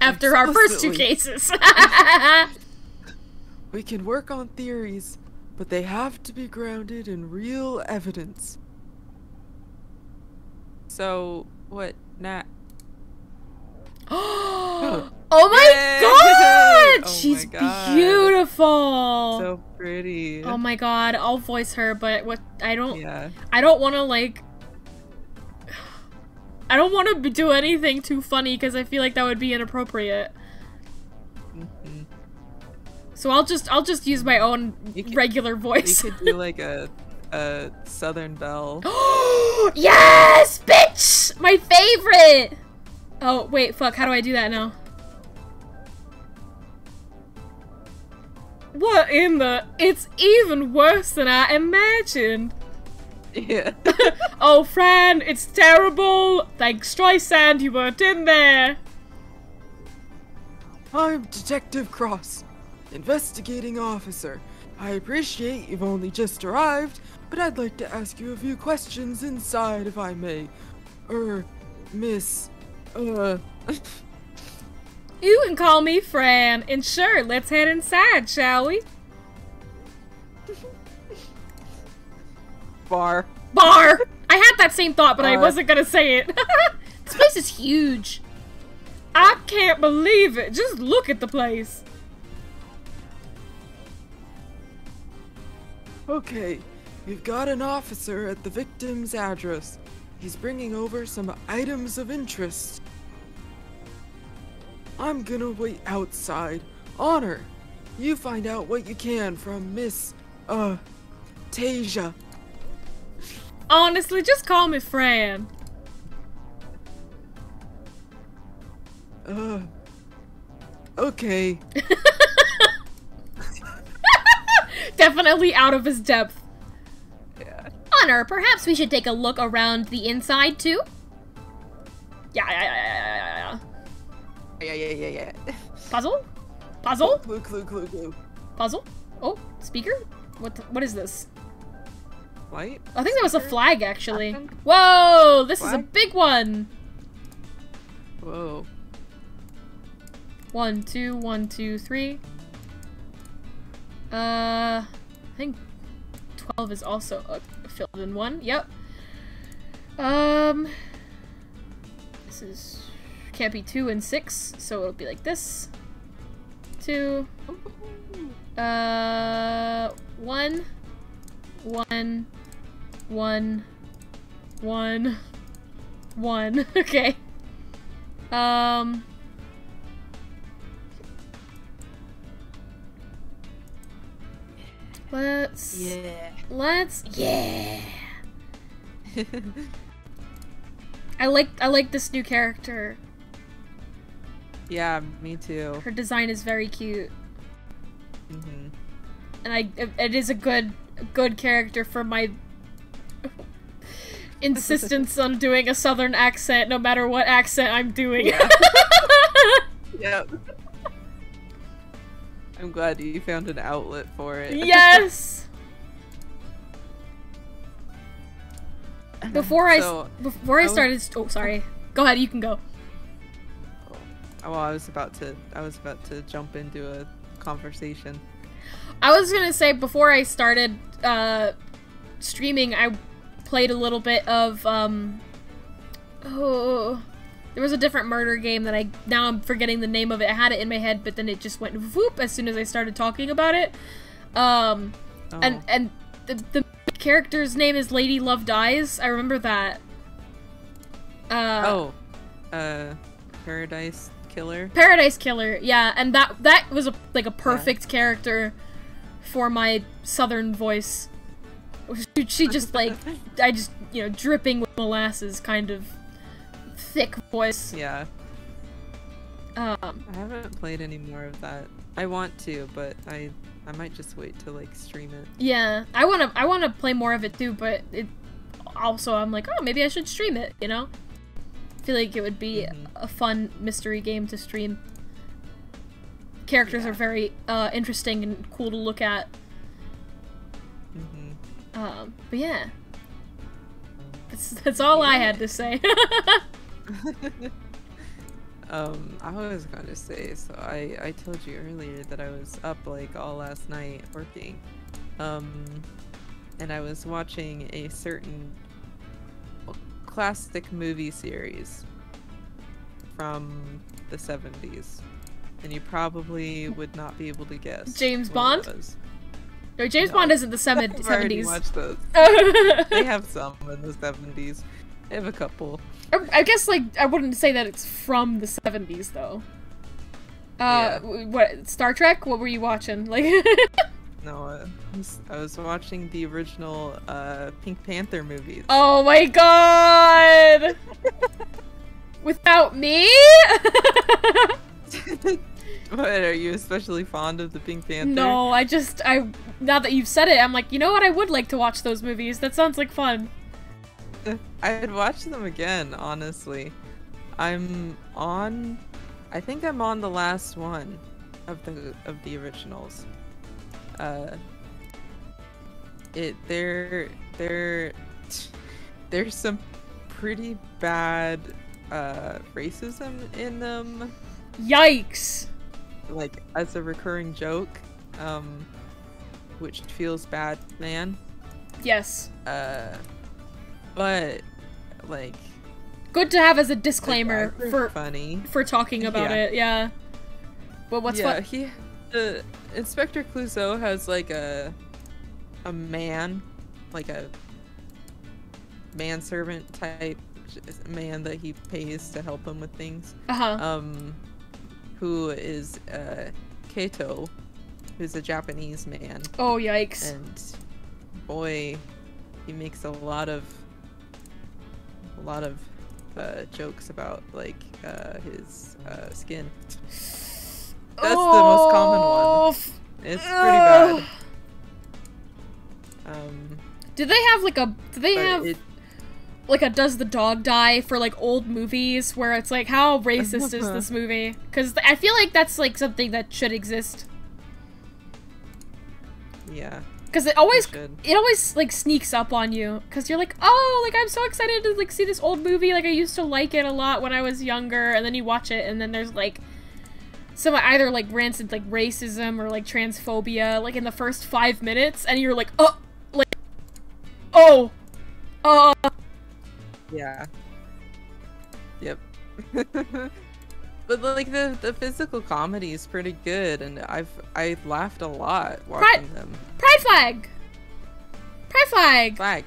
After our first two cases. We can work on theories, but they have to be grounded in real evidence. So, what, Nat? Oh my god! Oh She's my God. beautiful! So pretty. Oh my god, I'll voice her, but I don't want to, like... I don't want to do anything too funny, because I feel like that would be inappropriate. Mm-hmm. So I'll just use my own regular voice. You could do like a Southern Belle. Yes, bitch! My favorite! Oh, wait, fuck, how do I do that now? What in the... It's even worse than I imagined. Yeah. Oh, Fran, it's terrible. Thanks, Streisand, you weren't in there. I'm Detective Cross, investigating officer. I appreciate you've only just arrived, but I'd like to ask you a few questions inside, if I may. Miss, You can call me Fran, and sure, let's head inside, shall we? Bar. I had that same thought, but I wasn't gonna say it. This place is huge. I can't believe it. Just look at the place. Okay, we've got an officer at the victim's address. He's bringing over some items of interest. I'm gonna wait outside. Honor, you find out what you can from Miss, Tasia. Honestly, just call me Fran. Okay. Definitely out of his depth. Yeah. Honor, perhaps we should take a look around the inside, too? Yeah. Yeah. Puzzle? Puzzle? Clue. Puzzle? Oh, speaker? What is this? Light? I think that was a flag, actually. Whoa! This is a Flag? big one! Whoa. 1, 2, 1, 2, 3. I think 12 is also filled in one. Yep. This is can't be 2 and 6, so it'll be like this. 2. 1. 1. 1. 1. Okay. Yeah. I like this new character. Yeah, me too. Her design is very cute. Mm-hmm. And it is a good character for my insistence on doing a southern accent no matter what accent I'm doing. Yeah. Yep. I'm glad you found an outlet for it. Yes. Before I started. Oh, sorry. Go ahead. You can go. Oh, well, I was about to jump into a conversation. I was gonna say before I started streaming, I played a little bit of there was a different murder game that now I'm forgetting the name of it. I had it in my head, but then it just went whoop as soon as I started talking about it. And the character's name is Lady Love Dies. I remember that. Paradise Killer. Paradise Killer, yeah, and that was a perfect character for my southern voice. She just dripping with molasses kind of thick voice. Yeah. I haven't played any more of that. I want to, but I might just wait to stream it. Yeah, I wanna play more of it too, but I'm like, oh, maybe I should stream it, you know? I feel like it would be a fun mystery game to stream. Characters are very interesting and cool to look at. But yeah. That's all I had to say. I was gonna say, so I told you earlier that I was up all last night working. And I was watching a certain classic movie series from the 70s. And you probably would not be able to guess. James Bond? No, James Bond isn't the 70s. I've already watched those. They have some in the 70s. They have a couple. I guess, I wouldn't say that it's from the 70s, though. Yeah. What, Star Trek? What were you watching? No, I was watching the original Pink Panther movies. Oh my god! Without me? What, are you especially fond of the Pink Panther? No, now that you've said it, I'm like, you know what? I would like to watch those movies. That sounds like fun. I'd watch them again, honestly. I think I'm on the last one of the originals. There's some pretty bad racism in them. Yikes! As a recurring joke, which feels bad, man. Yes. But good to have as a disclaimer for talking about it. Yeah. But what's fun? Inspector Clouseau has a man, manservant type man that he pays to help him with things. Who is Kato, who's a Japanese man. Oh, yikes. And boy, he makes a lot of jokes about like his skin. That's the most common one. It's pretty bad. Do they have like a does the dog die for like old movies where it's like how racist is this movie? Because I feel like that's like something that should exist. Yeah. Because it always like sneaks up on you because you're like, oh, like I'm so excited to like see this old movie, like I used to like it a lot when I was younger, and then you watch it and then there's like some either like rancid like racism or like transphobia like in the first 5 minutes, and you're like, oh, like, oh, yeah, yep. But like the physical comedy is pretty good, and I've laughed a lot watching them. Pride flag! Pride flag! Flag.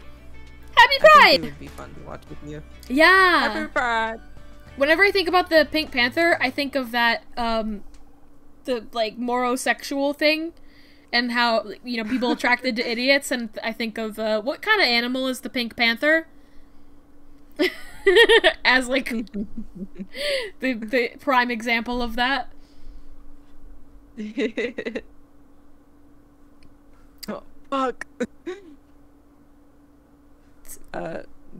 Happy Pride! I think it would be fun to watch with you. Yeah. Happy Pride. Whenever I think about the Pink Panther, I think of that the like morosexual thing, and how, you know, people attracted to idiots, and I think of what kind of animal is the Pink Panther? As like the prime example of that. Oh fuck.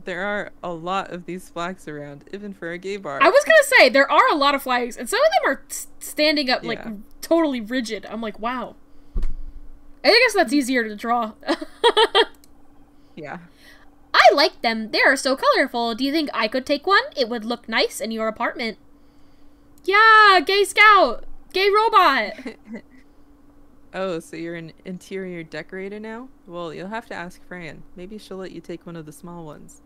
There are a lot of these flags around, even for a gay bar. I was gonna say, there are a lot of flags, and some of them are standing up like totally rigid. I'm like, wow. I guess that's easier to draw. Yeah. I like them. They are so colorful. Do you think I could take one? It would look nice in your apartment. Yeah, gay scout! Gay robot! Oh, so you're an interior decorator now? Well, you'll have to ask Fran. Maybe she'll let you take one of the small ones.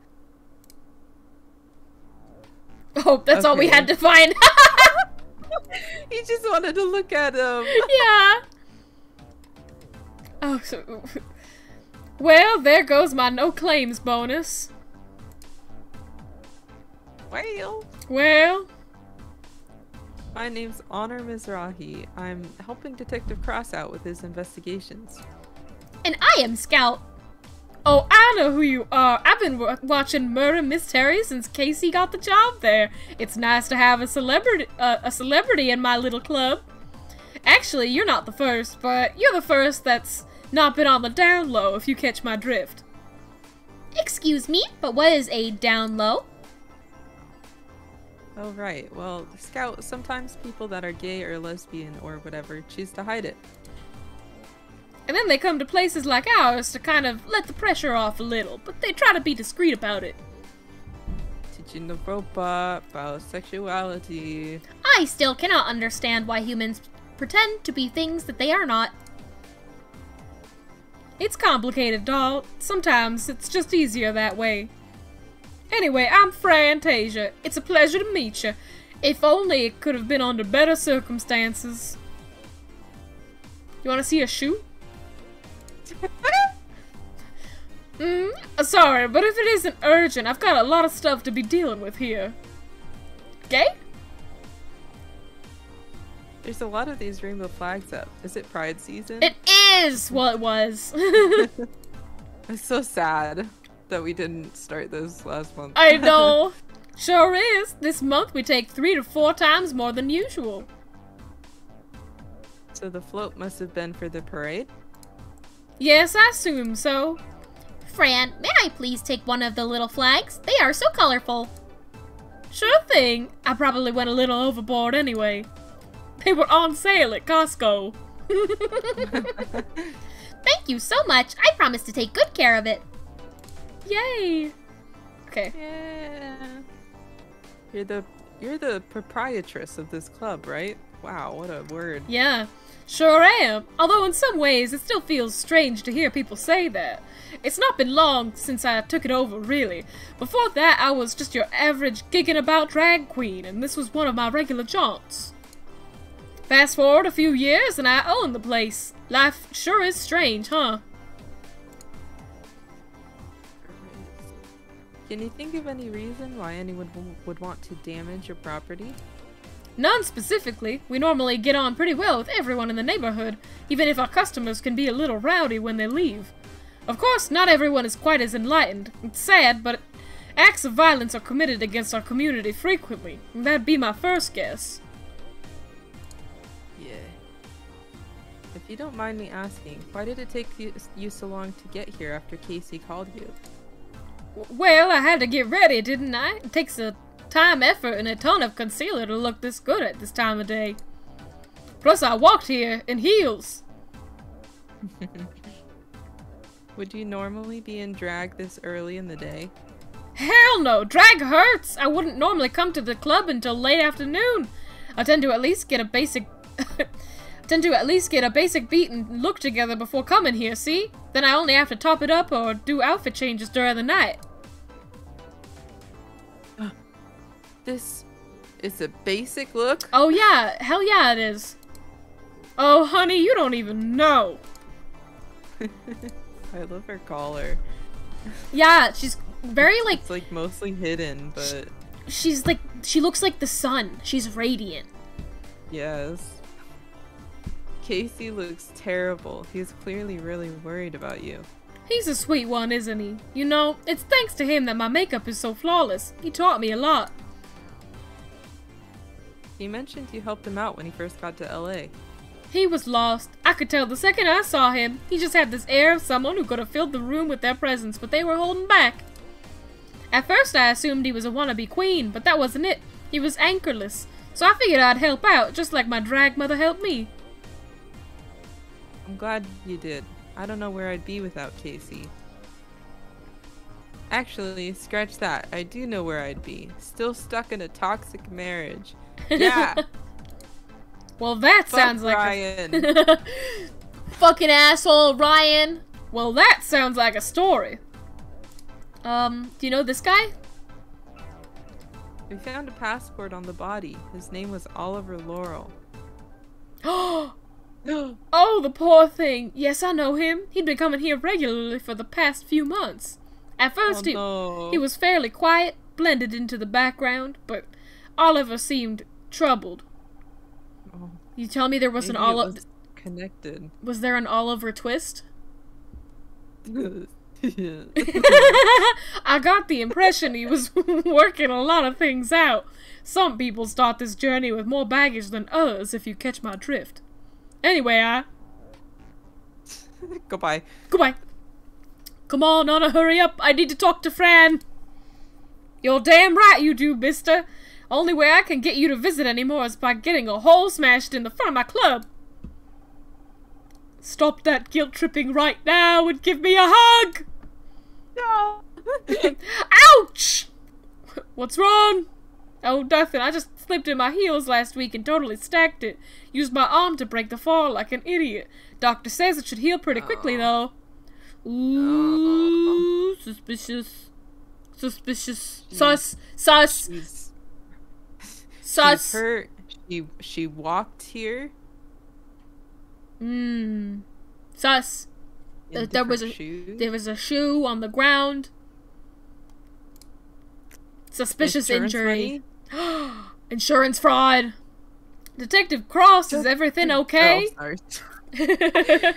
Oh, that's all we had to find. He just wanted to look at him. Yeah. Oh, so... Well, there goes my no claims bonus. Well... My name's Honor Mizrahi. I'm helping Detective Cross out with his investigations. And I am Scout. Oh, I know who you are. I've been watching Murder Mystery since Casey got the job there. It's nice to have a celebrity in my little club. Actually, you're not the first, but you're the first that's not been on the down low, if you catch my drift. Excuse me, but what is a down low? Oh, right. Well, Scout, sometimes people that are gay or lesbian or whatever choose to hide it. And then they come to places like ours to kind of let the pressure off a little, but they try to be discreet about it. Teaching the robot about sexuality. I still cannot understand why humans pretend to be things that they are not. It's complicated, doll. Sometimes it's just easier that way. Anyway, I'm Fantasia. It's a pleasure to meet you. If only it could have been under better circumstances. You want to see a shoe? Sorry, but if it isn't urgent, I've got a lot of stuff to be dealing with here. Gay? There's a lot of these rainbow flags up. Is it Pride season? It is! Well, it was. It's so sad that we didn't start this last month. I know. Sure is. This month we take 3 to 4 times more than usual. So the float must have been for the parade? Yes, I assume so. Fran, may I please take one of the little flags? They are so colorful. Sure thing. I probably went a little overboard anyway. They were on sale at Costco. Thank you so much. I promise to take good care of it. Yay. Okay. Yeah. You're the proprietress of this club, right? Wow, what a word. Yeah, sure am. Although in some ways it still feels strange to hear people say that. It's not been long since I took it over, really. Before that, I was just your average gigging about drag queen, and this was one of my regular jaunts. Fast forward a few years and I own the place. Life sure is strange, huh? Can you think of any reason why anyone would want to damage your property? None specifically. We normally get on pretty well with everyone in the neighborhood, even if our customers can be a little rowdy when they leave. Of course, not everyone is quite as enlightened. It's sad, but acts of violence are committed against our community frequently. That'd be my first guess. Yeah. If you don't mind me asking, why did it take you so long to get here after Casey called you? Well, I had to get ready, didn't I? It takes a time, effort, and a ton of concealer to look this good at this time of day. Plus, I walked here in heels. Would you normally be in drag this early in the day? Hell no! Drag hurts! I wouldn't normally come to the club until late afternoon. I tend to at least get a basic beat and look together before coming here, see? Then I only have to top it up or do outfit changes during the night. This is a basic look? Oh yeah, hell yeah it is. Oh honey, you don't even know. I love her collar. Yeah, she's very like... It's like mostly hidden, but... She's like, she looks like the sun. She's radiant. Yes. Casey looks terrible. He's clearly really worried about you. He's a sweet one, isn't he? You know, it's thanks to him that my makeup is so flawless. He taught me a lot. He mentioned you helped him out when he first got to LA. He was lost. I could tell the second I saw him. He just had this air of someone who could have filled the room with their presence, but they were holding back. At first I assumed he was a wannabe queen, but that wasn't it. He was anchorless, so I figured I'd help out, just like my drag mother helped me. I'm glad you did. I don't know where I'd be without Casey. Actually, scratch that. I do know where I'd be. Still stuck in a toxic marriage. Yeah! Well, that Fuck sounds like Ryan. a... Fucking asshole, Ryan! Well, that sounds like a story. Do you know this guy? We found a passport on the body. His name was Oliver Laurel. Oh, the poor thing. Yes, I know him. He'd been coming here regularly for the past few months. At first, he was fairly quiet, blended into the background, but Oliver seemed troubled. Oh, you tell me there was an Oliver... connected. Was there an Oliver twist? I got the impression he was working a lot of things out. Some people start this journey with more baggage than others, if you catch my drift. Anyway, Goodbye. Goodbye. Come on, Anna, hurry up. I need to talk to Fran. You're damn right you do, mister. Only way I can get you to visit anymore is by getting a hole smashed in the front of my club. Stop that guilt-tripping right now and give me a hug! No! Ouch! What's wrong? Oh, nothing. I just slipped in my heels last week and totally stacked it. Used my arm to break the fall like an idiot. Doctor says it should heal pretty quickly, though. Ooh, suspicious. Suspicious. Sus. She's Sus. She walked here. Sus. There was a shoe on the ground. Suspicious injury. Insurance fraud. Detective Cross, is everything okay? Oh, sorry.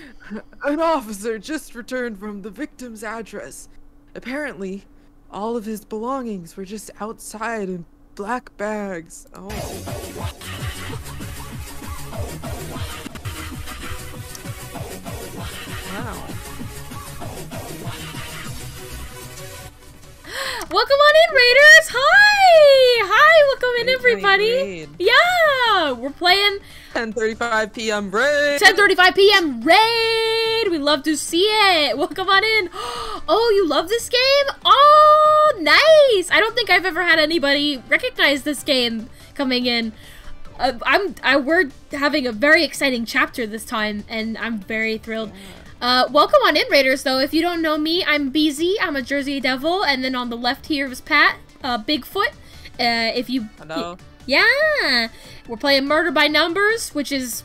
An officer just returned from the victim's address. Apparently, all of his belongings were just outside in black bags. Oh. Wow. Welcome on in, Raiders! Hi! Hi, welcome in, everybody! Raid. Yeah! We're playing 10:35 p.m. raid! 10:35 p.m. raid! We love to see it! Welcome on in! Oh, you love this game? Oh, nice! I don't think I've ever had anybody recognize this game coming in. We're having a very exciting chapter this time, and I'm very thrilled. Welcome on in, Raiders, though. If you don't know me, I'm BZ. I'm a Jersey Devil, and then on the left here is Pat, Bigfoot. Hello. Yeah! We're playing Murder by Numbers, which is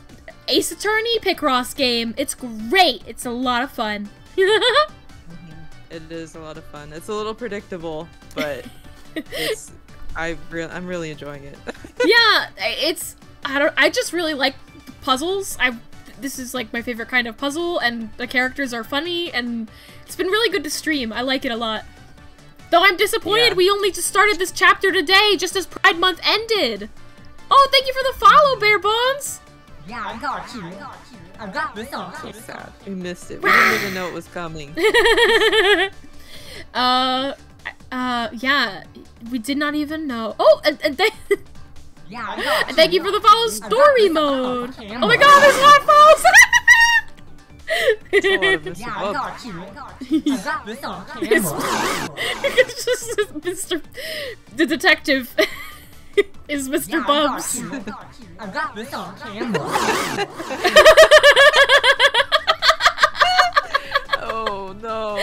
Ace Attorney Picross game. It's great. It's a lot of fun. It is a lot of fun. It's a little predictable, but I'm really enjoying it. Yeah, I just really like puzzles. This is like my favorite kind of puzzle, and the characters are funny, and it's been really good to stream. I like it a lot. Though I'm disappointed we only just started this chapter today, just as Pride Month ended. Oh, thank you for the follow, Bare Bones! Yeah, I got you. I got this on. So sad. We missed it. We didn't even know it was coming. Yeah, we did not even know. Oh, and Yeah, I got you. thank you for the follow story mode. Oh my god, there's a lot of follows! It's a lot of Mr. Yeah, I Bubs. got you. I got this on camera. It's just Mr. The detective is Mr. Yeah, Bubs. I got this on camera. Oh no.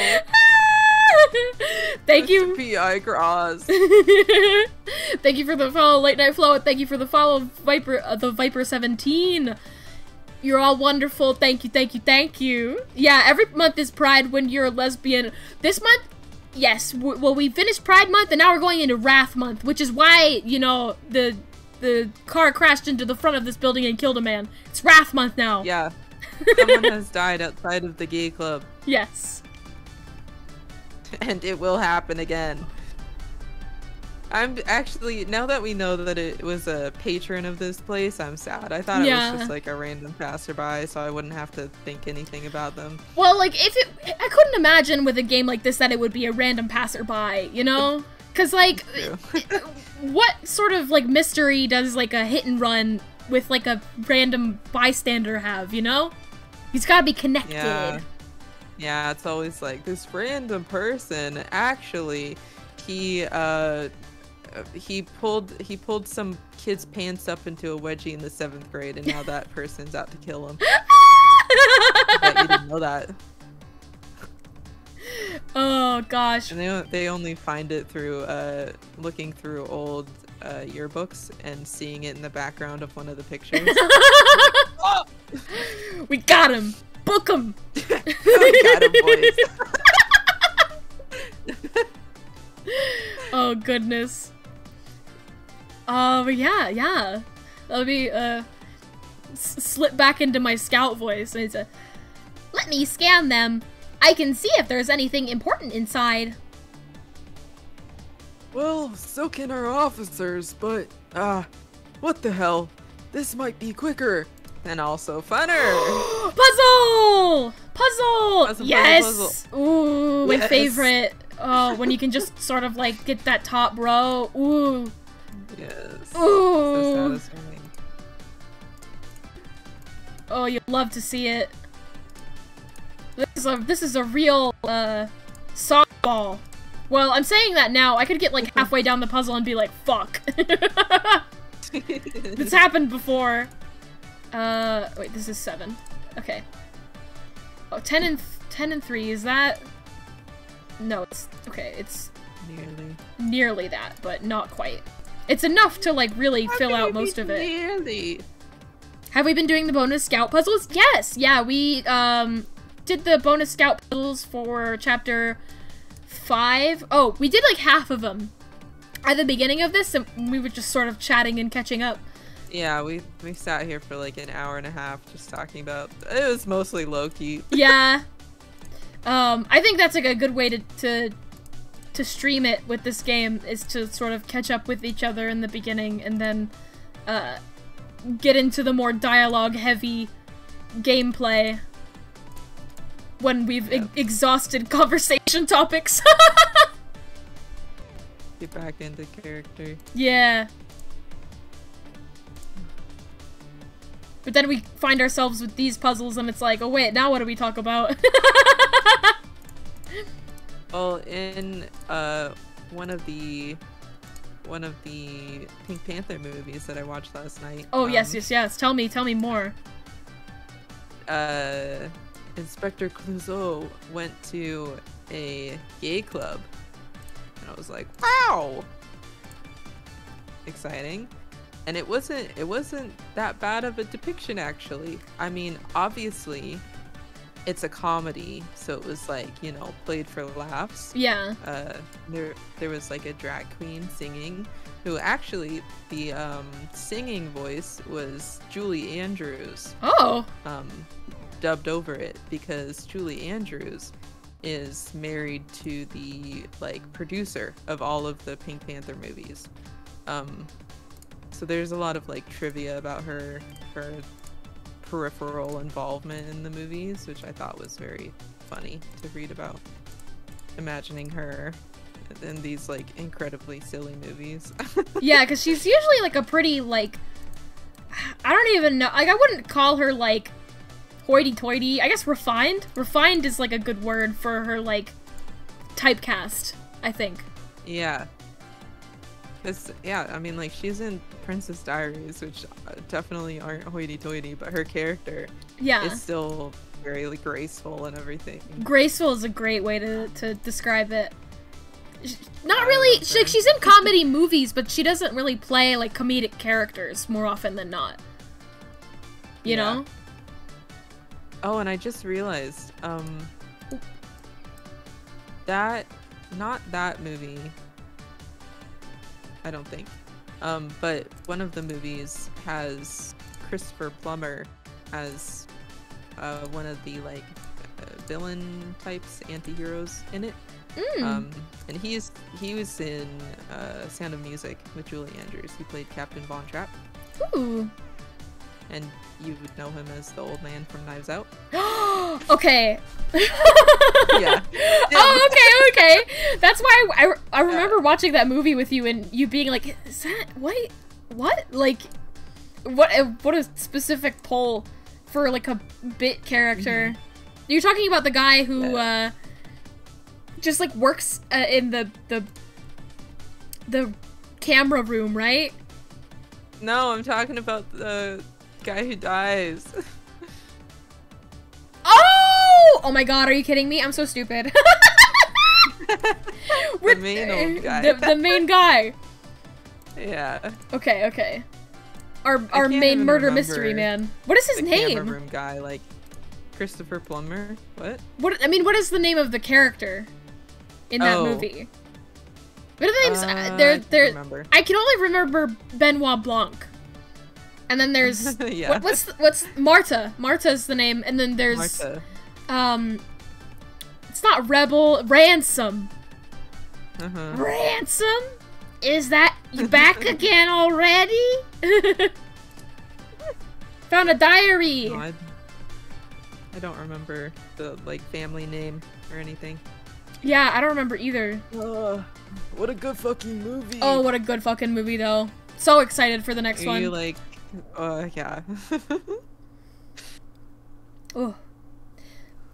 Thank you. P.I. Cross. Thank you for the follow, Late Night Flow, and thank you for the follow, Viper 17. You're all wonderful. Thank you, thank you, thank you. Yeah, every month is Pride when you're a lesbian. This month, yes. Well, we finished Pride Month, and now we're going into Wrath Month, which is why, you know, the car crashed into the front of this building and killed a man. It's Wrath Month now. Yeah. Someone has died outside of the gay club. Yes. And it will happen again. I'm actually, now that we know that it was a patron of this place, I'm sad. I thought it was just like a random passerby, so I wouldn't have to think anything about them. Well, like, I couldn't imagine with a game like this that it would be a random passerby, you know? Because, like, what sort of, like, mystery does, like, a hit and run with, like, a random bystander have, you know? He's gotta be connected. Yeah. Yeah, it's always like, this random person, actually, he pulled some kid's pants up into a wedgie in the 7th grade, and now that person's out to kill him. Bet you didn't know that. Oh gosh. And they only find it through looking through old yearbooks and seeing it in the background of one of the pictures. Oh! We got him. Book him. Got him, boys. Oh goodness. Yeah. Let me slip back into my scout voice. And it's Let me scan them. I can see if there's anything important inside. Well, so can our officers, but, what the hell? This might be quicker. And also funner. Puzzle! Puzzle! Yes! Puzzle. Ooh, my Yes. favorite. Oh, when you can just sort of like get that top row. Ooh. Yes. Ooh. So satisfying. Oh, you'd love to see it. This is a real softball. Well, I'm saying that now. I could get like halfway down the puzzle and be like, fuck. It's happened before. Wait, this is 7. Okay. Oh, 10 and 3, is that? No, it's, okay, it's nearly that, but not quite. It's enough to, like, really fill out most of it. Nearly. Have we been doing the bonus scout puzzles? Yes! Yeah, we, did the bonus scout puzzles for chapter 5. Oh, we did, like, half of them at the beginning of this, and we were just sort of chatting and catching up. Yeah, we sat here for like an hour and a half just talking about, it was mostly low-key. Yeah. I think that's like a good way to stream it with this game, is to sort of catch up with each other in the beginning and then get into the more dialogue-heavy gameplay when we've exhausted conversation topics. Get back into character. Yeah. But then we find ourselves with these puzzles and it's like, oh wait, now what do we talk about? Well, in one of the Pink Panther movies that I watched last night. Oh yes. Tell me more. Inspector Clouseau went to a gay club, and I was like, wow, exciting. And it wasn't that bad of a depiction, actually. I mean, obviously, it's a comedy, so it was like, you know, played for laughs. Yeah. There was like a drag queen singing, who actually the singing voice was Julie Andrews. Oh. Dubbed over it, because Julie Andrews is married to the like producer of all of the Pink Panther movies. So there's a lot of like trivia about her peripheral involvement in the movies, which I thought was very funny to read about. Imagining her in these like incredibly silly movies. Yeah, because she's usually like a pretty like, I don't even know, like I wouldn't call her like hoity-toity. I guess refined. Refined is like a good word for her like typecast, I think. Yeah. Yeah, I mean, like, she's in Princess Diaries, which definitely aren't hoity-toity, but her character is still very like, graceful and everything. Graceful is a great way to describe it. Not really, she's in comedy movies, but she doesn't really play like comedic characters more often than not. You know? Oh, and I just realized, not that movie, I don't think, but one of the movies has Christopher Plummer as one of the like villain types, anti-heroes in it. And he was in Sound of Music with Julie Andrews. He played Captain Von Trapp. Ooh. And you would know him as the old man from Knives Out. Okay. Yeah. Oh, okay. That's why I remember watching that movie with you and you being like, is that, what? Like, what a specific pull for like a bit character. You're talking about the guy who, just like works in the camera room, right? No, I'm talking about the guy who dies. Oh my god, are you kidding me? I'm so stupid. The main old guy. The main guy. Yeah. Okay. Our main murder mystery man. What is his name? Camera room guy, like Christopher Plummer. What? What is the name of the character in that movie? What are the names? Remember. I can only remember Benoit Blanc. And then there's yeah. what's Marta? Marta's the name, and then there's Marta. It's not Rebel, Ransom. Uh-huh. Ransom? Is that you back again already? Found a diary. No, I don't remember the like family name or anything. Yeah, I don't remember either. What a good fucking movie. Oh, what a good fucking movie though. So excited for the next one. You like yeah. Oh.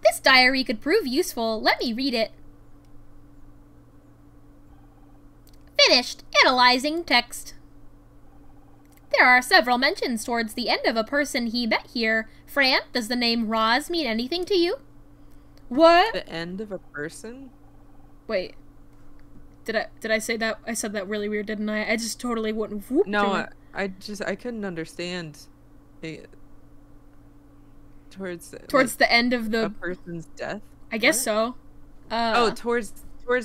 This diary could prove useful. Let me read it. Finished analyzing text. There are several mentions towards the end of a person he met here. Fran, does the name Roz mean anything to you? What? The end of a person? Wait. Did I say that? I said that really weird, didn't I? I just totally wouldn't whoop. No, I couldn't understand. Towards like, the end of a person's death. I guess so. Towards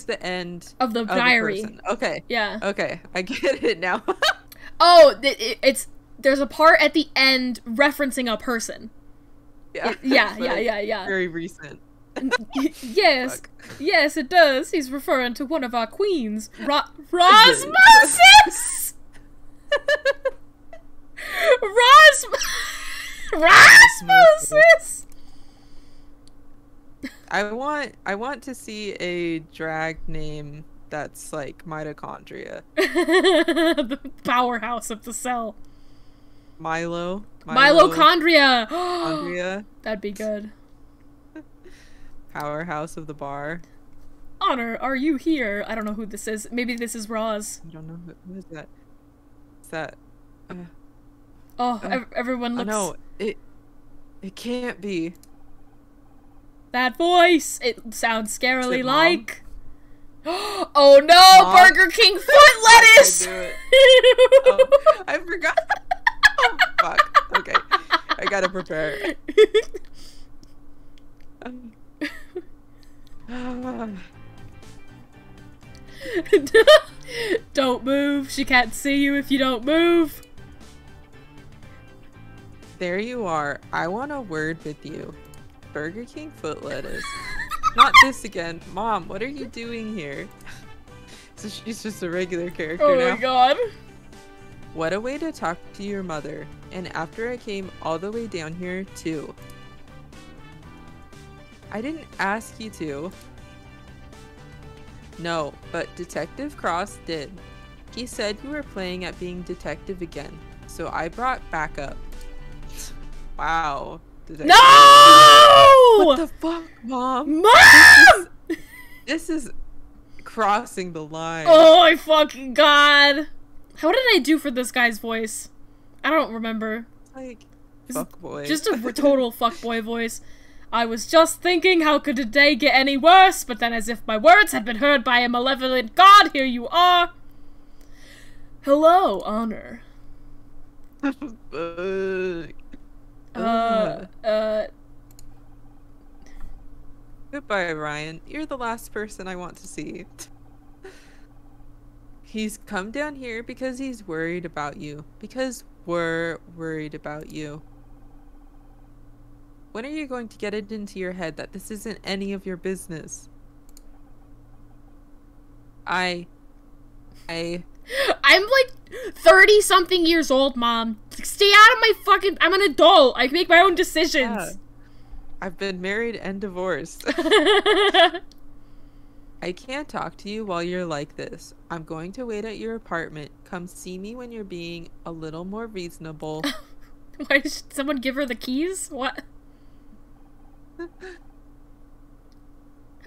the end of the diary. A person. Okay. Yeah. Okay, I get it now. Oh, there's a part at the end referencing a person. Yeah. Yeah. Very recent. Yes. Fuck. Yes, it does. He's referring to one of our queens, Rosmosis. Rosmosis. I want to see a drag name that's like mitochondria. The powerhouse of the cell. Mitochondria. Mitochondria. That'd be good. Powerhouse of the bar. Honor, are you here? I don't know who this is. Maybe this is Roz. I don't know who is that. Is that? Everyone looks. No, it can't be. That voice. It sounds scarily Mom? like. Oh no! Mom? Burger King foot lettuce. I knew it. Oh, I forgot. Oh fuck. Okay, I gotta prepare. Don't move. She can't see you if you don't move. There you are. I want a word with you. Burger King foot lettuce. Not this again. Mom, what are you doing here? So she's just a regular character Oh now. my god. What a way to talk to your mother. And after I came all the way down here, too. I didn't ask you to. No, but Detective Cross did. He said you were playing at being detective again, so I brought backup. Wow. No! What the fuck, Mom? Mom! This is crossing the line. Oh my fucking god. How did I do for this guy's voice? I don't remember. Like, Is- fuckboy. Just a total fuckboy voice. I was just thinking, how could a day get any worse? But then, as if my words had been heard by a malevolent god, here you are. Hello, Honor. Goodbye, Ryan. You're the last person I want to see. He's come down here because he's worried about you. Because we're worried about you. When are you going to get it into your head that this isn't any of your business? I'm like 30-something years old, Mom. Stay out of my fucking... I'm an adult. I can make my own decisions. Yeah. I've been married and divorced. I can't talk to you while you're like this. I'm going to wait at your apartment. Come see me when you're being a little more reasonable. Why did someone give her the keys? What?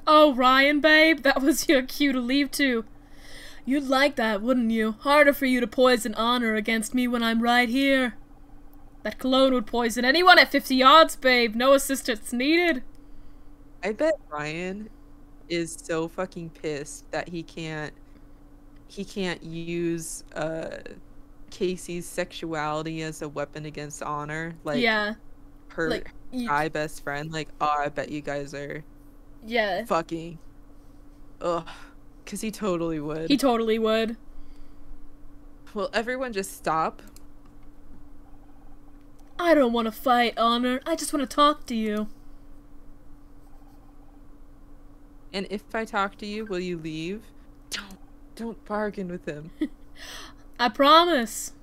Oh, Ryan, babe, that was your cue to leave too. You'd like that, wouldn't you? Harder for you to poison Honor against me when I'm right here. That cologne would poison anyone at 50 yards, babe. No assistance needed. I bet Ryan is so fucking pissed that he can't use Casey's sexuality as a weapon against Honor. Like, yeah. her Like, guy best friend. Like, oh, I bet you guys are yeah. fucking. Ugh. Because he totally would. He totally would. Will everyone just stop? I don't want to fight, Honor. I just want to talk to you. And if I talk to you, will you leave? Don't bargain with him. I promise.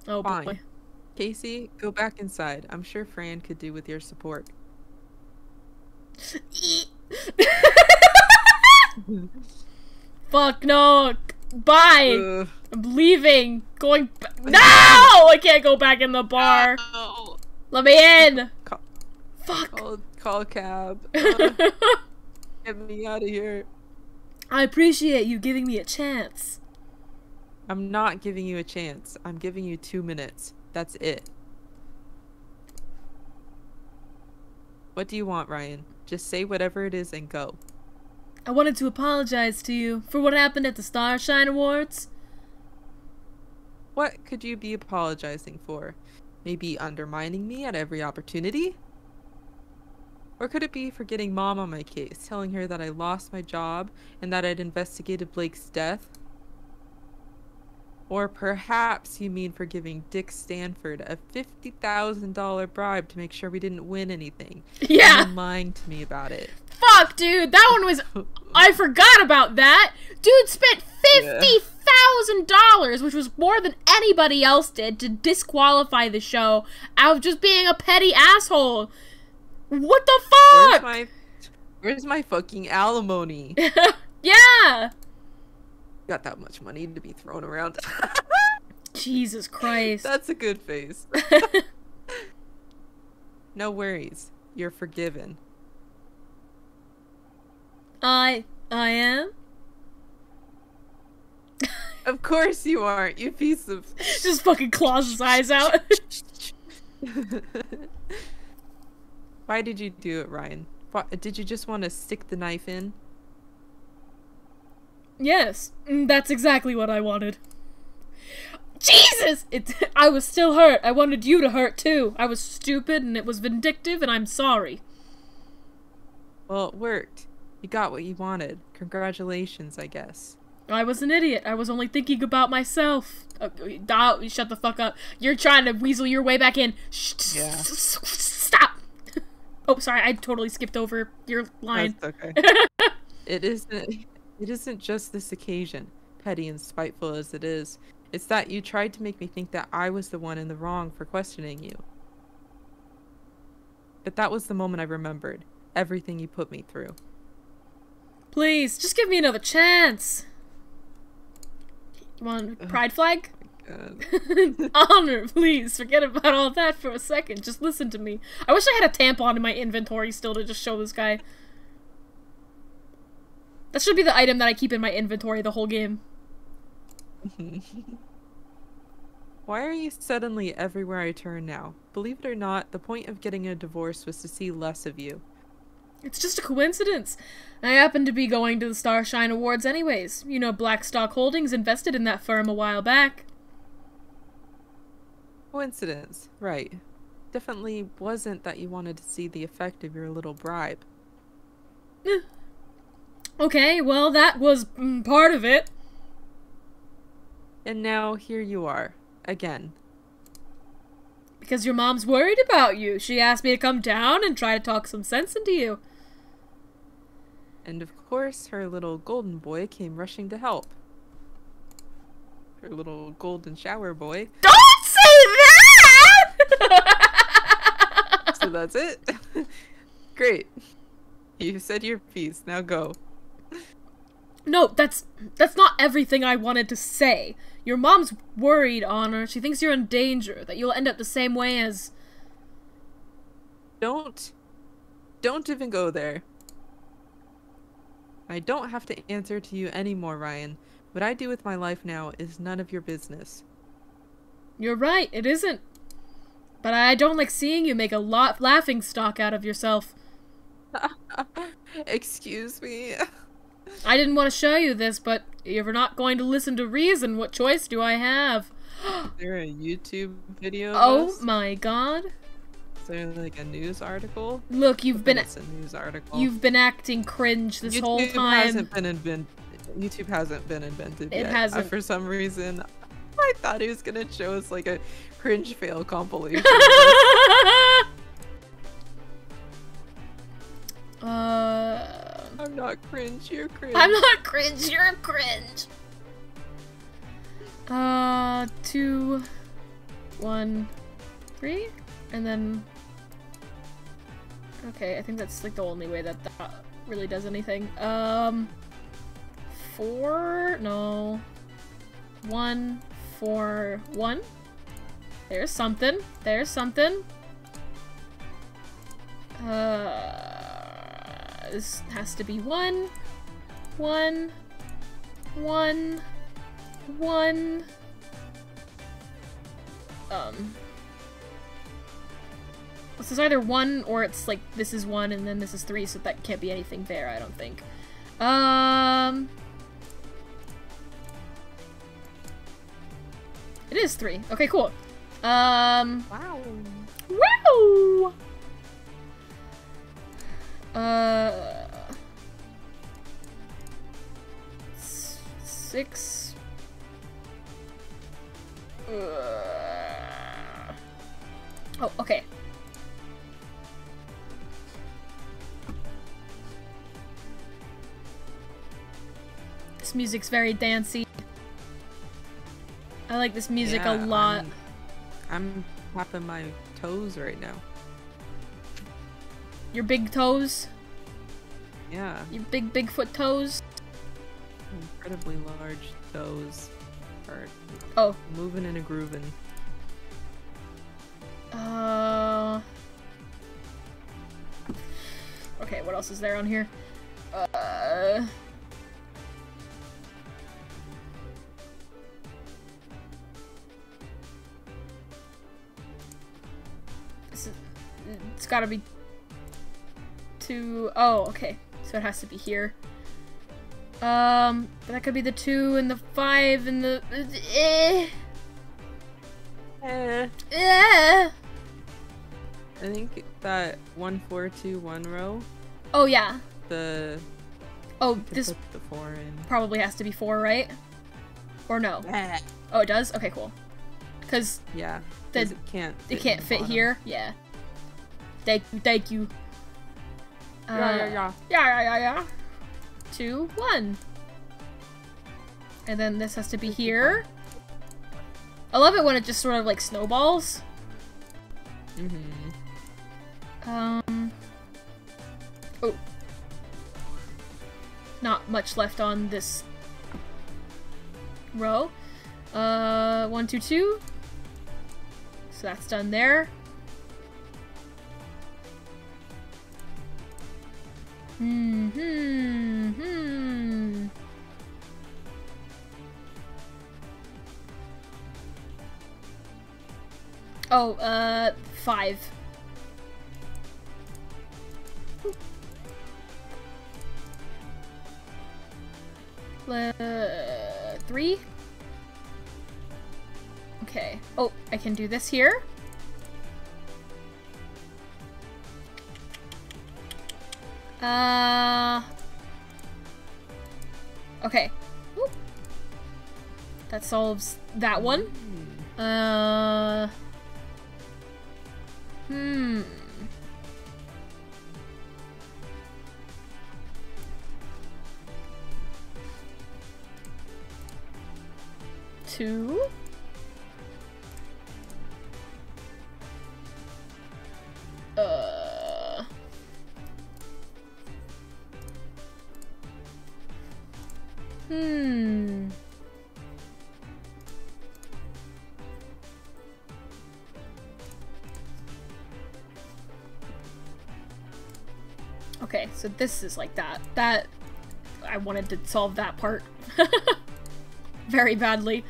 Oh, Fine. boy. Casey, go back inside. I'm sure Fran could do with your support. Fuck, no. Bye. Ugh. I'm leaving. Going No! I can't go back in the bar. No. Let me in. Call, Fuck. call a cab. Get me out of here. I appreciate you giving me a chance. I'm not giving you a chance. I'm giving you 2 minutes. That's it. What do you want, Ryan? Just say whatever it is and go. I wanted to apologize to you for what happened at the Starshine Awards. What could you be apologizing for? Maybe undermining me at every opportunity? Or could it be for getting Mom on my case, telling her that I lost my job and that I'd investigated Blake's death? Or perhaps you mean for giving Dick Stanford a $50,000 bribe to make sure we didn't win anything. Yeah. And then lying to me about it. Fuck, dude. That one was... I forgot about that. Dude spent $50,000, which was more than anybody else did, to disqualify the show out of just being a petty asshole. What the fuck? Where's my fucking alimony? Yeah. Got that much money to be thrown around. Jesus Christ. That's a good face. No worries. You're forgiven. I am? Of course you aren't, you piece of... Just fucking claws his eyes out. Why did you do it, Ryan? Did you just want to stick the knife in? Yes, that's exactly what I wanted. Jesus! I was still hurt. I wanted you to hurt too. I was stupid and it was vindictive and I'm sorry. Well, it worked. You got what you wanted. Congratulations, I guess. I was an idiot. I was only thinking about myself. Shut the fuck up. You're trying to weasel your way back in. Yeah. Stop! Oh, sorry, I totally skipped over your line. That's okay. It isn't just this occasion, petty and spiteful as it is. It's that you tried to make me think that I was the one in the wrong for questioning you. But that was the moment I remembered everything you put me through. Please, just give me another chance. You want a pride flag? Honor, please. Forget about all that for a second. Just listen to me. I wish I had a tampon in my inventory still to just show this guy. That should be the item that I keep in my inventory the whole game. Why are you suddenly everywhere I turn now? Believe it or not, the point of getting a divorce was to see less of you. It's just a coincidence. I happen to be going to the Starshine Awards anyways. You know, Blackstock Holdings invested in that firm a while back. Coincidence, right. Definitely wasn't that you wanted to see the effect of your little bribe. Okay, well, that was part of it. And now, here you are. Again. Because your mom's worried about you. She asked me to come down and try to talk some sense into you. And of course, her little golden boy came rushing to help. Her little golden shower boy. Don't say that! So that's it? Great. You said your piece. Now go. No, that's not everything I wanted to say. Your mom's worried, Honor. She thinks you're in danger, that you'll end up the same way as... Don't even go there. I don't have to answer to you anymore, Ryan. What I do with my life now is none of your business. You're right, it isn't. But I don't like seeing you make a laughing stock out of yourself. Excuse me. I didn't want to show you this, but if you're not going to listen to reason, what choice do I have? Is there a YouTube video of Oh this? my god. Is there like a news article? Look, It's a news article. You've been acting cringe this whole time. YouTube hasn't been invented yet. It hasn't. For some reason, I thought he was gonna show us like a cringe fail compilation. I'm not cringe, you're cringe. I'm not cringe, you're cringe. 2, 1, 3, and then... Okay, I think that's like the only way that really does anything. 4, no. 1, 4, 1. There's something. There's something. This has to be 1, 1, 1, 1. This is either 1 or it's like this is 1 and then this is 3, so that can't be anything there, I don't think. It is 3. Okay, cool. Wow. Wow! 6. Oh, okay. This music's very dancey. I like this music a lot. I'm tapping my toes right now. Your big toes? Yeah. Your big Bigfoot toes? Incredibly large toes are moving and a grooving. Okay, what else is there on here? It's gotta be 2. Oh, okay. So it has to be here. That could be the 2 and the 5 and the... I think that 1, 4, 2, 1 row Oh, yeah. The... Oh, you can this put the 4 in. probably has to be 4, right? Or no? Yeah. Oh, it does? Okay, cool. Because Yeah. The- 'cause it can't it can't in the fit bottom. here. Yeah. Thank you. Yeah. Yeah. 2, 1. And then this has to be here. I love it when it just sort of like snowballs. Mm-hmm. Oh. Not much left on this row. 1, 2, 2. So that's done there. Oh, 5. Uh, 3. Okay. Oh, I can do this here. Okay. Whoop. That solves that one. Two. Okay, so this is like that. That I wanted to solve that part very badly.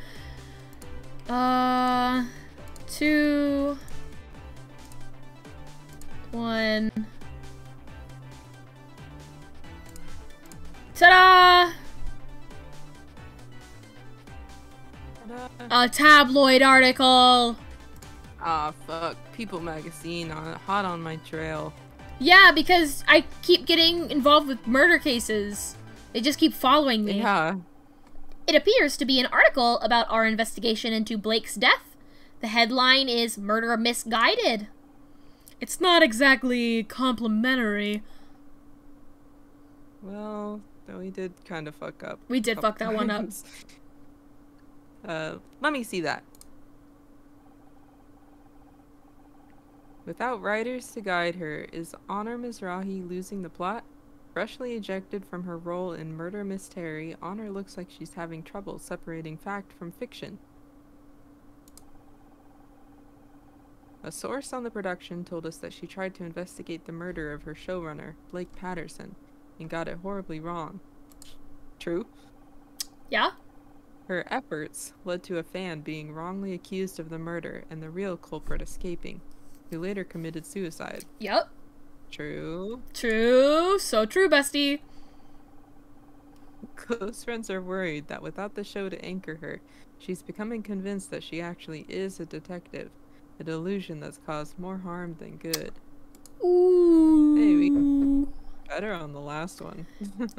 2, 1. Ta-da! A tabloid article! Ah, fuck. People magazine hot on my trail. Yeah, because I keep getting involved with murder cases. They just keep following me. Yeah. It appears to be an article about our investigation into Blake's death. The headline is Murder Misguided. It's not exactly complimentary. Well, we did kind of fuck up. We did fuck that one up. times. Let me see that. Without writers to guide her, is Honor Mizrahi losing the plot? Freshly ejected from her role in Murder Mystery, Honor looks like she's having trouble separating fact from fiction. A source on the production told us that she tried to investigate the murder of her showrunner, Blake Patterson, and got it horribly wrong. True? Yeah? Her efforts led to a fan being wrongly accused of the murder and the real culprit escaping, who later committed suicide. Yep. True. True. So true, bestie. Close friends are worried that without the show to anchor her, she's becoming convinced that she actually is a detective, a delusion that's caused more harm than good. Ooh. Hey, we got better on the last one.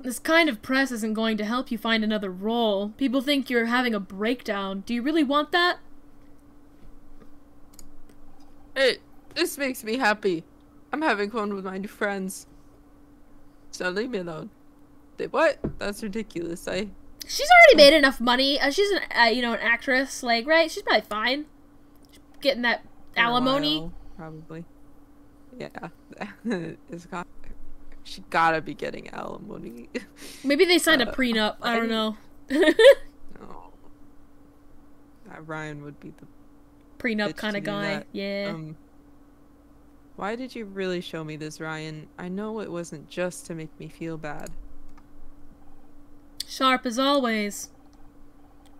This kind of press isn't going to help you find another role. People think you're having a breakdown. Do you really want that? Hey, this makes me happy. I'm having fun with my new friends. So leave me alone. What? That's ridiculous. She's already made enough money. She's an actress, like, right? She's probably fine. Getting that alimony. While, probably. Yeah. She gotta be getting alimony. Maybe they signed a prenup. I don't know. No. Ryan would be the Prenup bitch kind to of do guy. that. Yeah. Why did you really show me this, Ryan? I know it wasn't just to make me feel bad. Sharp as always.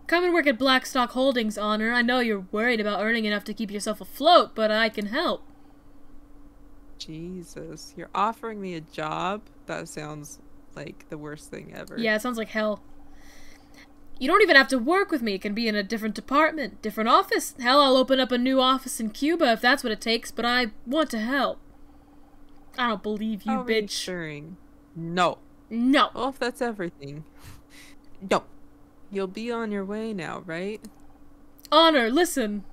Come and work at Blackstock Holdings, Honor. I know you're worried about earning enough to keep yourself afloat, but I can help. Jesus. You're offering me a job? That sounds like the worst thing ever. Yeah, it sounds like hell. You don't even have to work with me. It can be in a different department, different office. Hell, I'll open up a new office in Cuba if that's what it takes, but I want to help. I don't believe you, How bitch. reassuring. No. No. Well, if that's everything. No. You'll be on your way now, right? Honor, listen.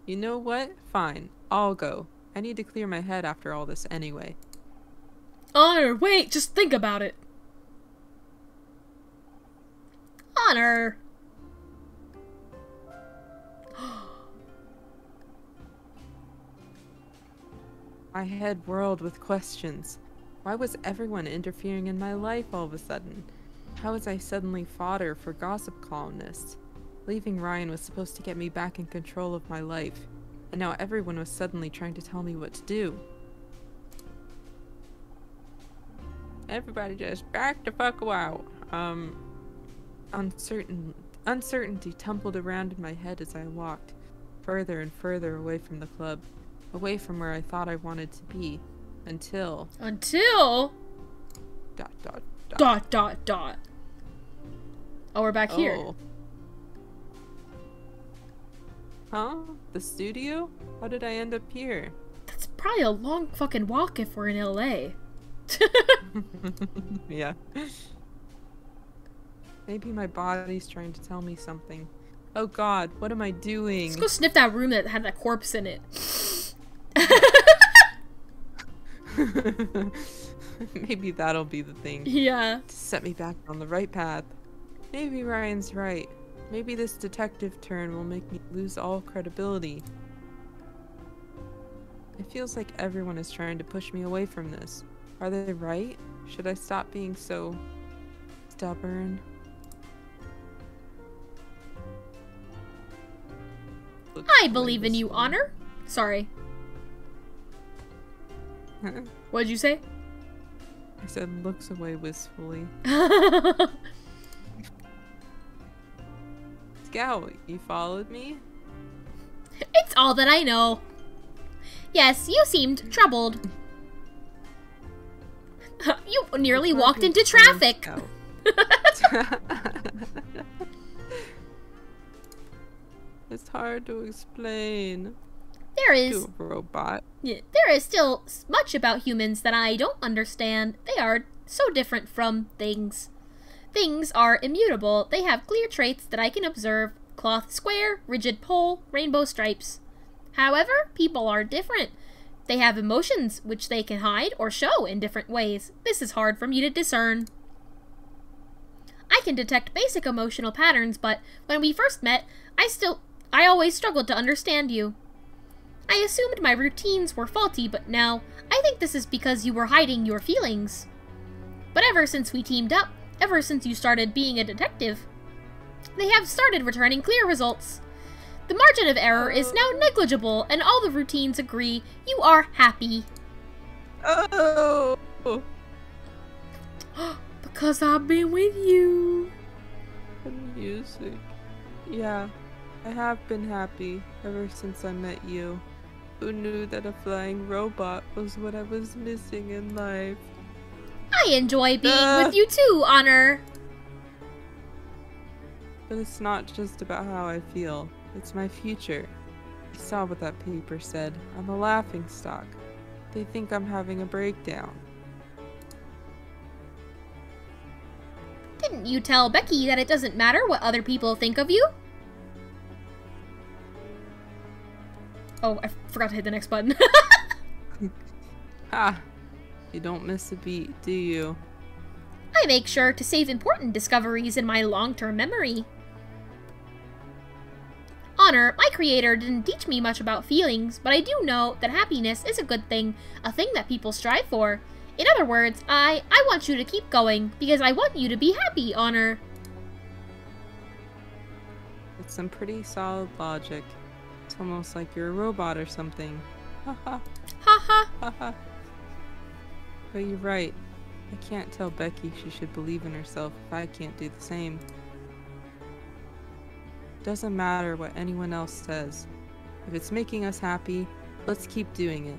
You know what? Fine. I'll go. I need to clear my head after all this anyway. Honor, wait, just think about it. Honor. My head whirled with questions. Why was everyone interfering in my life all of a sudden? How was I suddenly fodder for gossip columnists? Leaving Ryan was supposed to get me back in control of my life, and now everyone was suddenly trying to tell me what to do. Everybody just back the fuck out. Uncertainty tumbled around in my head as I walked, further and further away from the club, away from where I thought I wanted to be, until... Dot, dot, dot. Dot, dot, dot. Oh, we're back here. Oh. Huh? The studio? How did I end up here? That's probably a long fucking walk if we're in LA. Yeah. Maybe my body's trying to tell me something. Oh god, what am I doing? Let's go sniff that room that had that corpse in it. Maybe that'll be the thing Yeah. to set me back on the right path. Maybe Ryan's right. Maybe this detective turn will make me lose all credibility. It feels like everyone is trying to push me away from this. Are they right? Should I stop being so stubborn? I believe in you, Honor. Sorry. What'd you say? I said looks away wistfully. Scout, you followed me? It's all that I know. Yes, you seemed troubled. You nearly walked into traffic. It's hard to explain There is to a robot. There is still much about humans that I don't understand. They are so different from things. Things are immutable. They have clear traits that I can observe. Cloth square, rigid pole, rainbow stripes. However, people are different. They have emotions, which they can hide or show in different ways. This is hard for me to discern. I can detect basic emotional patterns, but when we first met, I always struggled to understand you. I assumed my routines were faulty, but now I think this is because you were hiding your feelings. But ever since we teamed up, ever since you started being a detective, they have started returning clear results. The margin of error is now negligible, and all the routines agree you are happy. Oh! Because I've been with you. The music. Yeah, I have been happy ever since I met you. Who knew that a flying robot was what I was missing in life? I enjoy being with you too, Honor. But it's not just about how I feel. It's my future. I saw what that paper said. I'm a laughingstock. They think I'm having a breakdown. Didn't you tell Becky that it doesn't matter what other people think of you? Oh, I forgot to hit the next button. Ha! You don't miss a beat, do you? I make sure to save important discoveries in my long-term memory. Honor, my creator didn't teach me much about feelings, but I do know that happiness is a good thing, a thing that people strive for. In other words, I want you to keep going, because I want you to be happy, Honor. It's some pretty solid logic. It's almost like you're a robot or something. Ha ha. Ha ha. Ha ha. But you're right. I can't tell Becky she should believe in herself if I can't do the same. Doesn't matter what anyone else says. If it's making us happy, let's keep doing it.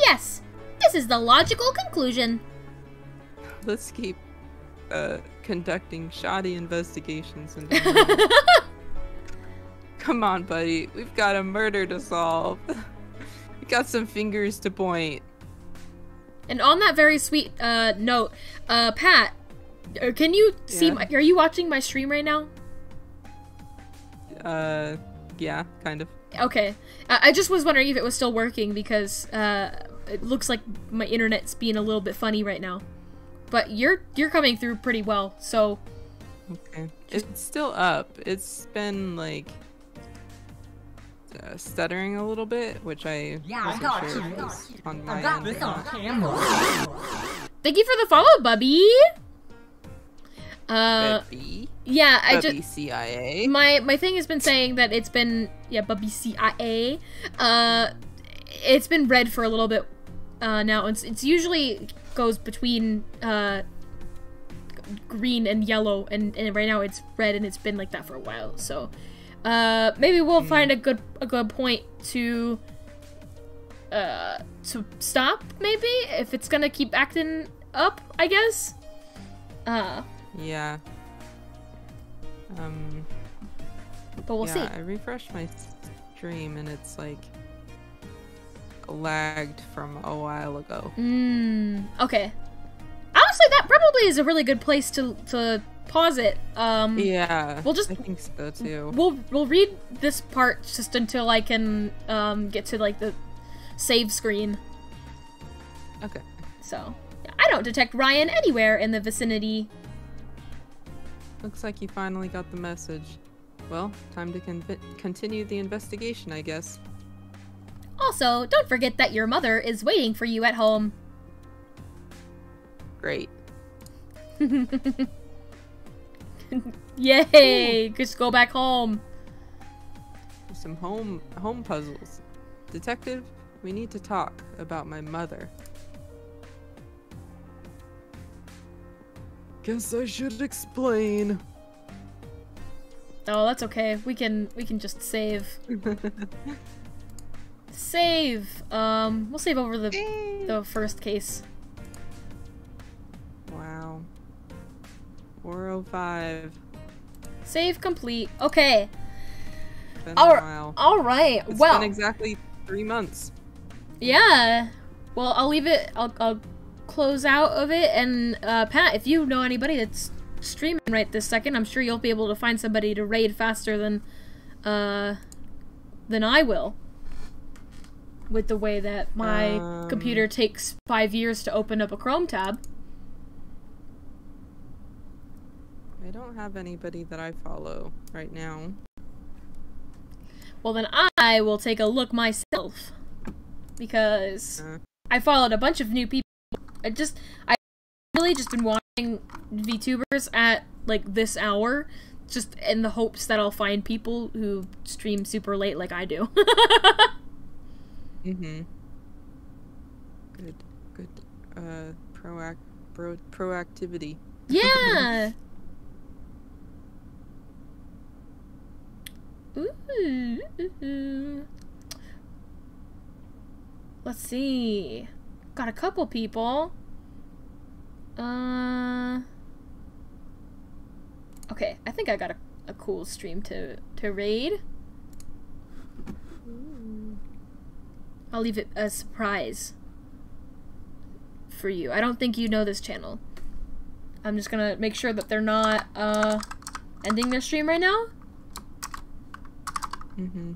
Yes, this is the logical conclusion. Let's keep conducting shoddy investigations and come on, buddy. We've got a murder to solve. Got some fingers to point. And on that very sweet note, Pat, can you see? Are you watching my stream right now? Yeah, kind of. Okay. I just was wondering if it was still working because it looks like my internet's being a little bit funny right now. But you're coming through pretty well, so. Okay. It's still up. It's been like stuttering a little bit, which I wasn't sure was on my I got end this or on not. camera. Thank you for the follow, Bubby. Bubby? Yeah, I Bubby just CIA. my thing has been saying that it's been Bubby CIA. It's been red for a little bit now. It's usually goes between green and yellow, and right now it's red, and it's been like that for a while. So maybe we'll find a good point to stop, maybe, if it's gonna keep acting up, I guess. Yeah. But we'll see. I refreshed my stream and it's like lagged from a while ago. Okay. Honestly, that probably is a really good place to pause it. Yeah. We'll just I think so too. We'll read this part just until I can get to like the save screen. Okay. So, I don't detect Ryan anywhere in the vicinity. Looks like you finally got the message. Well, time to continue the investigation, I guess. Also, don't forget that your mother is waiting for you at home. Great. Yay! Just go back home. Some home puzzles. Detective, we need to talk about my mother. Guess I should explain. Oh, that's okay. We can just save. Save. We'll save over the first case. Wow. 405. Save complete. Okay. Been a while. All right. It's Well, been exactly 3 months. yeah. Well, I'll leave it. I'll close out of it. And Pat, if you know anybody that's streaming right this second, I'm sure you'll be able to find somebody to raid faster than I will. With the way that my computer takes 5 years to open up a Chrome tab. I don't have anybody that I follow right now. Well, then I will take a look myself. Because I followed a bunch of new people. I really just been watching VTubers at, like, this hour. Just in the hopes that I'll find people who stream super late like I do. Mm-hmm. Good. Proactivity. Yeah! Ooh. Let's see. Got a couple people. Okay, I think I got a cool stream to raid. I'll leave it a surprise for you. I don't think you know this channel. I'm just gonna make sure that they're not ending their stream right now. Mm-hmm.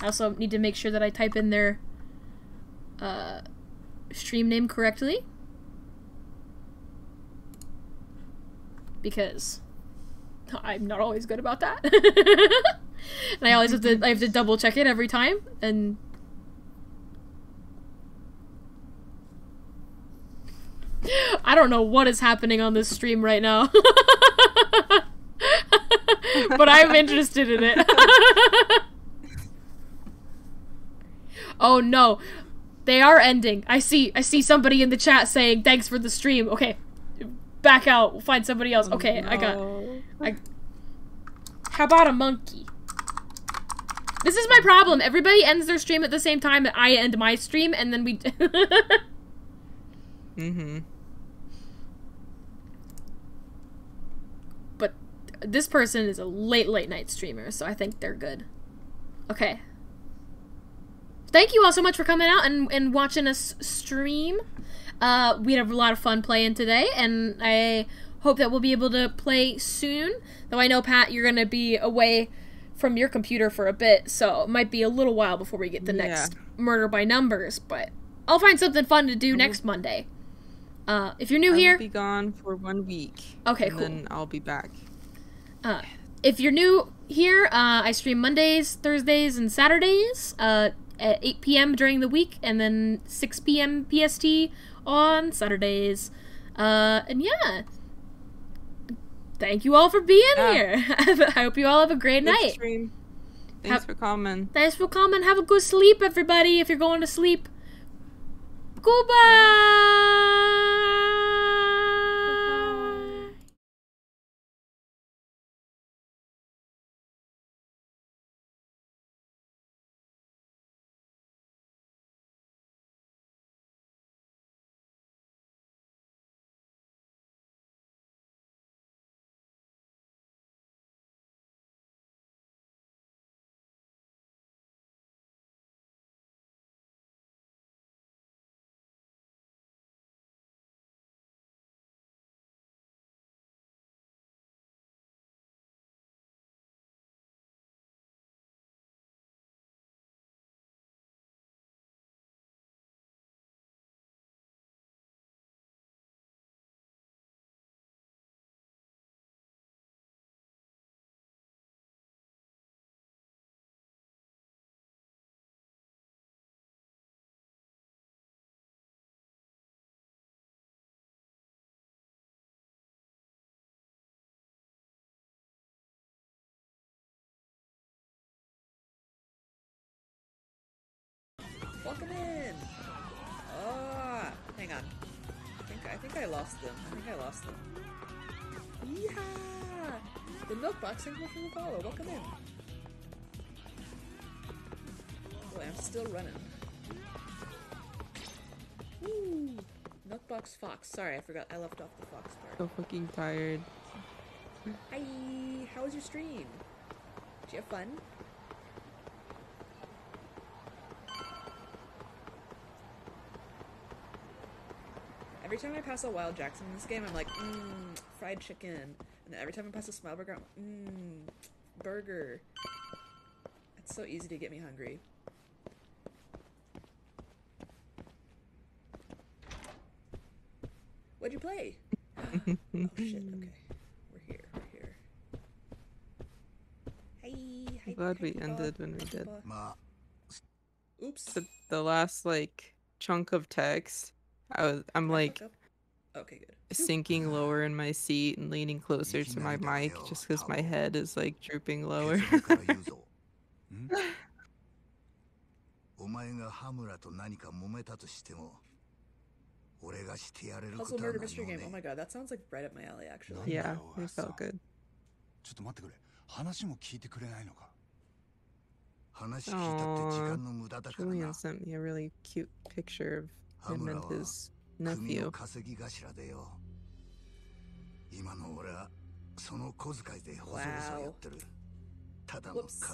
I also need to make sure that I type in their stream name correctly. Because I'm not always good about that. And I always have to double check it every time, and I don't know what is happening on this stream right now. But I'm interested in it. Oh no. They are ending. I see somebody in the chat saying thanks for the stream. Okay. Back out. We'll find somebody else. Okay, No. How about a monkey? This is my problem. Everybody ends their stream at the same time that I end my stream, and then we Mm-hmm. But this person is a late night streamer, so I think they're good. Okay. thank you all so much for coming out and watching us stream. We had a lot of fun playing today, and I hope that we'll be able to play soon. Though I know, Pat, you're going to be away from your computer for a bit, so it might be a little while before we get the next Murder by Numbers, but I'll find something fun to do next Monday. If you're new here... I'll be gone for 1 week. Okay, cool. And then I'll be back. If you're new here, I stream Mondays, Thursdays, and Saturdays at 8 p.m. during the week, and then 6 p.m. PST on Saturdays. And yeah, thank you all for being here. I hope you all have a great night. Stream. Thanks for coming. Thanks for coming. Have a good sleep, everybody, if you're going to sleep. Goodbye! Welcome in! Ah, hang on. I think I lost them. Yeah! The Milkbox, thank you for the follow. Welcome in. Boy, I'm still running. Woo! Milkbox Fox. Sorry, I forgot. I left off the Fox part. So fucking tired. Hi! How was your stream? Did you have fun? Every time I pass a Wild Jackson in this game, I'm like, fried chicken. And then every time I pass a Smile Burger, I'm burger. It's so easy to get me hungry. What'd you play? Oh shit, okay. We're here. Hey, I'm glad we ended when we did. Oops. The last, like, chunk of text, I'm like, okay, good. sinking lower in my seat and leaning closer to my mic just because my head is like drooping lower. Puzzle Murder Mystery Game. Oh my god, that sounds like right up my alley, actually. Yeah, it felt good. Aww, Julian sent me a really cute picture of him and his nephew. Wow. Whoops.